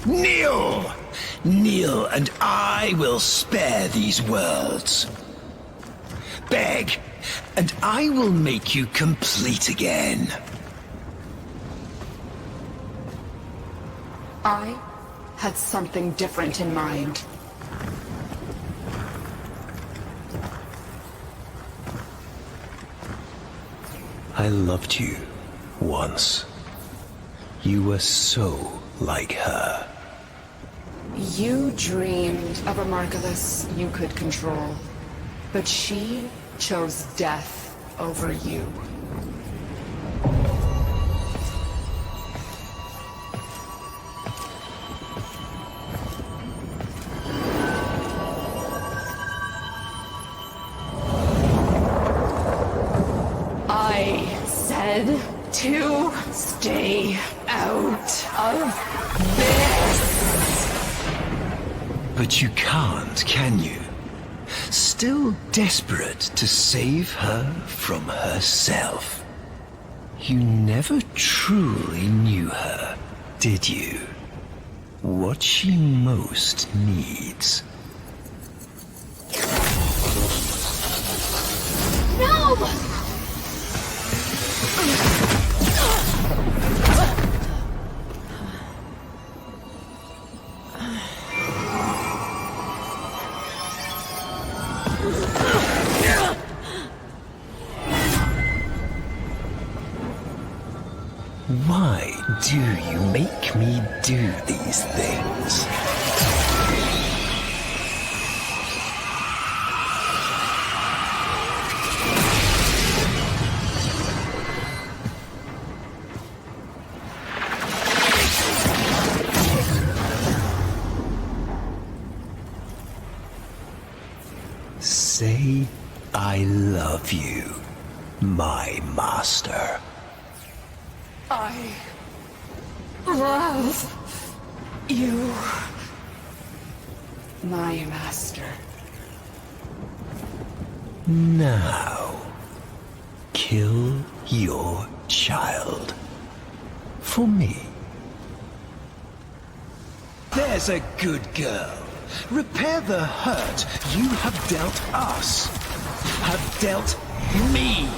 Kneel! Kneel, and I will spare these worlds. Beg, and I will make you complete again. I had something different in mind. I loved you once. You were so like her. You dreamed of a Margulis you could control, but she chose death over you. I said to stay out of this. But you can't, can you? Still desperate to save her from herself. You never truly knew her, did you? What she most needs. No! Why do you make me do these things? Say, I love you, my master. I love you, my master. Now, kill your child. For me. There's a good girl. Repair the hurt you have dealt us. Have dealt me.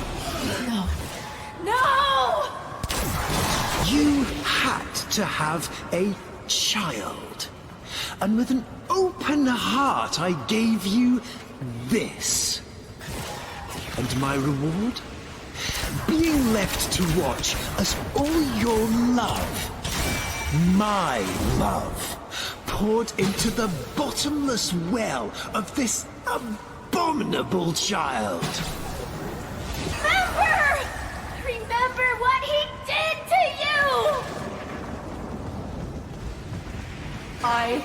No. No! You had to have a child. And with an open heart, I gave you this. And my reward? Being left to watch as all your love, my love, poured into the bottomless well of this abominable child. Remember! Remember what he did to you! I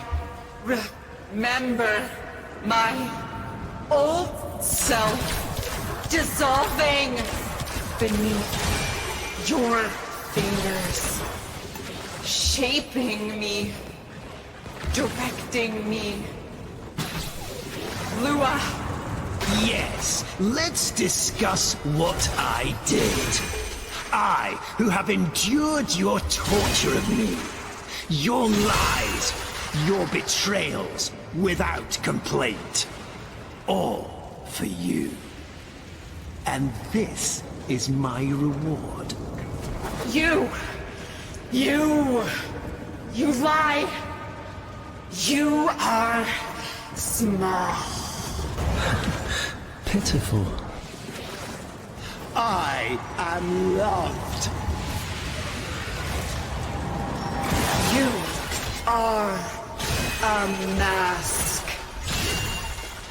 remember my old self dissolving beneath your fingers, shaping me, directing me. Lua. Yes, let's discuss what I did. I, who have endured your torture of me, your lies, your betrayals, without complaint. All for you. And this is my reward. You lie. You are small. Pitiful. I am loved. You are a mask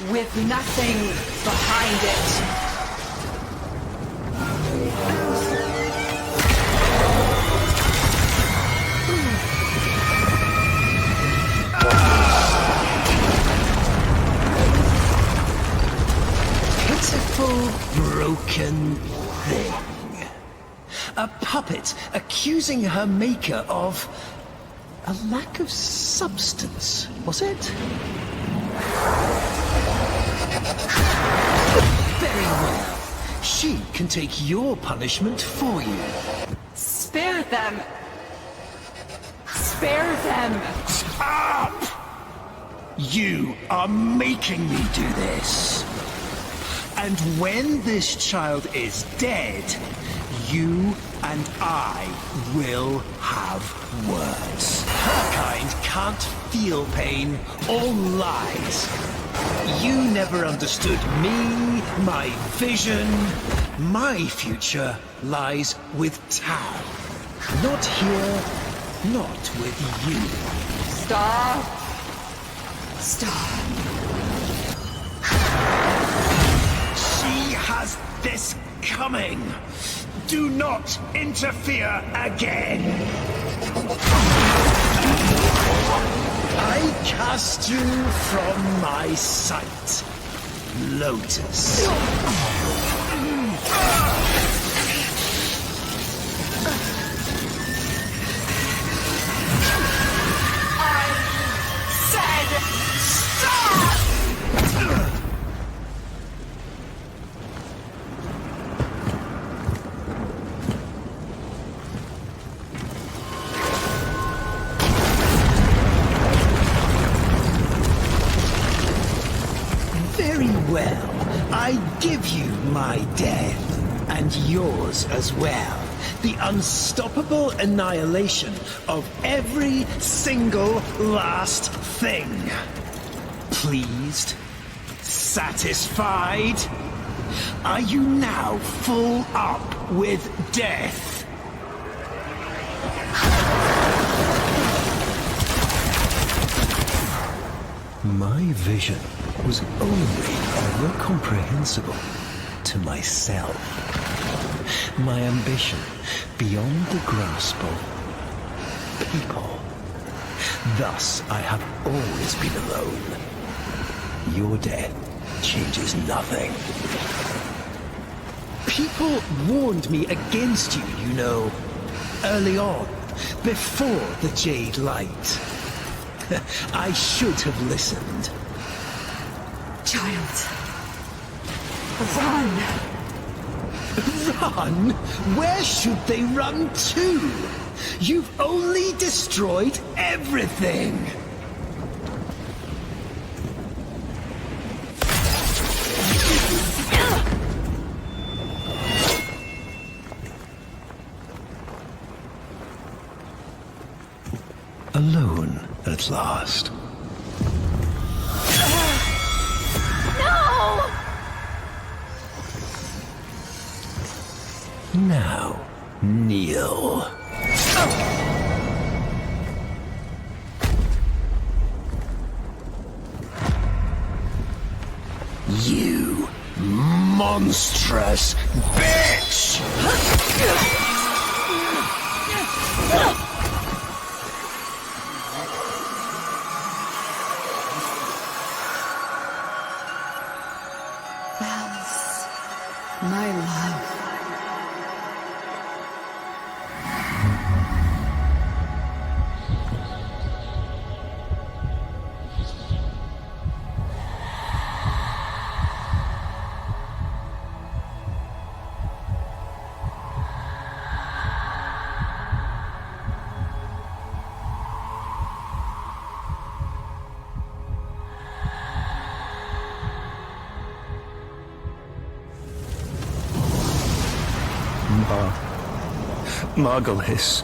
with nothing behind it. Pitiful, broken thing. A puppet accusing her maker of a lack of substance, was it? Very well. She can take your punishment for you. Spare them. Spare them. Stop! You are making me do this. And when this child is dead, you and I will have words. Her kind can't feel pain or lies. You never understood me, my vision. My future lies with Tao. Not here, not with you. Stop. Stop. She has this coming. Do not interfere again. I cast you from my sight, Lotus. I said stop! Very well. I give you my death, and yours as well. The unstoppable annihilation of every single last thing. Pleased? Satisfied? Are you now full up with death? My vision was only ever comprehensible to myself. My ambition beyond the grasp of people. Thus, I have always been alone. Your death changes nothing. People warned me against you, you know, early on, before the Jade Light. I should have listened. Child. Run! Run? Where should they run to? You've only destroyed everything! Alone at last. No! Now, kneel. You monstrous bitch! My love. Margulis.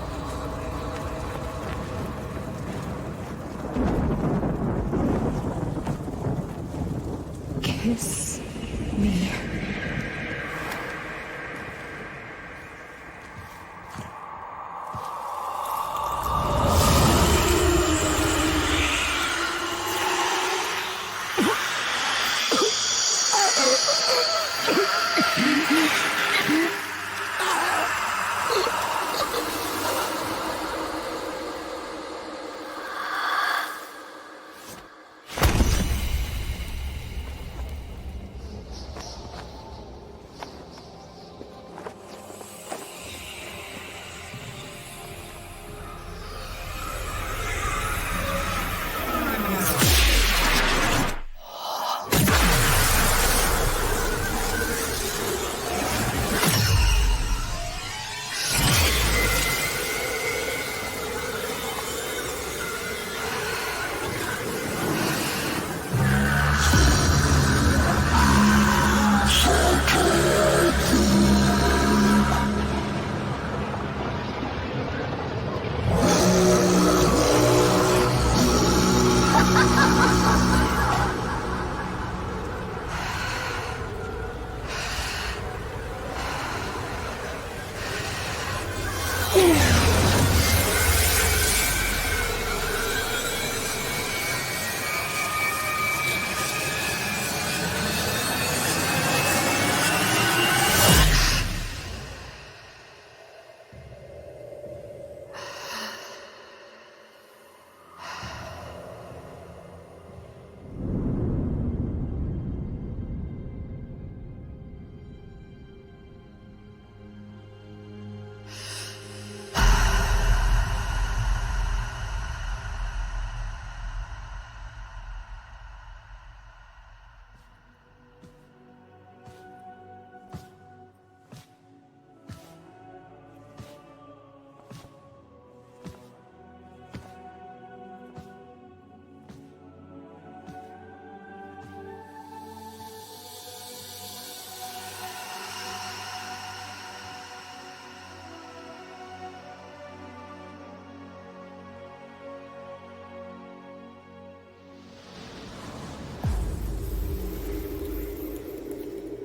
Kiss me.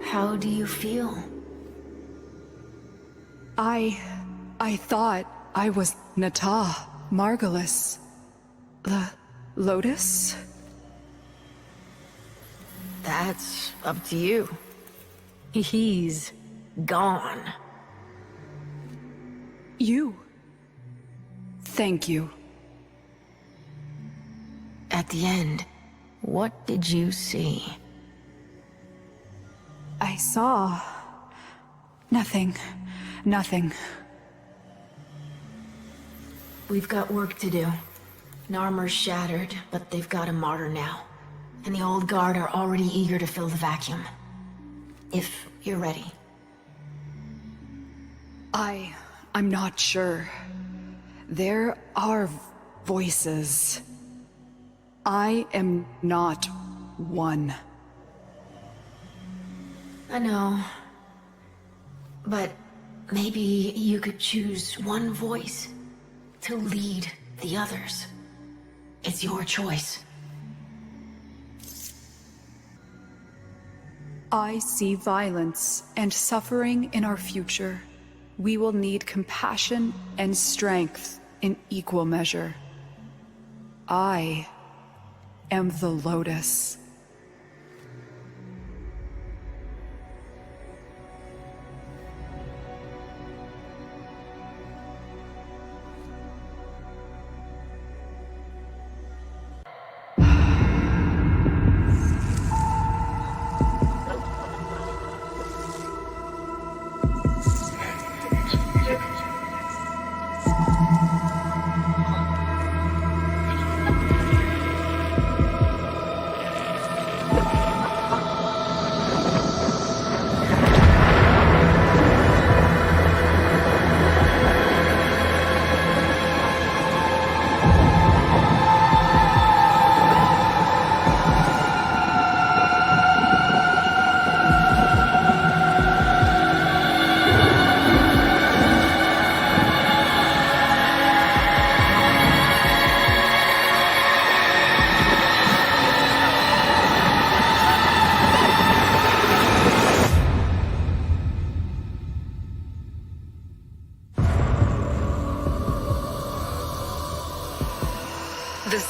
How do you feel? I thought I was Nata, Margulis. The Lotus? That's up to you. He's gone. You. Thank you. At the end, what did you see? I saw... nothing. Nothing. We've got work to do. Narmer's shattered, but they've got a martyr now. And the old guard are already eager to fill the vacuum. If you're ready. I'm not sure. There are voices. I am not one. I know. But maybe you could choose one voice to lead the others. It's your choice. I see violence and suffering in our future. We will need compassion and strength in equal measure. I am the Lotus.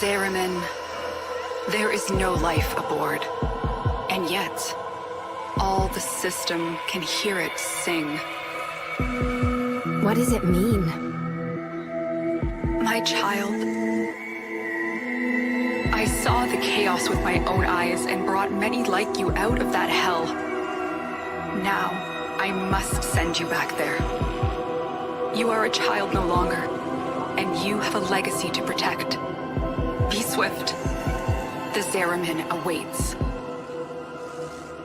Zariman, there is no life aboard. And yet, all the system can hear it sing. What does it mean? My child, I saw the chaos with my own eyes and brought many like you out of that hell. Now, I must send you back there. You are a child no longer, and you have a legacy to protect. Be swift. The Zariman awaits.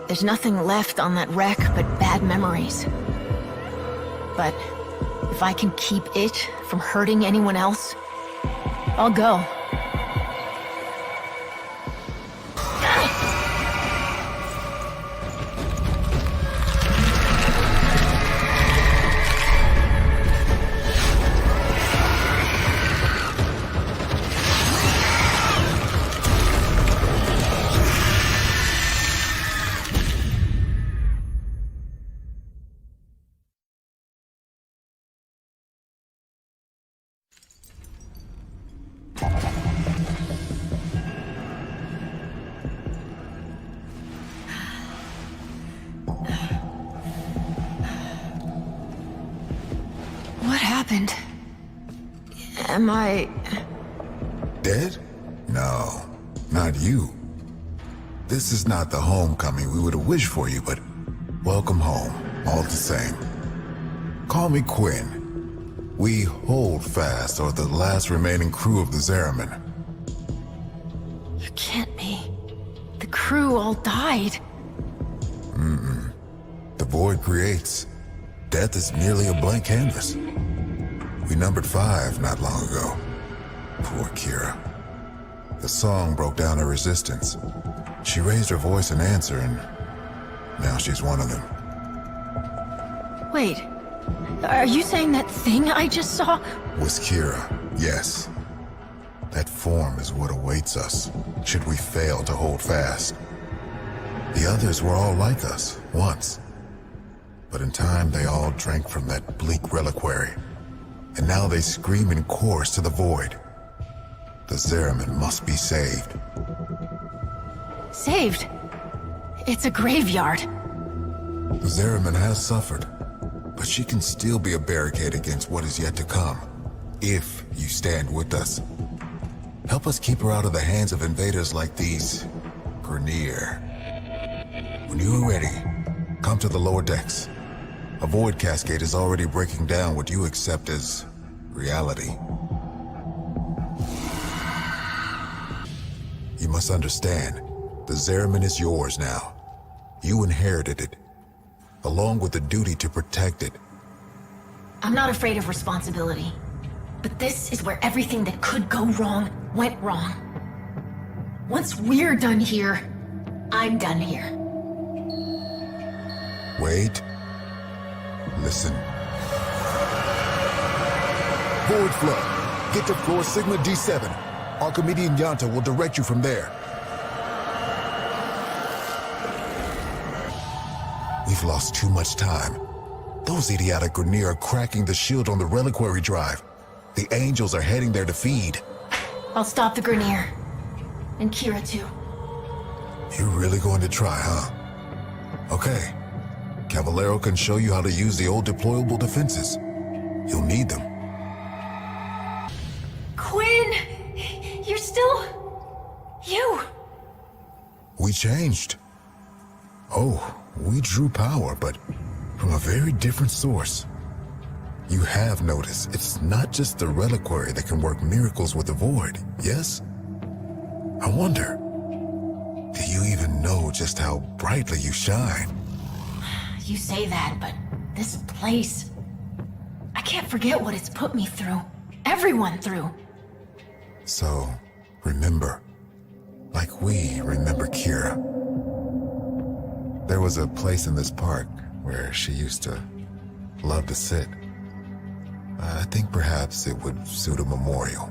There's nothing left on that wreck but bad memories. But if I can keep it from hurting anyone else, I'll go. What happened? Am I... Dead? No, not you. This is not the homecoming we would have wished for you, but welcome home, all the same. Call me Quinn. We hold fast are the last remaining crew of the Zariman. You can't be. The crew all died. The void creates. Death is merely a blank canvas. We numbered 5 not long ago. Poor Kira. The song broke down her resistance. She raised her voice in answer, and now she's one of them. Wait, are you saying that thing I just saw? Was Kira, yes. That form is what awaits us, should we fail to hold fast. The others were all like us, once. But in time, they all drank from that bleak reliquary. And now they scream in chorus to the void. The Zariman must be saved. Saved? It's a graveyard. The Zariman has suffered, but she can still be a barricade against what is yet to come, if you stand with us. Help us keep her out of the hands of invaders like these Grineer. When you are ready, come to the lower decks. A void cascade is already breaking down what you accept as reality. You must understand, the Zariman is yours now. You inherited it, along with the duty to protect it. I'm not afraid of responsibility. But this is where everything that could go wrong went wrong. Once we're done here, I'm done here. Wait. Listen. Void flow. Get to floor Sigma D7. Archimedean Yonta will direct you from there. We've lost too much time. Those idiotic Grineer are cracking the shield on the reliquary drive. The angels are heading there to feed. I'll stop the Grineer. And Kira too. You're really going to try, huh? Okay. Caballero can show you how to use the old deployable defenses. You'll need them. Quinn! You're still... you! We changed. Oh, we drew power, but from a very different source. You have noticed it's not just the reliquary that can work miracles with the void, yes? I wonder, do you even know just how brightly you shine? You say that, but this place... I can't forget what it's put me through. Everyone through. So, remember. Like we remember Kira. There was a place in this park where she used to love to sit. I think perhaps it would suit a memorial.